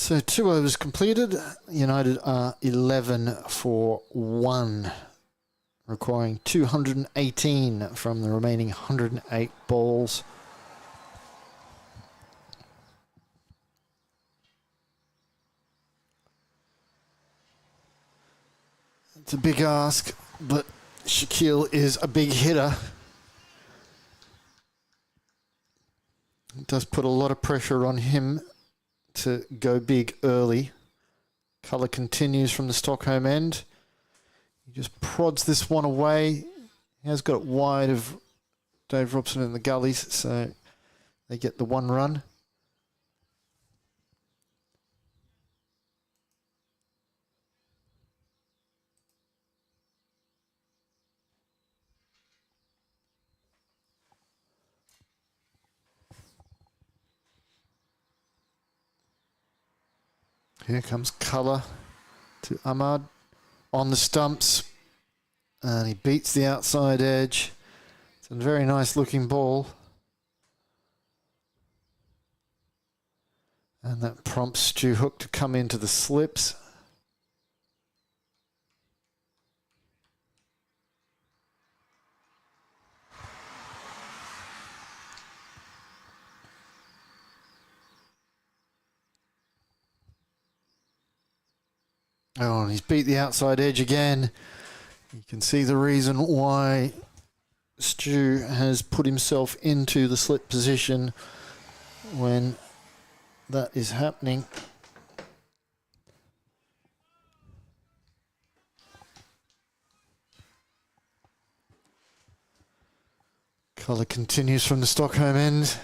So 2 overs completed. United are 11 for 1, requiring 218 from the remaining 108 balls. It's a big ask, but Shaquille is a big hitter. It does put a lot of pressure on him to go big early. Colour continues from the Stockholm end. He just prods this one away. He has got it wide of Dave Robson in the gullies, so they get the 1 run. Here comes Colour to Ahmad on the stumps, and he beats the outside edge. It's a very nice looking ball, and that prompts Stu Hook to come into the slips. Oh, and he's beat the outside edge again. You can see the reason why Stu has put himself into the slip position when that is happening. Colour continues from the Stockholm end.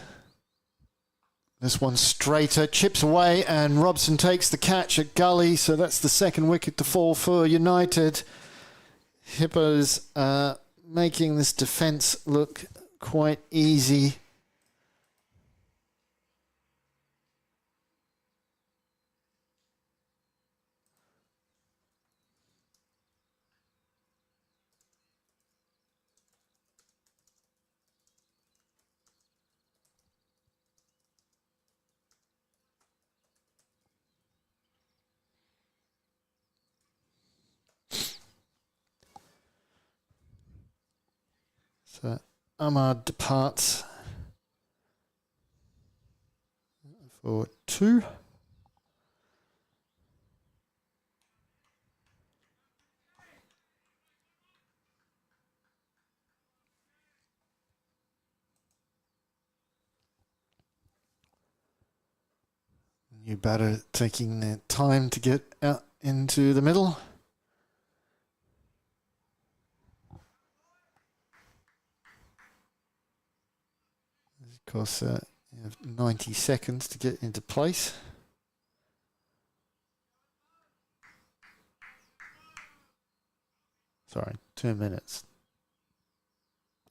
This one straighter, chips away, and Robson takes the catch at gully, so that's the second wicket to fall for United. Hippos making this defence look quite easy. So Ahmad departs for 2. New batter taking their time to get out into the middle. Of course, you have 90 seconds to get into place. Sorry, 2 minutes.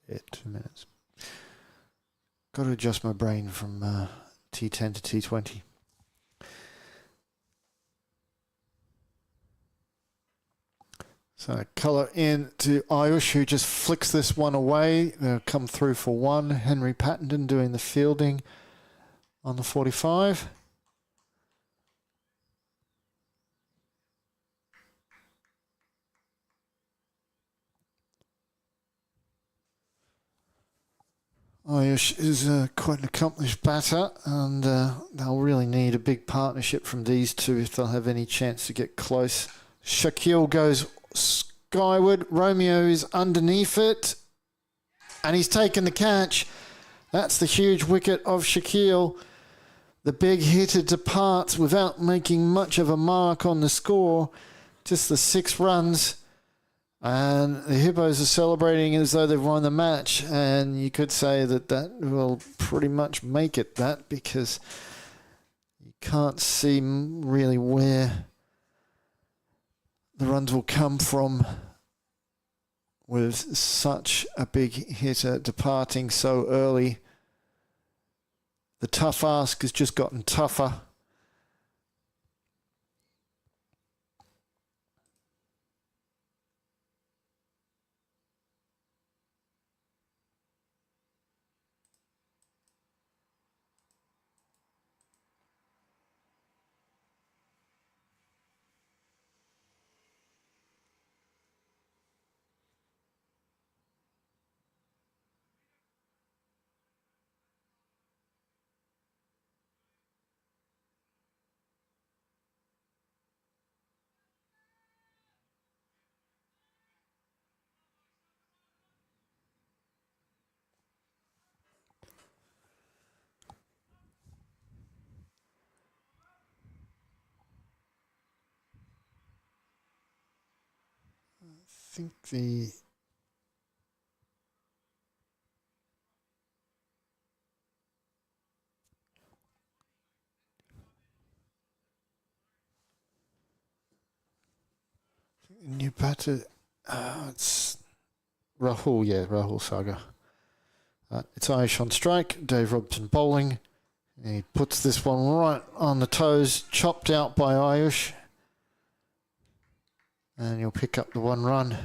Yeah, 2 minutes. Got to adjust my brain from T10 to T20. So Colour in to Ayush, who just flicks this one away. They'll come through for 1. Henry Pattenden doing the fielding on the 45. Ayush is quite an accomplished batter, and they'll really need a big partnership from these two if they'll have any chance to get close. Shaquille goes skyward. Romeo is underneath it, and he's taken the catch. That's the huge wicket of Shaquille. The big hitter departs without making much of a mark on the score, just the 6 runs. And the Hippos are celebrating as though they've won the match. And you could say that that will pretty much make it that, because you can't see really where the runs will come from with such a big hitter departing so early. The tough ask has just gotten tougher. I think the new batter, it's Rahul, Rahul Saga. It's Ayush on strike, Dave Robson bowling. He puts this one right on the toes, chopped out by Ayush. And you'll pick up the 1 run.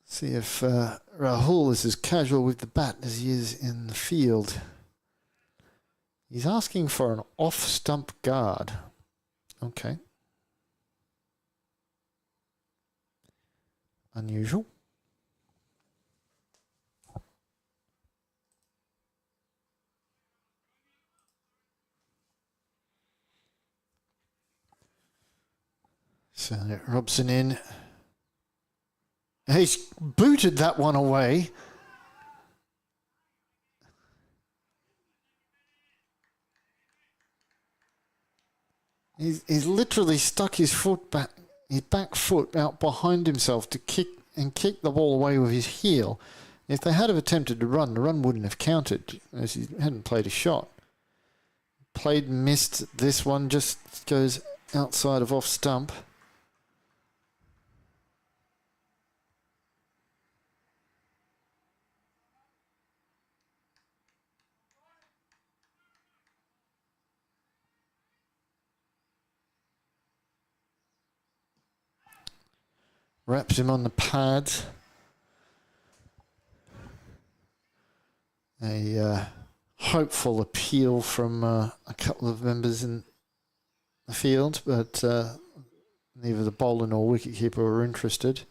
See if Rahul is as casual with the bat as he is in the field. He's asking for an off-stump guard. Okay. Unusual. So Robson in. He's booted that one away. He's literally stuck his foot back, his back foot out behind himself to kick the ball away with his heel. If they had have attempted to run, the run wouldn't have counted, as he hadn't played a shot. Played and missed. This one just goes outside of off stump. Wraps him on the pads. A hopeful appeal from a couple of members in the field, but neither the bowler nor wicketkeeper were interested.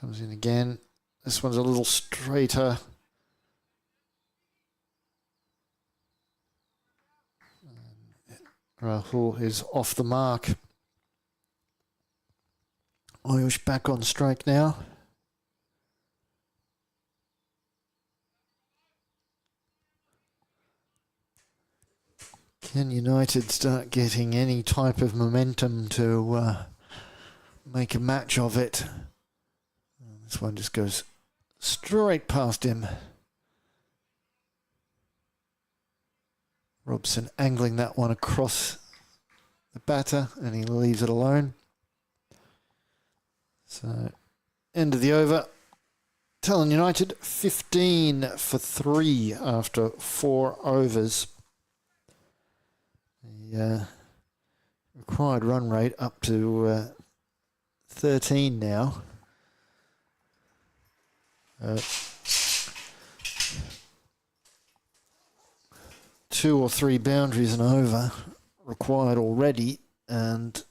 Comes in again. This one's a little straighter. Rahul is off the mark. Ayush back on strike now. Can United start getting any type of momentum to make a match of it? This one just goes straight past him. Robson angling that one across the batter, and he leaves it alone. So, end of the over. Tallinn United 15 for 3 after 4 overs. The required run rate up to 13 now. 2 or 3 boundaries and over required already, and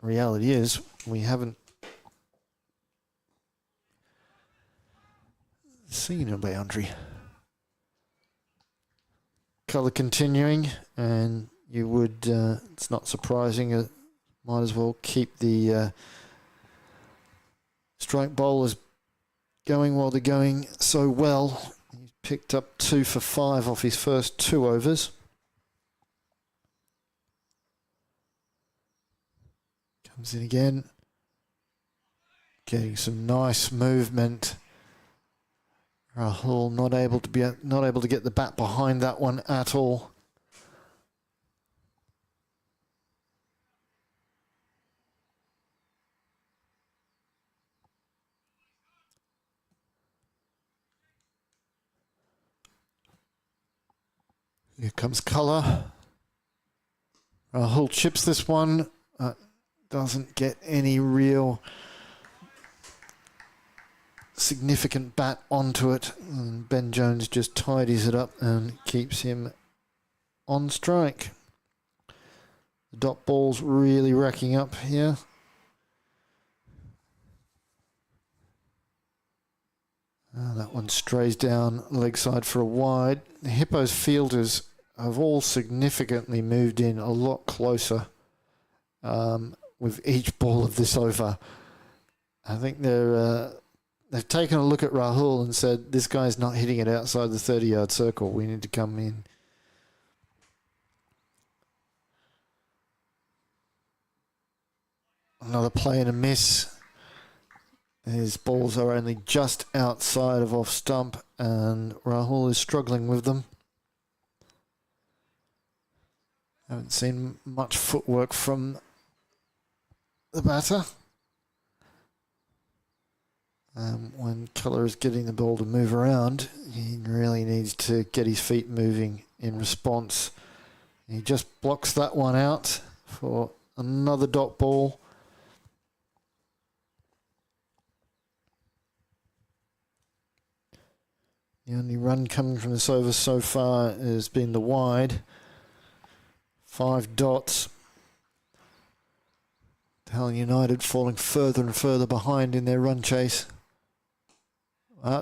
reality is we haven't seen a boundary. Colour continuing, and you would, it's not surprising, might as well keep the strike bowlers going while they're going so well. He's picked up 2 for 5 off his first 2 overs. Comes in again. Getting some nice movement. Rahul not able to get the bat behind that one at all. Here comes colour. Rahul chips this one. Doesn't get any real significant bat onto it. And Ben Jones just tidies it up and keeps him on strike. The dot ball's really racking up here. That one strays down leg side for a wide. The Hippos fielders have all significantly moved in a lot closer with each ball of this over. I think they've taken a look at Rahul and said, this guy's not hitting it outside the 30-yard circle. We need to come in. Another play and a miss. His balls are only just outside of off stump, and Rahul is struggling with them. Haven't seen much footwork from the batter. When Colour is getting the ball to move around, he really needs to get his feet moving in response. He just blocks that one out for another dot ball. The only run coming from this over so far has been the wide. 5 dots. Tallinn United falling further and further behind in their run chase.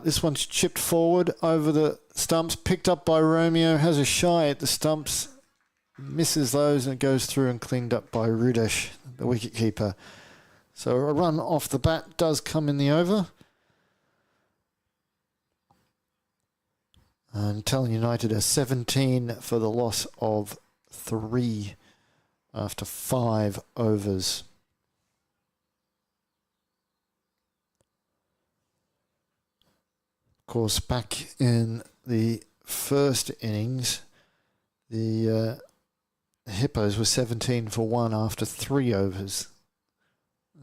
This one's chipped forward over the stumps, picked up by Romeo, has a shy at the stumps, misses those and goes through and cleaned up by Rudesh, the wicketkeeper. So a run off the bat does come in the over. And Tallinn United are 17 for the loss of 3 after 5 overs. Of course, back in the first innings, the Hippos were 17 for 1 after 3 overs.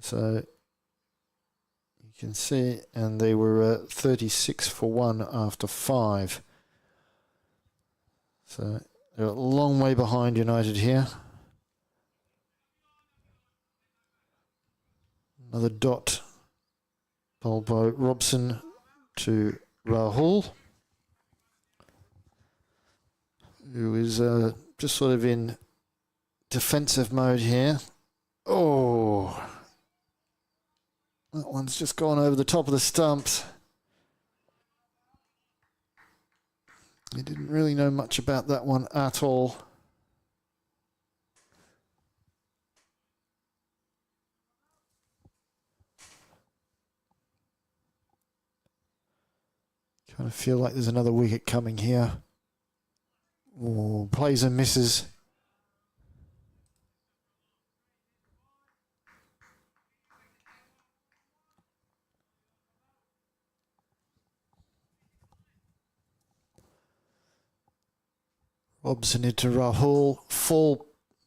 So you can see, and they were 36 for 1 after 5. So they're a long way behind United here. Another dot bowled by Robson to Rahul, who is just sort of in defensive mode here. Oh, that one's just gone over the top of the stumps. He didn't really know much about that one at all. Kind of feel like there's another wicket coming here. Oh, plays and misses. Robson into Rahul. Full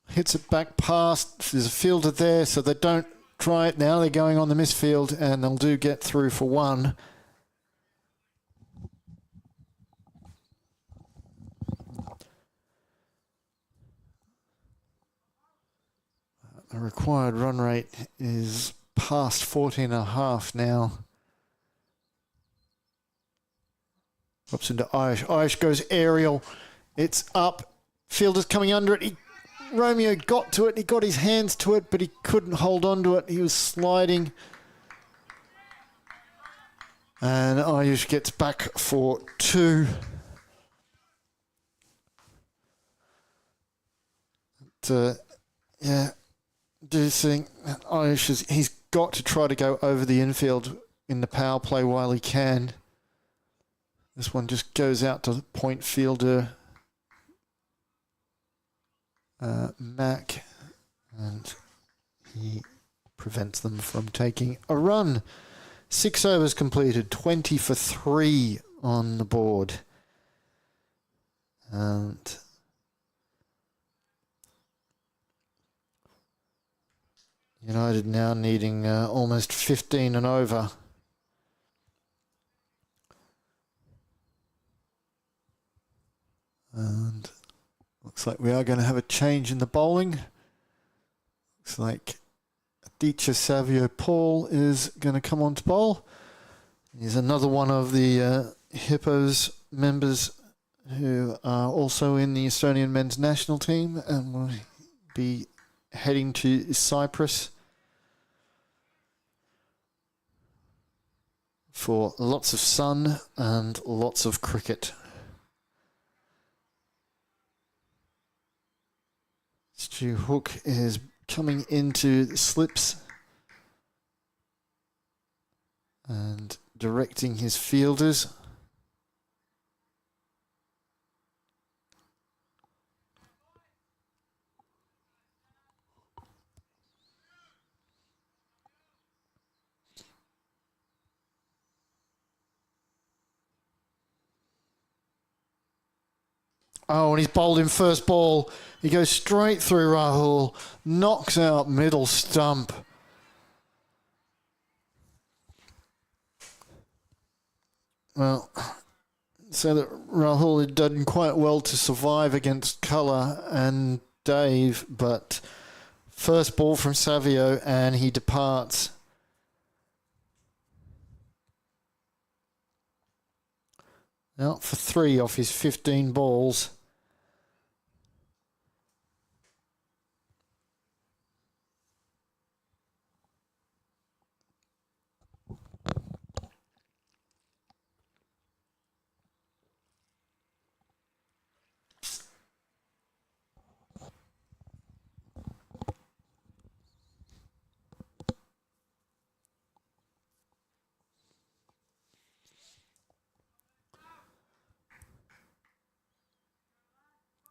hits it back past. There's a fielder there, so they don't try it now. They're going on the misfield, and they'll do get through for 1. The required run rate is past 14.5 now. Drops into Irish. Irish goes aerial. It's up. Fielder's coming under it. Romeo got to it. He got his hands to it, but he couldn't hold on to it. He was sliding. And Irish gets back for 2. Yeah. Do you think Irish he's got to try to go over the infield in the power play while he can. This one just goes out to the point fielder, Mac, and he prevents them from taking a run. 6 overs completed, 20 for 3 on the board. And United now needing almost 15 and over. And looks like we are going to have a change in the bowling. Looks like Aditya Savio Paul is going to come on to bowl. He's another one of the Hippos members who are also in the Estonian men's national team and will be heading to Cyprus for lots of sun and lots of cricket. Stu Hook is coming into the slips and directing his fielders. Oh, and he's bowled in first ball. He goes straight through Rahul, knocks out middle stump. Well, so that Rahul had done quite well to survive against Colour and Dave, but first ball from Savio and he departs. Out for 3 off his 15 balls.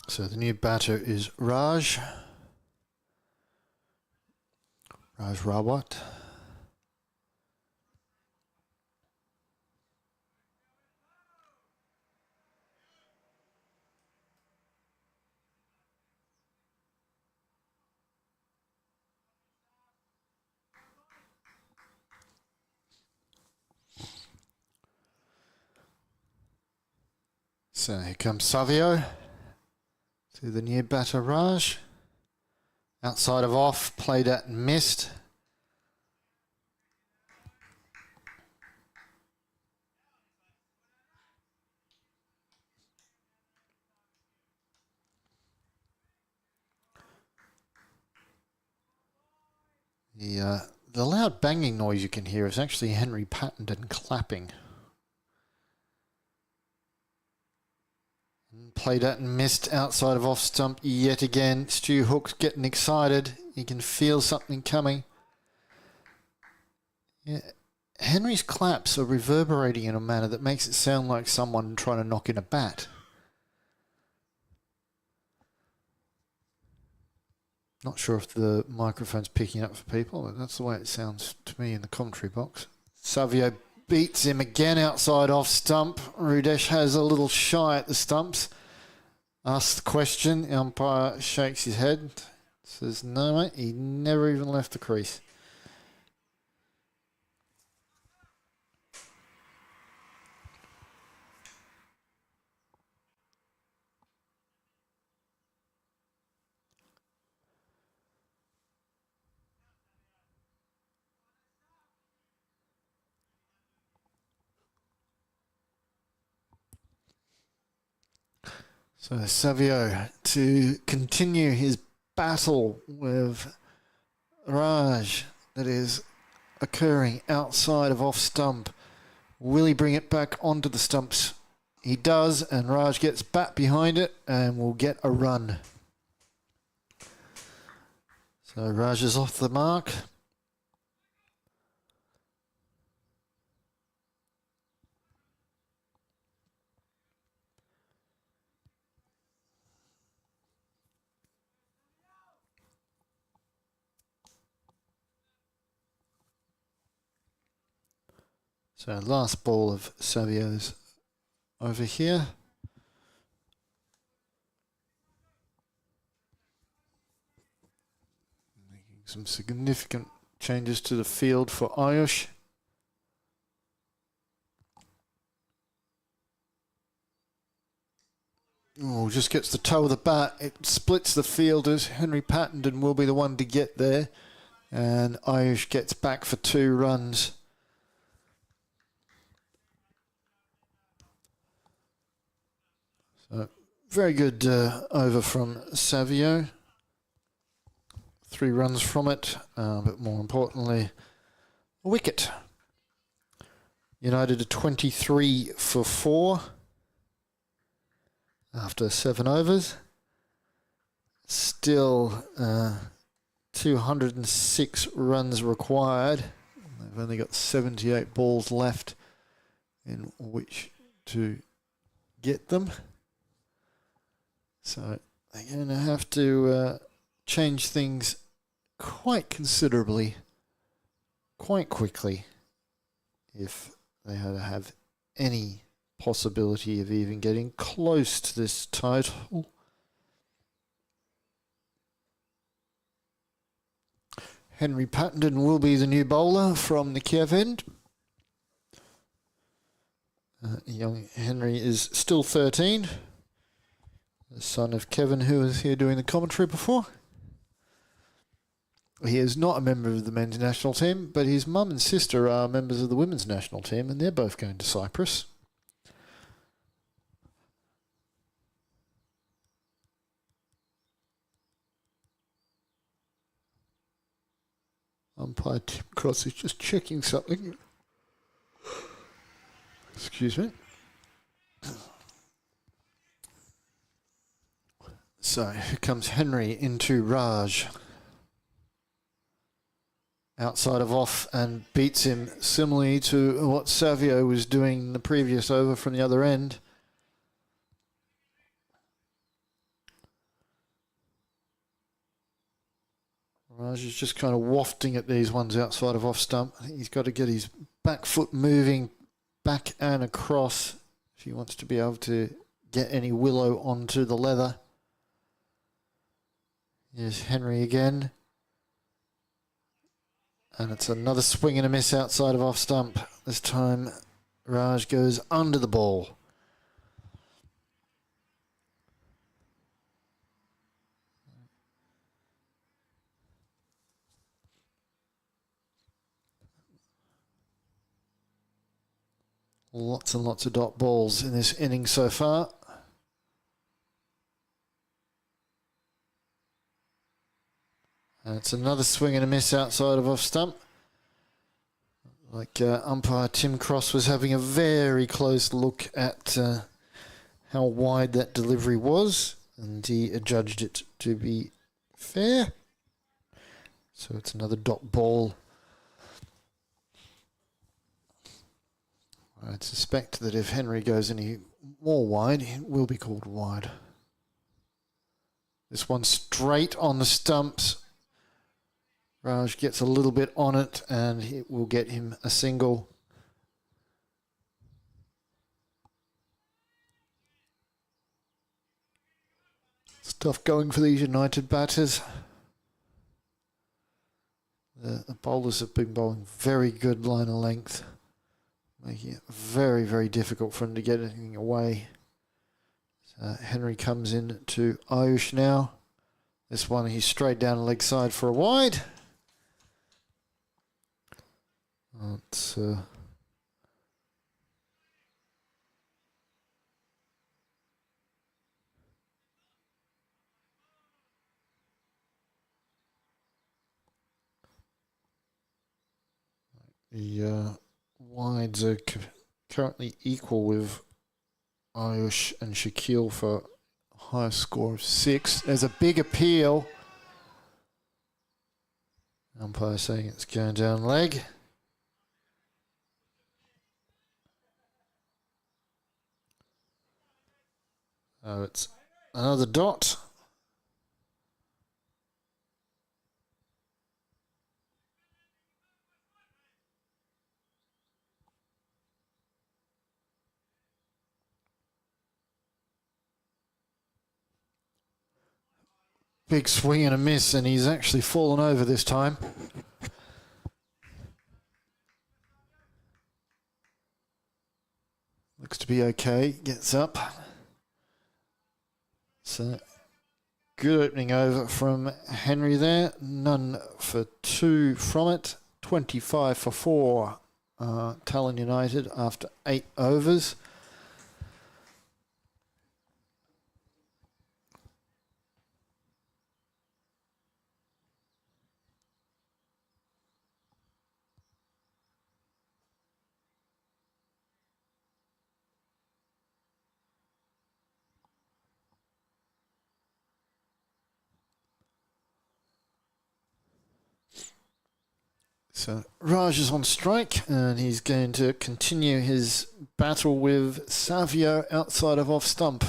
So the new batter is Raj Rawat. So here comes Savio to the new batter Raj. Outside of off, played at and missed. The loud banging noise you can hear is actually Henry Pattenden clapping. Played at and missed outside of off stump yet again. Stu Hook's getting excited. He can feel something coming. Yeah. Henry's claps are reverberating in a manner that makes it sound like someone trying to knock in a bat. Not sure if the microphone's picking up for people, but that's the way it sounds to me in the commentary box. Savio beats him again outside off stump. Rudesh has a little shy at the stumps. Asks the question. The umpire shakes his head. Says, no, mate, he never even left the crease. So Savio to continue his battle with Raj that is occurring outside of off stump. Will he bring it back onto the stumps? He does, and Raj gets bat behind it and will get a run. So Raj is off the mark. So last ball of Savio's over here. Making some significant changes to the field for Ayush. Oh, just gets the toe of the bat. It splits the fielders. Henry Pattenden will be the one to get there. And Ayush gets back for 2 runs. So very good over from Savio. 3 runs from it, but more importantly, a wicket. United are 23 for 4 after 7 overs. Still 206 runs required. They've only got 78 balls left in which to get them. So they're going to have to change things quite considerably, quite quickly, if they had to have any possibility of even getting close to this title. Henry Pattenden will be the new bowler from the Kiev end. Young Henry is still 13. The son of Kevin, who was here doing the commentary before. He is not a member of the men's national team, but his mum and sister are members of the women's national team, and they're both going to Cyprus. Umpire Tim Cross is just checking something. Excuse me. So here comes Henry into Raj. Outside of off and beats him similarly to what Savio was doing the previous over from the other end. Raj is just kind of wafting at these ones outside of off stump. I think he's got to get his back foot moving back and across if he wants to be able to get any willow onto the leather. Here's Henry again. And it's another swing and a miss outside of off stump. This time Raj goes under the ball. Lots and lots of dot balls in this inning so far. And it's another swing and a miss outside of off stump. Like umpire Tim Cross was having a very close look at how wide that delivery was, and he adjudged it to be fair. So it's another dot ball. I'd suspect that if Henry goes any more wide, it will be called wide. This one straight on the stumps. Raj gets a little bit on it and it will get him a single. It's tough going for these United batters. The bowlers have been bowling very good line of length, making it very, very difficult for him to get anything away. So Henry comes in to Ayush now. This one he's straight down the leg side for a wide. It's the wides are currently equal with Ayush and Shaquille for a higher score of 6. There's a big appeal. Umpire saying it's going down leg. Oh, it's another dot. big swing and a miss, and he's actually fallen over this time. Looks to be okay. Gets up. So good opening over from Henry there. None for 2 from it. 25 for 4. Tallinn United after 8 overs. So Raj is on strike, and he's going to continue his battle with Savio outside of off stump.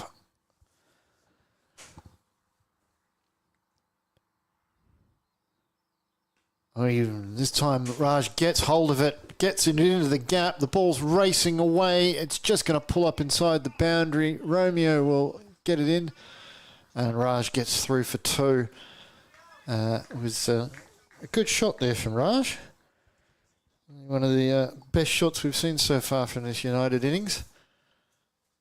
This time Raj gets hold of it, gets it into the gap. The ball's racing away. It's just going to pull up inside the boundary. Romeo will get it in, and Raj gets through for 2. It was a good shot there from Raj. One of the best shots we've seen so far from this United innings.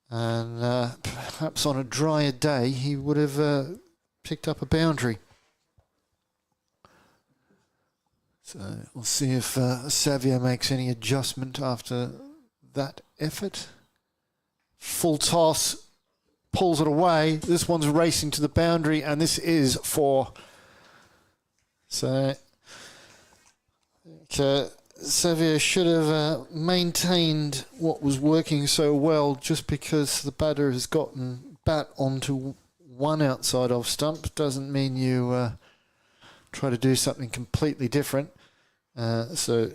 And perhaps on a drier day, he would have picked up a boundary. So we'll see if Savio makes any adjustment after that effort. Full toss, pulls it away. This one's racing to the boundary, and this is 4. So Savio should have maintained what was working so well. Just because the batter has gotten bat onto one outside off stump doesn't mean you try to do something completely different. So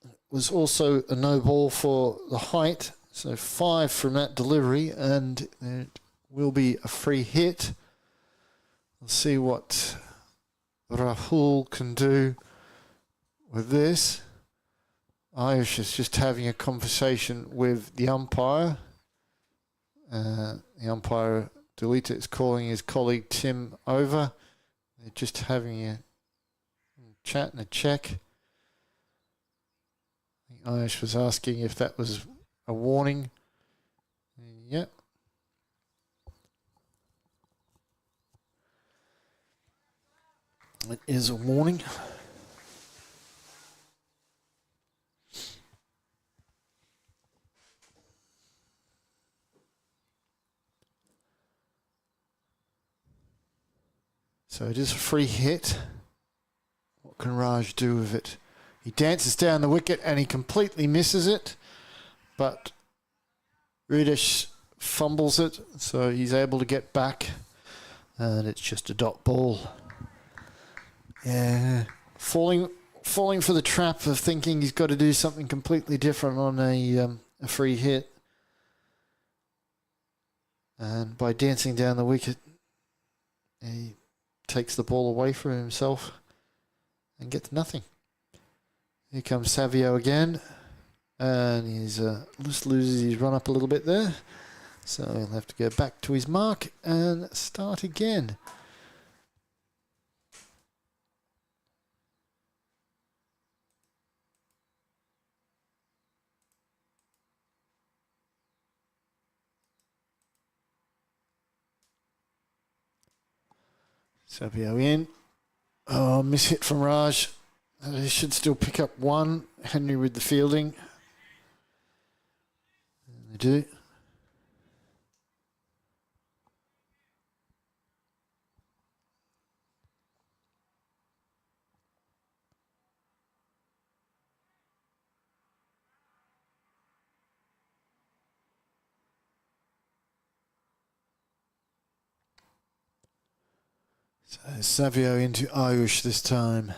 it was also a no ball for the height. So 5 from that delivery, and it will be a free hit. We'll see what Rahul can do with this. Ayush is just having a conversation with the umpire. The umpire, Delita, is calling his colleague Tim over. They're just having a chat and a check. I think Ayush was asking if that was a warning. Yep. It is a warning. So it is a free hit. What can Raj do with it? He dances down the wicket and he completely misses it. But Rudish fumbles it, so he's able to get back. And it's just a dot ball. Yeah, falling for the trap of thinking he's got to do something completely different on a free hit. And by dancing down the wicket, he takes the ball away from himself and gets nothing. Here comes Savio again, and he's just loses his run up a little bit there. So he'll have to go back to his mark and start again. Savio in. Oh, miss hit from Raj. He should still pick up 1. Henry with the fielding. And they do. So Savio into Ayush this time.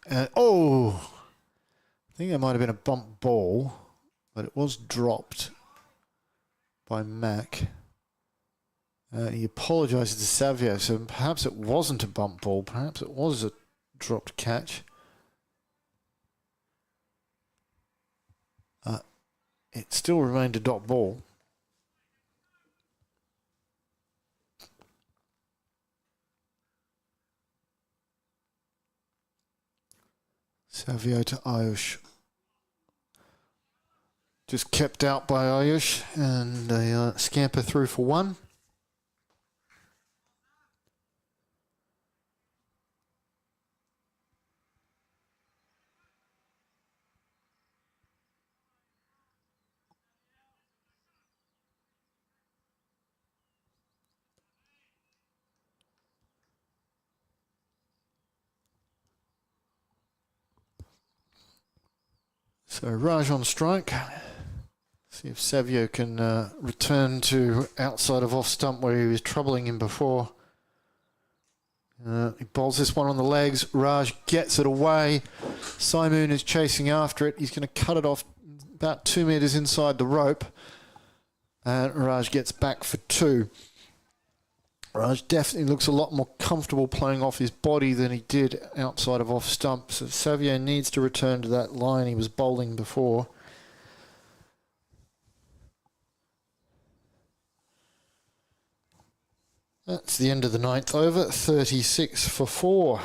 I think that might have been a bump ball, but it was dropped by Mac. He apologises to Savio, so perhaps it wasn't a bump ball, perhaps it was a dropped catch. It still remained a dot ball. Savio to Ayush. Just kept out by Ayush, and they scamper through for one. So Raj on strike. See if Savio can return to outside of off stump where he was troubling him before. He bowls this one on the legs. Raj gets it away. Saimoon is chasing after it. He's going to cut it off about 2 meters inside the rope. And Raj gets back for two. Raj definitely looks a lot more comfortable playing off his body than he did outside of off stump. So Savio needs to return to that line he was bowling before. That's the end of the ninth over, 36 for 4.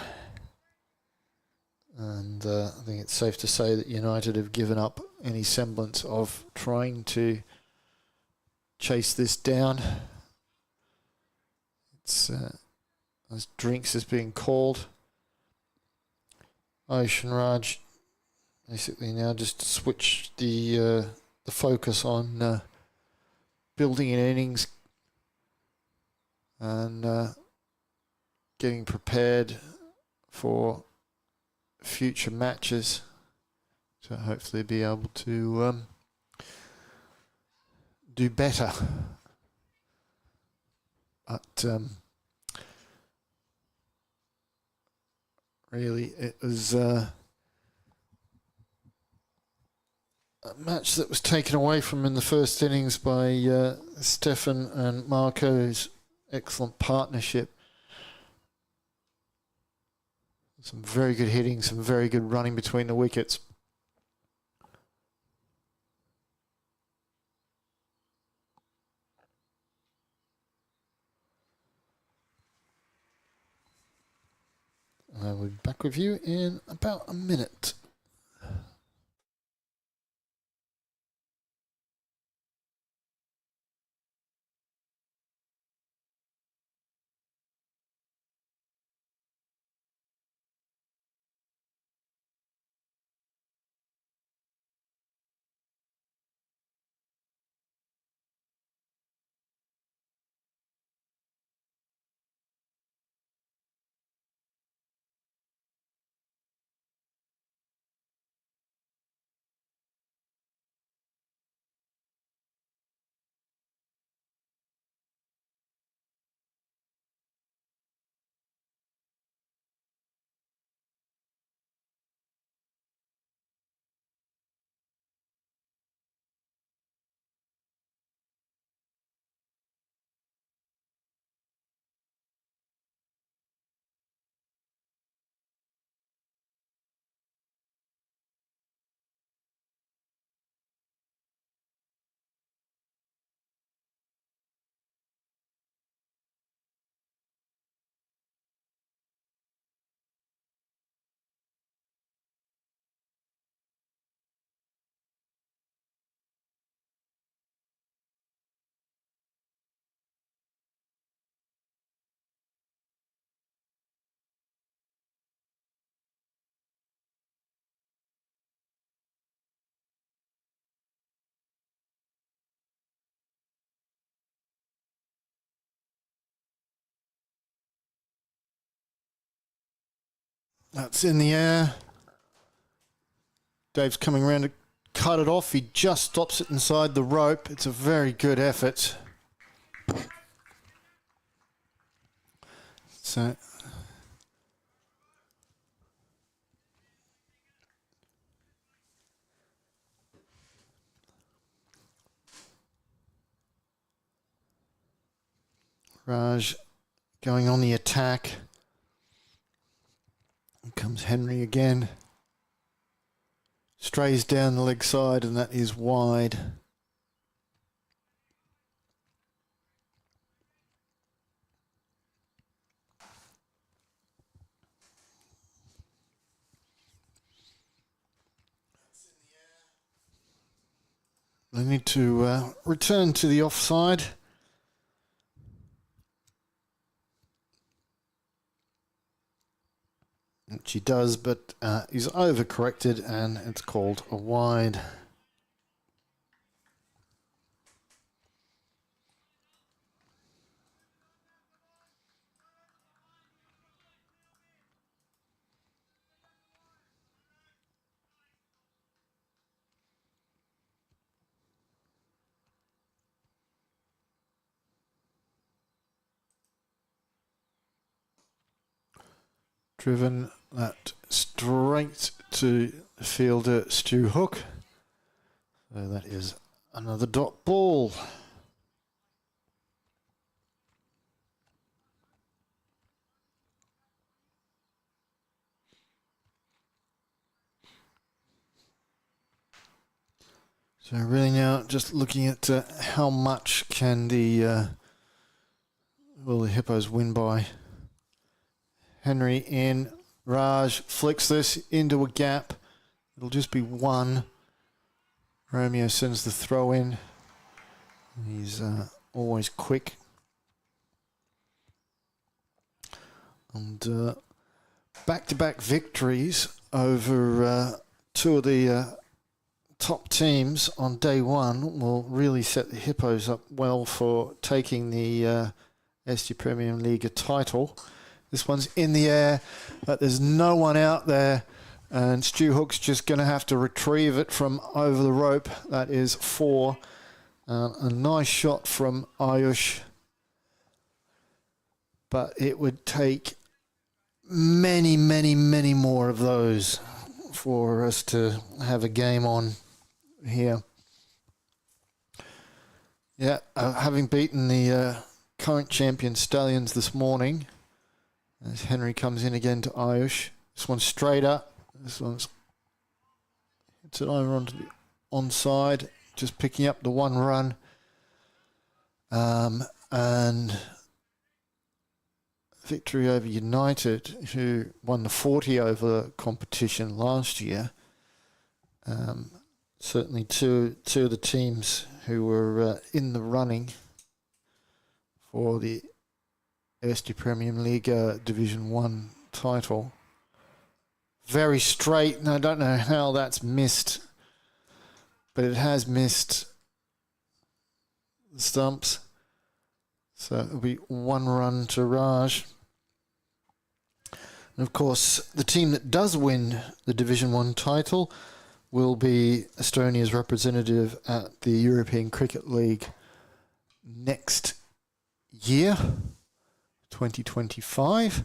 And I think it's safe to say that United have given up any semblance of trying to chase this down. It's as drinks is being called. Ayush and Raj basically now just switch the focus on building an innings and getting prepared for future matches to hopefully be able to do better. But really it was a match that was taken away from in the first innings by Stefan and Marco's excellent partnership. Some very good hitting, some very good running between the wickets. I will be back with you in about a minute. That's in the air. Dave's coming around to cut it off. He just stops it inside the rope. It's a very good effort. So Raj going on the attack. Here comes Henry again. Strays down the leg side, and that is wide. I need to return to the offside. Which he does, but he's overcorrected and it's called a wide. Driven that straight to fielder Stu Hook. So that is another dot ball. So really now just looking at how much can the Hippos win by. Henry in, Raj flicks this into a gap. It'll just be one. Romeo sends the throw in. He's always quick. And back-to-back victories over two of the top teams on day one will really set the Hippos up well for taking the Eesti Premium Liiga title. This one's in the air, but there's no one out there. And Stu Hook's just going to have to retrieve it from over the rope. That is 4. A nice shot from Ayush. But it would take many, many, many more of those for us to have a game on here. Yeah, having beaten the current champion Stallions this morning, as Henry comes in again to Ayush. This one's straight up. This one's hits it over onto the onside, just picking up the one run. And victory over United, who won the 40 over competition last year. Certainly two of the teams who were in the running for the Eesti Premium Liiga Division 1 title. Very straight, and I don't know how that's missed, but it has missed the stumps. So it'll be one run to Raj. And of course, the team that does win the Division 1 title will be Estonia's representative at the European Cricket League next year. 2025.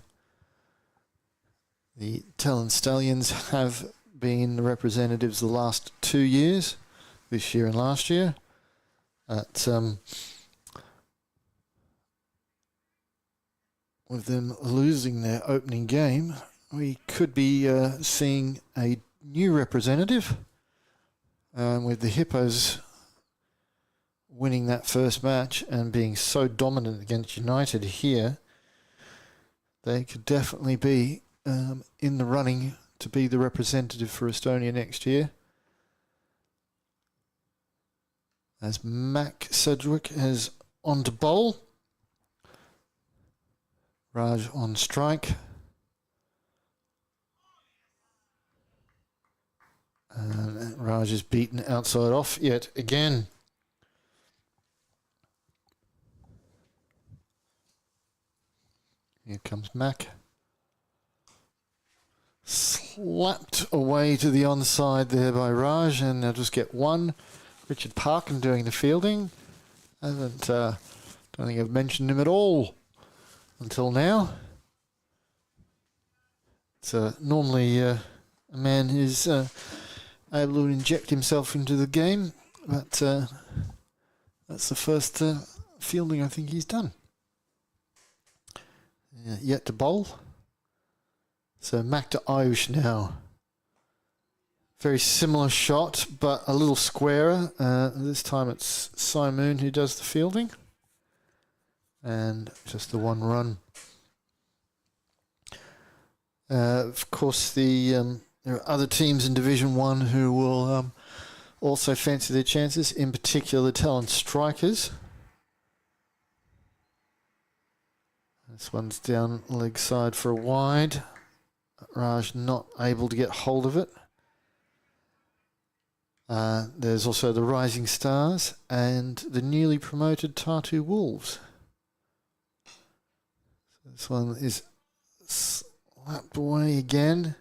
The Tallinn Stallions have been the representatives the last 2 years, this year and last year. With them losing their opening game, we could be seeing a new representative, with the Hippos winning that first match and being so dominant against United here. They could definitely be in the running to be the representative for Estonia next year. As Mac Sedgwick is on to bowl. Raj on strike. And Raj is beaten outside off yet again. Here comes Mac. Slapped away to the onside there by Raj, and they'll just get one. Richard Parkin doing the fielding. Don't think I've mentioned him at all until now. It's normally a man who's able to inject himself into the game, but that's the first fielding I think he's done. Yet to bowl. So Mac to Ayush now. Very similar shot, but a little squarer. This time it's Simoon who does the fielding. And just the one run. Of course, there are other teams in Division 1 who will also fancy their chances, in particular the Tallinn strikers. This one's down leg side for a wide. Raj not able to get hold of it. There's also the Rising Stars and the newly promoted Tartu Wolves. So this one is slapped away again.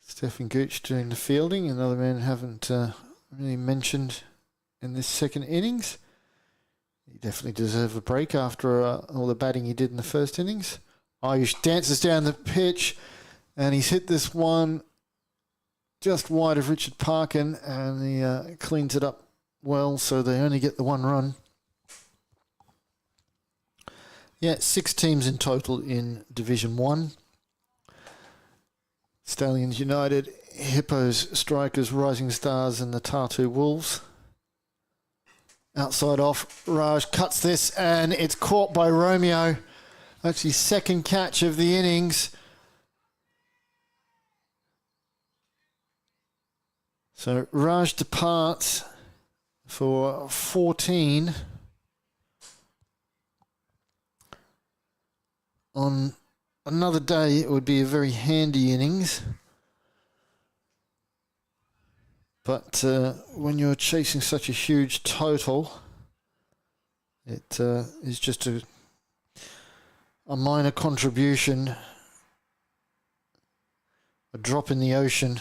Stefan Gooch doing the fielding, another man haven't really mentioned in this second innings. He definitely deserved a break after all the batting he did in the first innings. Ayush dances down the pitch and he's hit this one just wide of Richard Parkin, and he cleans it up well, so they only get the one run. Yeah, 6 teams in total in Division 1. Stallions United, Hippos, Strikers, Rising Stars and the Tartu Wolves. Outside off, Raj cuts this and it's caught by Romeo. Actually, second catch of the innings. So Raj departs for 14 on another day. It would be a very handy innings, but when you're chasing such a huge total, it is just a minor contribution, a drop in the ocean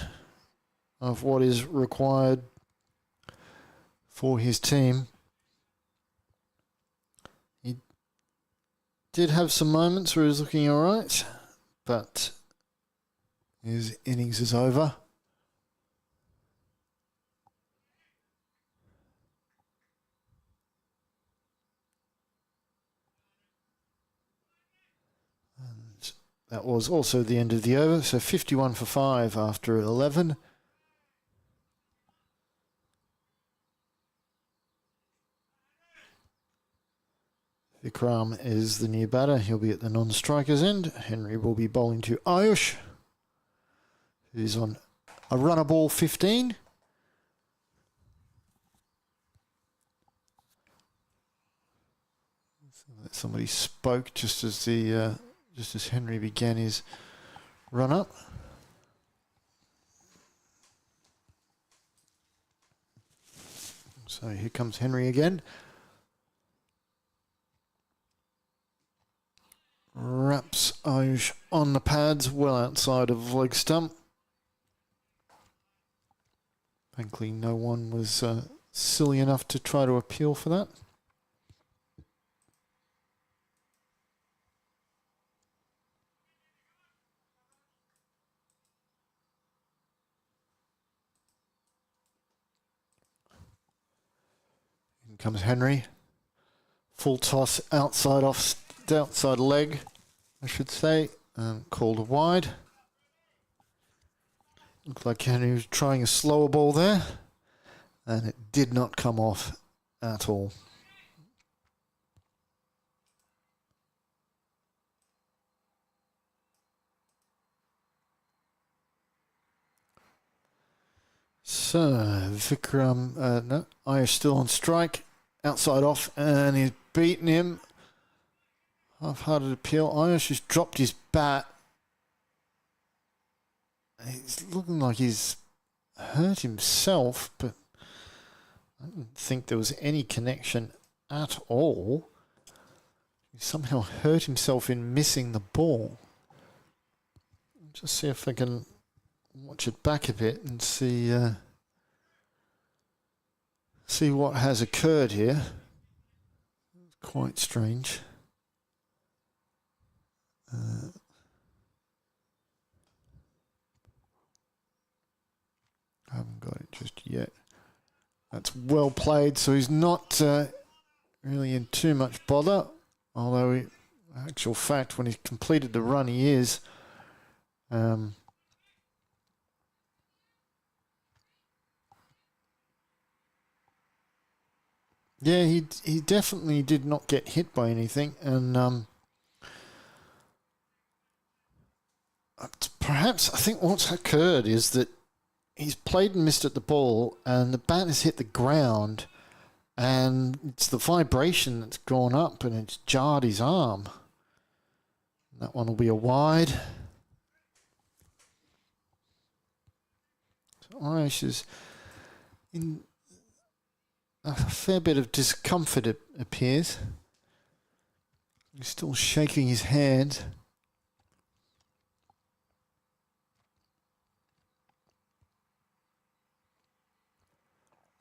of what is required for his team. He did have some moments where he was looking all right, but his innings is over. And that was also the end of the over, so 51 for 5 after 11. Vikram is the new batter. He'll be at the non-strikers end. Henry will be bowling to Ayush, who's on a runner ball 15. Somebody spoke just as Henry began his run up. So here comes Henry again. Wraps Ayush on the pads, well outside of leg stump. Thankfully, no one was silly enough to try to appeal for that. In comes Henry. Full toss outside outside leg, I should say, called wide. Looked like Henry was trying a slower ball there, and it did not come off at all. So, Vikram, no, Ayush still on strike, outside off, and he's beaten him. Half-hearted appeal. Ayush has dropped his bat. He's looking like he's hurt himself, but I didn't think there was any connection at all. He somehow hurt himself in missing the ball. Just see if I can watch it back a bit and see what has occurred here. Quite strange. I haven't got it just yet. That's well played, so he's not really in too much bother, although in actual fact when he completed the run he is. Yeah, he definitely did not get hit by anything, and it's perhaps I think what's occurred is that he's played and missed at the ball, and the bat has hit the ground, and it's the vibration that's gone up and it's jarred his arm. That one will be a wide. So Irish is in a fair bit of discomfort, it appears. He's still shaking his head.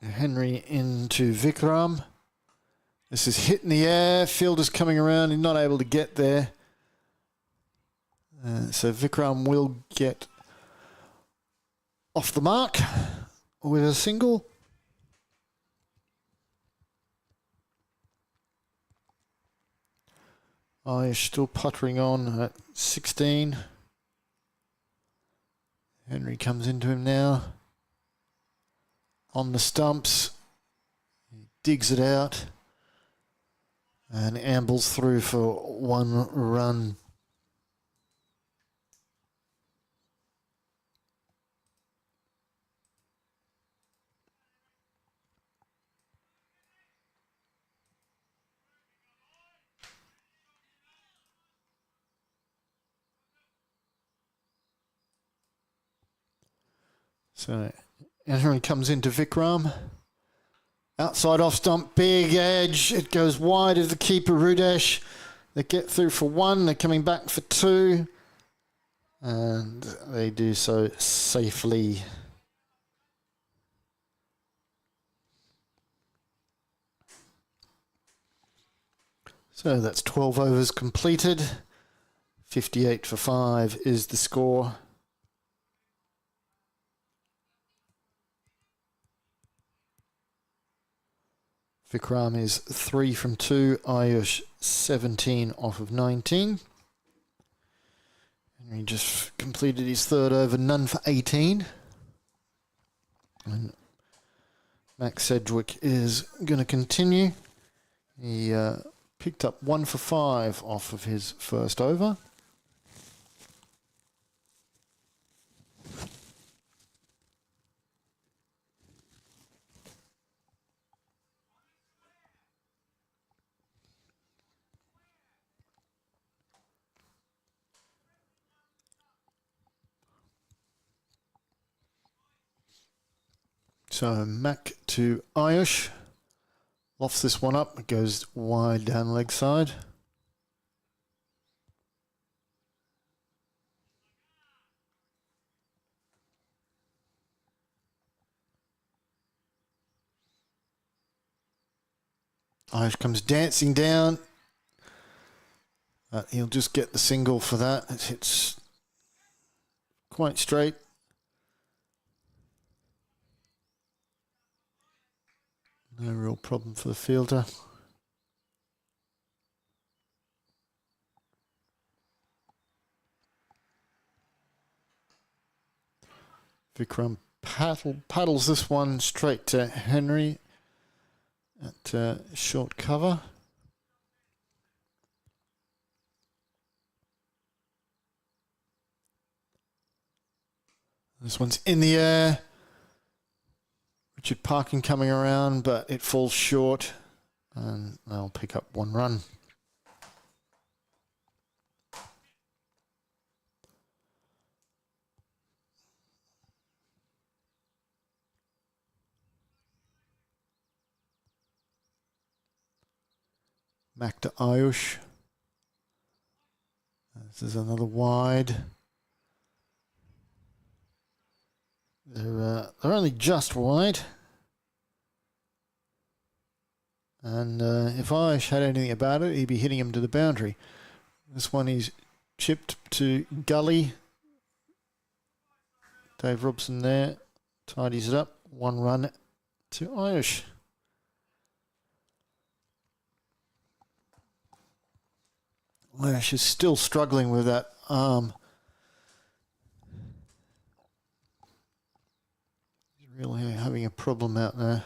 Henry into Vikram. This is hit in the air. Fielder's coming around. He's not able to get there. So Vikram will get off the mark with a single. Irish still puttering on at 16. Henry comes into him now. On the stumps. He digs it out. And ambles through for one run. So Henry comes into Vikram. Outside off stump, big edge. It goes wide of the keeper, Rudesh. They get through for one. They're coming back for two. And they do so safely. So that's 12 overs completed. 58 for 5 is the score. Vikram is 3 from 2. Ayush 17 off of 19. Henry just completed his third over, none for 18. And Max Sedgwick is going to continue. He picked up 1 for 5 off of his first over. So Mac to Ayush. Lofts this one up. It goes wide down leg side. Ayush comes dancing down. He'll just get the single for that. It hits quite straight. No real problem for the fielder. Vikram paddles this one straight to Henry at short cover. This one's in the air. Richard Parkin coming around, but it falls short, and they'll pick up one run. Back to Ayush. This is another wide. They're only just wide. And if Ayush had anything about it, he'd be hitting him to the boundary. This one is chipped to gully. Dave Robson there tidies it up. One run to Ayush. Ayush is still struggling with that arm. Really having a problem out there.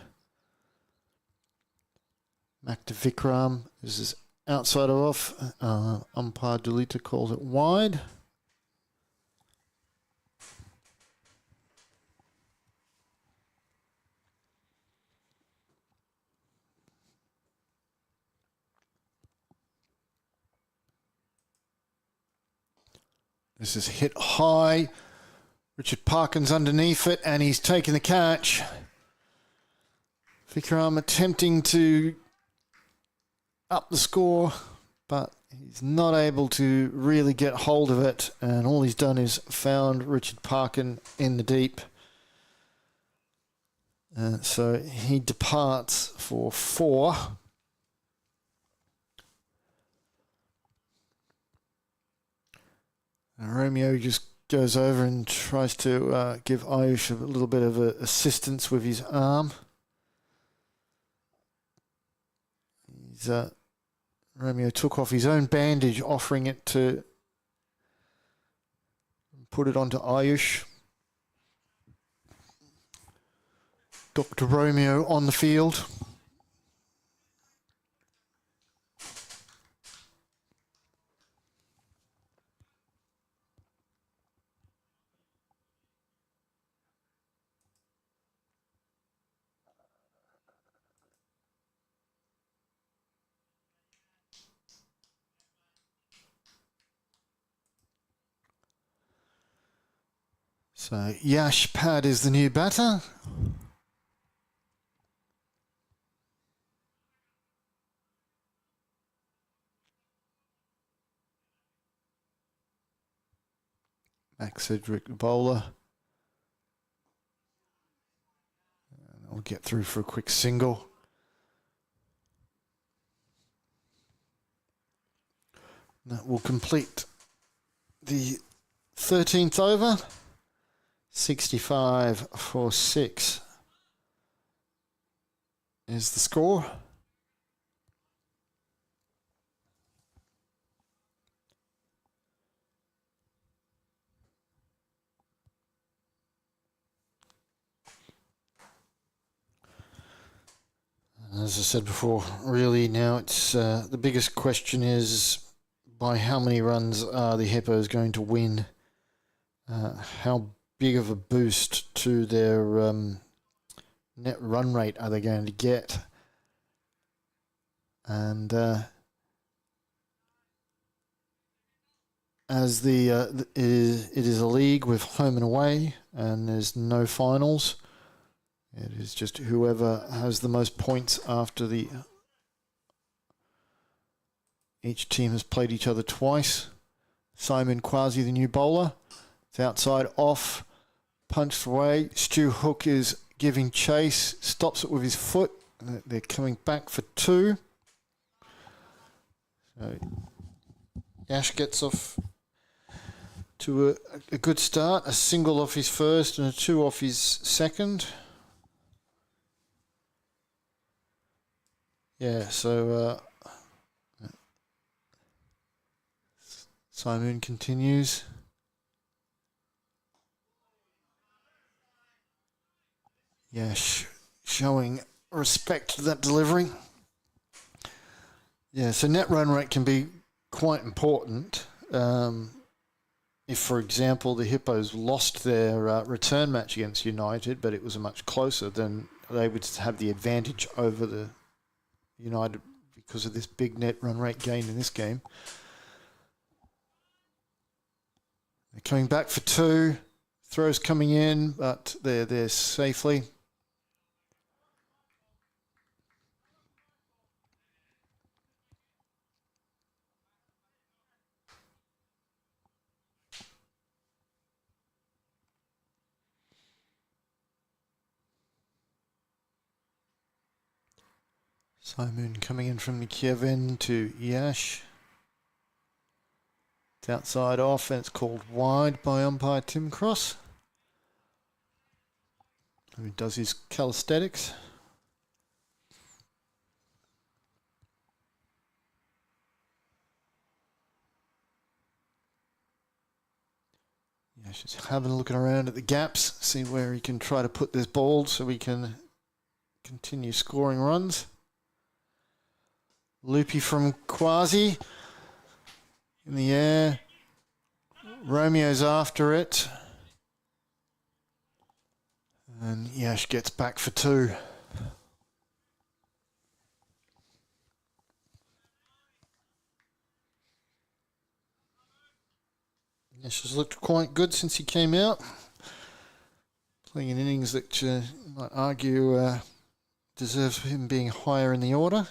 Back to Vikram. This is outside of off. Umpire Dulita calls it wide. This is hit high. Richard Parkin's underneath it, and he's taking the catch. Vikram attempting to up the score, but he's not able to really get hold of it, and all he's done is found Richard Parkin in the deep. So he departs for 4. And Romeo just goes over and tries to give Ayush a little bit of assistance with his arm. Romeo took off his own bandage, offering it to put it onto Ayush. Dr. Romeo on the field. So Yash Pad is the new batter. Max Cedric, the bowler. And I'll get through for a quick single. That will complete the 13th over. 65 for 6 is the score. As I said before, really now it's the biggest question is by how many runs are the Hippos going to win? How big of a boost to their net run rate are they going to get? And as it is a league with home and away, and there's no finals. It is just whoever has the most points after each team has played each other twice. Simon Quasi, the new bowler. It's outside off, punched away. Stu Hook is giving chase, stops it with his foot. They're coming back for 2. So Ash gets off to a good start. A single off his first and a 2 off his second. Yeah, so Simon continues. Yeah, showing respect to that delivery. Yeah, so net run rate can be quite important. If, for example, the Hippos lost their return match against United, but it was much closer, then they would have the advantage over the United because of this big net run rate gain in this game. They're coming back for 2. Throws coming in, but they're there safely. Simon coming in from the Kiev end to Yash. It's outside off and it's called wide by umpire Tim Cross, who does his calisthenics. Yash is having a look around at the gaps, see where he can try to put this ball so we can continue scoring runs. Loopy from Quasi in the air. Romeo's after it. And Yash gets back for 2. Yash has looked quite good since he came out. Playing in innings that you might argue deserves him being higher in the order.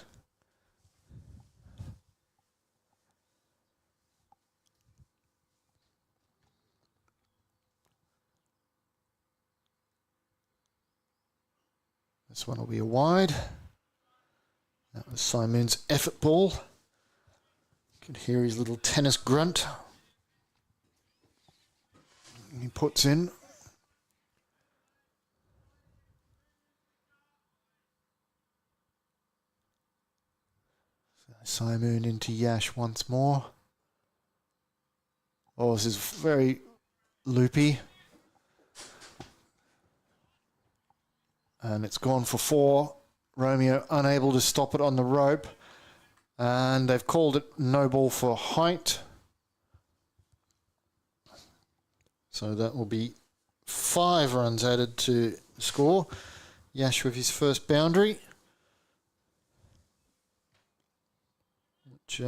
This one will be a wide. That was Simoon's effort ball. You can hear his little tennis grunt. And he puts in. So Simoon into Yash once more. Oh, this is very loopy. And it's gone for 4. Romeo unable to stop it on the rope. And they've called it no ball for height. So that will be 5 runs added to score. Yash with his first boundary. Which,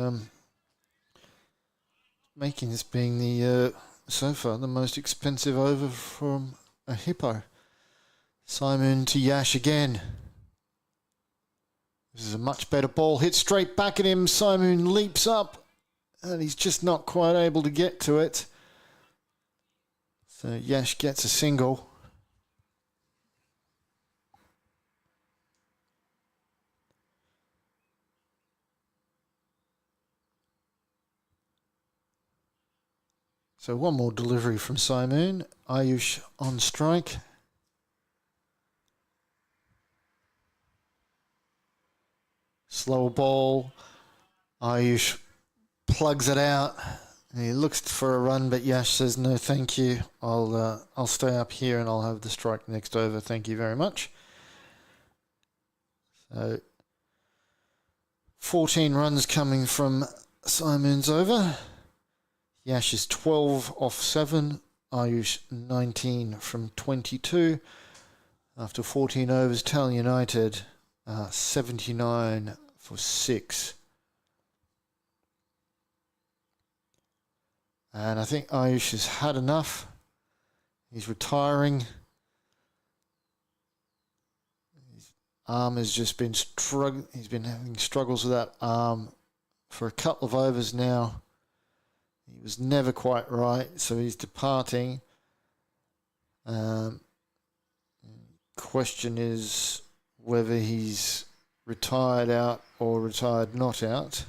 making this being the, so far, the most expensive over from a Hippo. Simoon to Yash again. This is a much better ball. Hit straight back at him. Simoon leaps up. And he's just not quite able to get to it. So Yash gets a single. So one more delivery from Simoon. Ayush on strike. Slow ball. Ayush plugs it out. He looks for a run, but Yash says, no, thank you. I'll stay up here and I'll have the strike next over. Thank you very much. So 14 runs coming from Simoon's over. Yash is 12 off 7. Ayush 19 from 22. After 14 overs, Tallinn United 79 for 6. And I think Ayush has had enough. He's retiring. His arm has just been struggling. He's been having struggles with that arm for a couple of overs now. He was never quite right, so he's departing. Question is whether he's retired out or retired not out.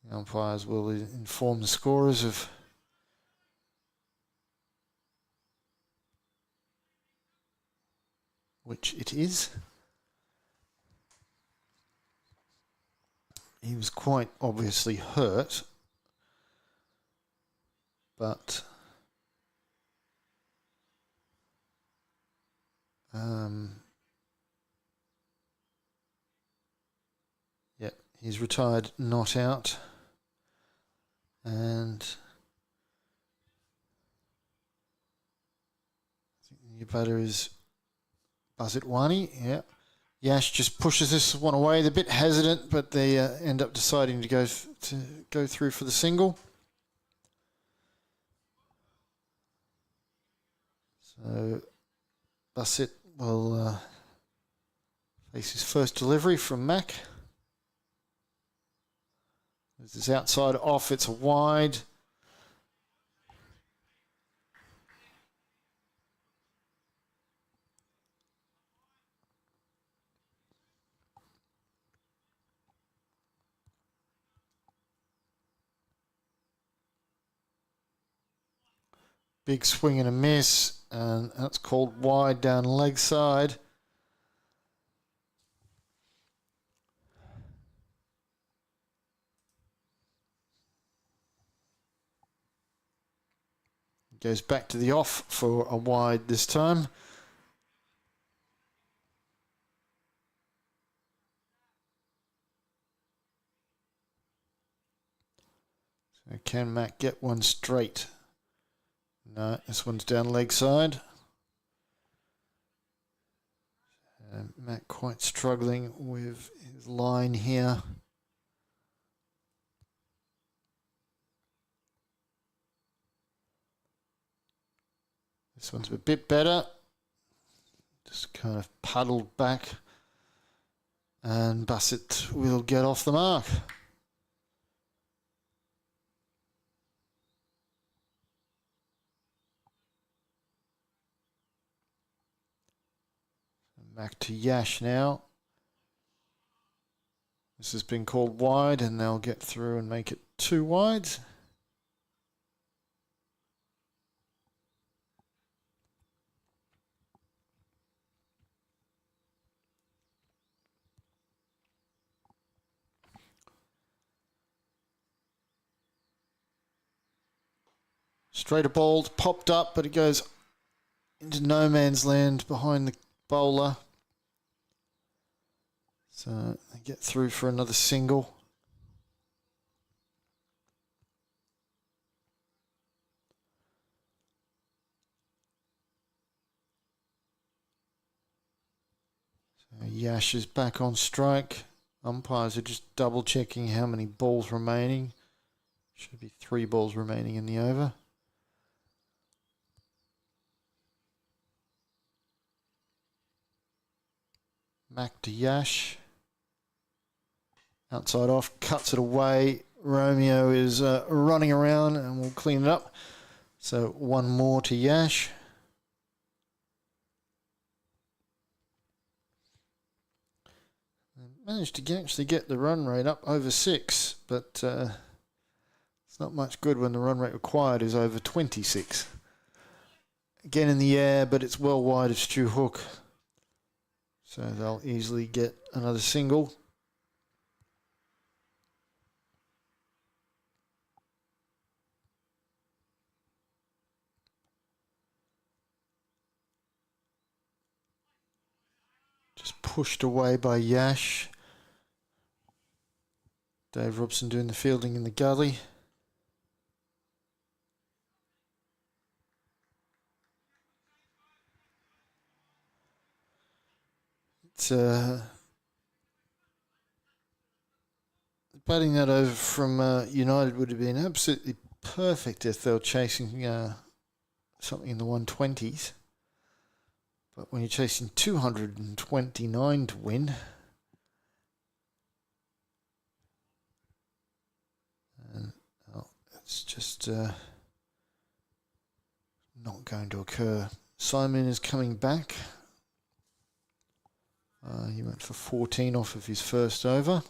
The umpires will inform the scorers of which it is. He was quite obviously hurt, but yeah, he's retired not out. And I think the new batter is Bazitwani, yeah. Yash just pushes this one away. They're a bit hesitant, but they end up deciding to go through for the single. So Basit will face his first delivery from Mac. This is outside off. It's a wide. Big swing and a miss, and that's called wide down leg side. Goes back to the off for a wide this time. So can Mac get one straight? No, this one's down leg side. Matt quite struggling with his line here. This one's a bit better. Just kind of puddled back. And Bassett will get off the mark. Back to Yash now. This has been called wide, and they'll get through and make it 2 wides. Straighter ball popped up, but it goes into no man's land behind the bowler. So they get through for another single. So Yash is back on strike. Umpires are just double checking how many balls remaining. Should be 3 balls remaining in the over. Back to Yash. Outside off, cuts it away. Romeo is running around and we'll clean it up. So 1 more to Yash. Managed to actually get the run rate up over 6, but it's not much good when the run rate required is over 26. Again in the air, but it's well wide of Stu Hook. So they'll easily get another single. Just pushed away by Yash. Dave Robson doing the fielding in the gully. It's batting that over from United would have been absolutely perfect if they were chasing something in the 120s. But when you're chasing 229 to win, it's just not going to occur. Simon is coming back. He went for 14 off of his first over.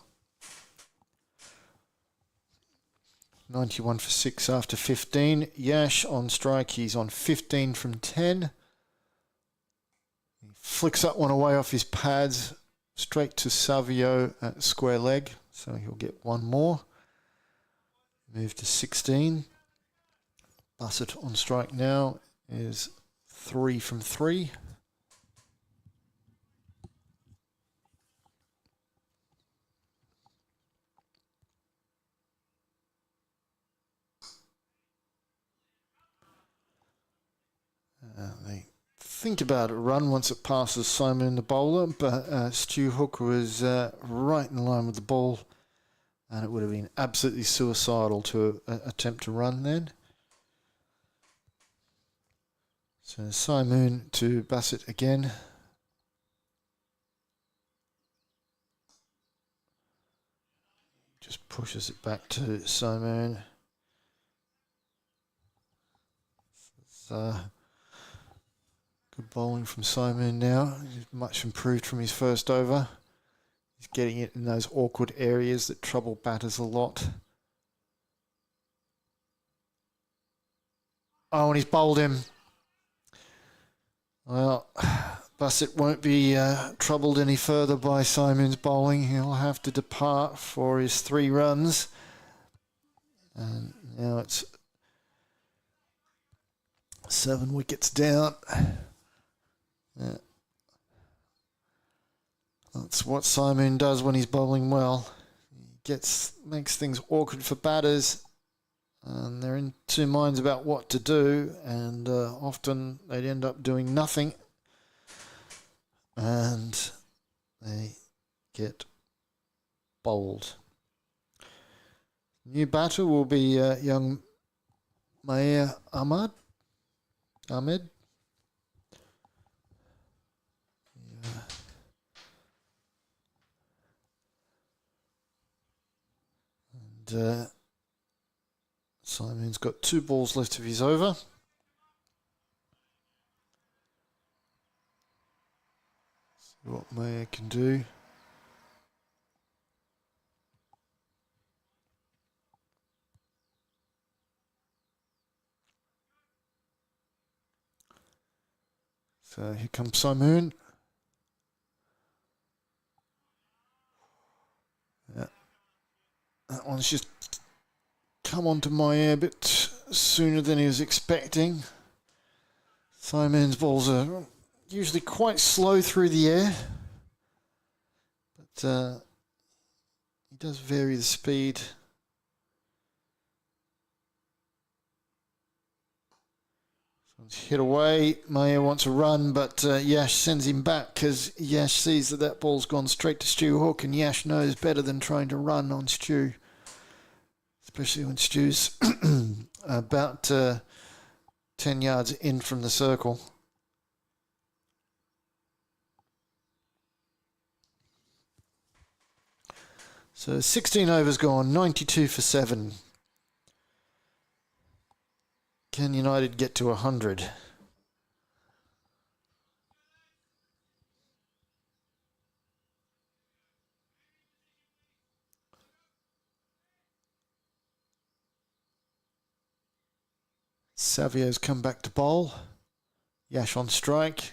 91 for 6 after 15. Yash on strike. He's on 15 from 10. He flicks that one away off his pads. Straight to Savio at square leg. So he'll get 1 more. Move to 16. Bassett on strike now is 3 from 3. They think about a run once it passes Simon the bowler, but Stu Hook was right in line with the ball, and it would have been absolutely suicidal to attempt to run then. So Simon to Bassett again. Just pushes it back to Simon. Good bowling from Simon now. He's much improved from his first over. He's getting it in those awkward areas that trouble batters a lot. Oh, and he's bowled him. Well, Bassett won't be troubled any further by Simon's bowling. He'll have to depart for his 3 runs. And now it's 7 wickets down. Yeah. That's what Simon does when he's bowling well. He makes things awkward for batters, and they're in 2 minds about what to do, and often they'd end up doing nothing. And they get bowled. New batter will be young Maher Ahmed. Yeah. And Simon's got 2 balls left of his over. See what Maher can do. So here comes Simon. Yeah. That one's just come onto my air a bit sooner than he was expecting. Simon's balls are usually quite slow through the air, but he does vary the speed. Hit away. Maya wants a run, but Yash sends him back because Yash sees that ball's gone straight to Stu Hook, and Yash knows better than trying to run on Stu, especially when Stu's about 10 yards in from the circle. So 16 overs gone, 92 for 7. Can United get to 100? Savio's come back to bowl. Yash on strike.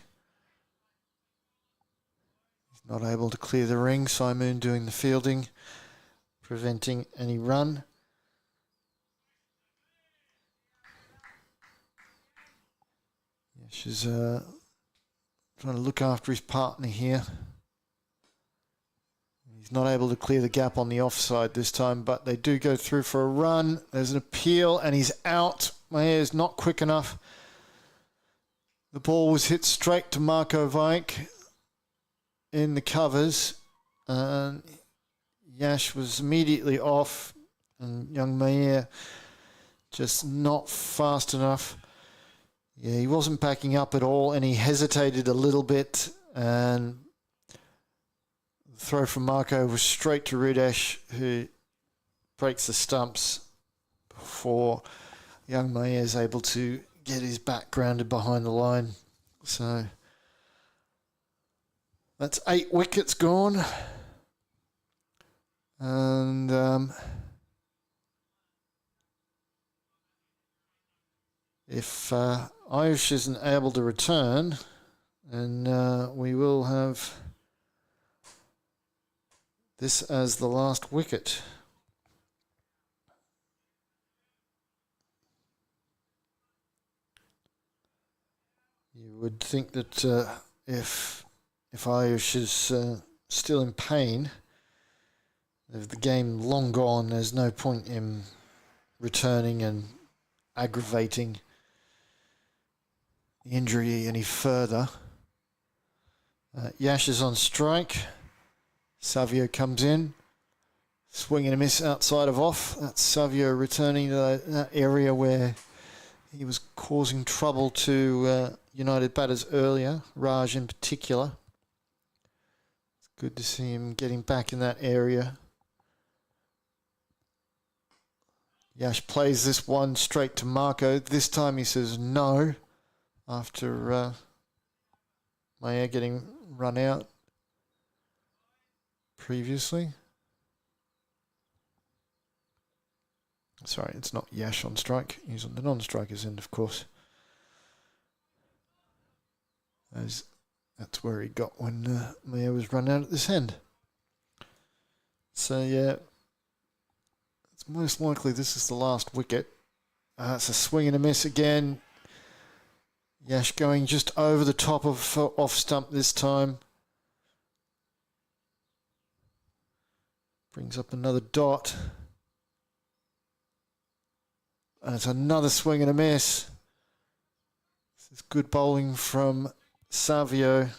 He's not able to clear the ring. Simon doing the fielding, preventing any run. She's trying to look after his partner here. He's not able to clear the gap on the offside this time, but they do go through for a run. There's an appeal, and he's out. Maher's not quick enough. The ball was hit straight to Marco Vike in the covers. Yash was immediately off, and young Maher just not fast enough. Yeah, he wasn't backing up at all, and he hesitated a little bit, and the throw from Marco was straight to Rudesh, who breaks the stumps before young Maher is able to get his back grounded behind the line. So that's 8 wickets gone. And if Ayush isn't able to return, then we will have this as the last wicket. You would think that if Ayush is still in pain, if the game long gone, there's no point in returning and aggravating the injury any further. Yash is on strike. Savio comes in. Swing and a miss outside of off. That's Savio returning to that area where he was causing trouble to United batters earlier, Raj in particular. It's good to see him getting back in that area. Yash plays this one straight to Marco. This time he says no after Maher getting run out previously. Sorry, it's not Yash on strike. He's on the non-striker's end, of course. As that's where he got when Maher was run out at this end. So, yeah, it's most likely this is the last wicket. It's a swing and a miss again. Yash going just over the top of off stump this time. Brings up another dot. And it's another swing and a miss. This is good bowling from Savio.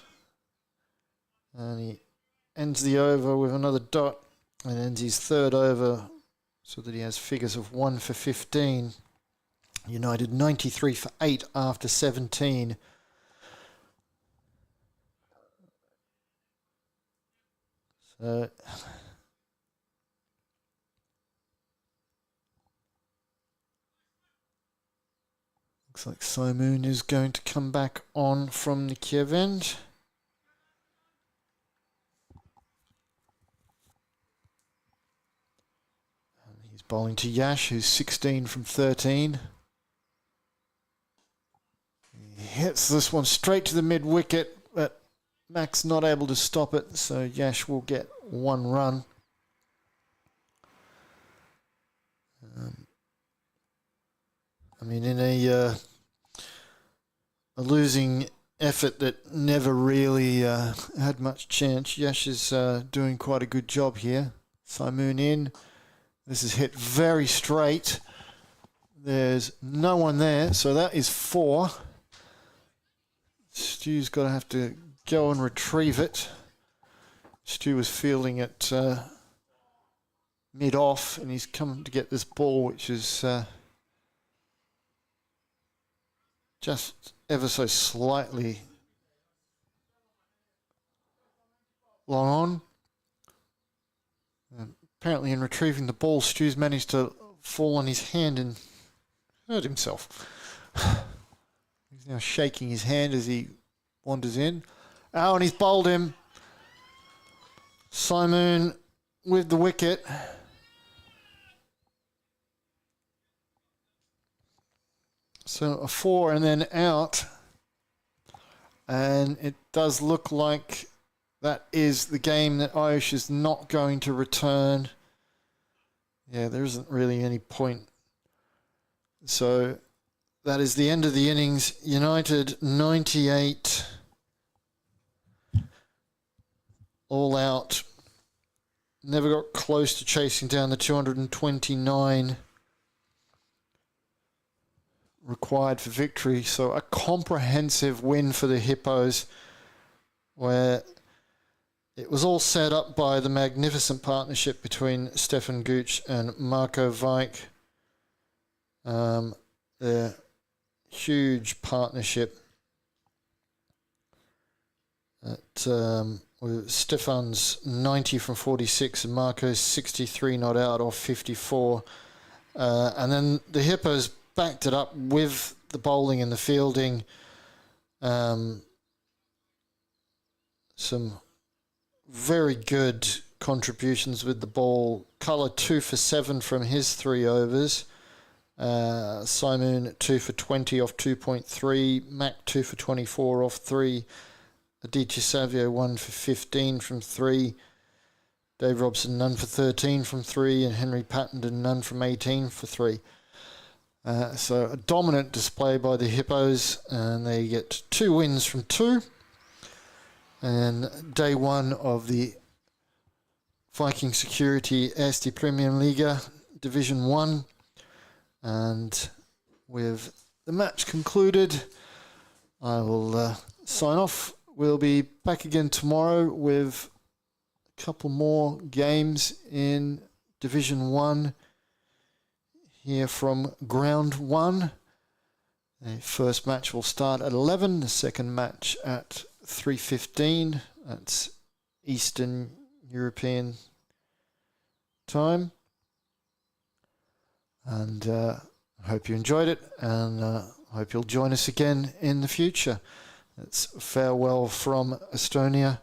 And he ends the over with another dot and ends his third over so that he has figures of 1 for 15. United 93 for 8 after 17. So looks like Simoon is going to come back on from the Kiev end. And he's bowling to Yash, who's 16 from 13. He hits this one straight to the mid-wicket, but Max not able to stop it, so Yash will get 1 run. I mean, in a losing effort that never really had much chance, Yash is doing quite a good job here. Simoon in. This is hit very straight. There's no one there, so that is 4. Stu's got to have to go and retrieve it. Stu was fielding it mid-off, and he's come to get this ball, which is just ever so slightly long on. Apparently in retrieving the ball, Stu's managed to fall on his hand and hurt himself. He's now shaking his hand as he wanders in. Oh, and he's bowled him. Simoon with the wicket. So a 4 and then out. And it does look like that is the game that Ayush is not going to return. Yeah, there isn't really any point. So that is the end of the innings. United 98. All out. Never got close to chasing down the 229 required for victory. So a comprehensive win for the Hippos, where it was all set up by the magnificent partnership between Stefan Gooch and Marco Vijk. Their huge partnership at with Stefan's 90 from 46 and Marco's 63 not out off 54. And then the Hippos backed it up with the bowling and the fielding. Some very good contributions with the ball. Colour 2 for 7 from his 3 overs. Simoon 2 for 20 off 2.3. Mac 2 for 24 off 3. Aditya Savio 1 for 15 from 3. Dave Robson none for 13 from 3. And Henry Pattenden none from 18 for 3. So a dominant display by the Hippos, and they get 2 wins from 2. And day 1 of the Viking Security Eesti Premium-Liiga Division 1. And with the match concluded, I will sign off. We'll be back again tomorrow with a couple more games in Division 1 here from Ground 1. The first match will start at 11, the second match at 3:15. That's Eastern European time. And I hope you enjoyed it, and I hope you'll join us again in the future. It's farewell from Estonia.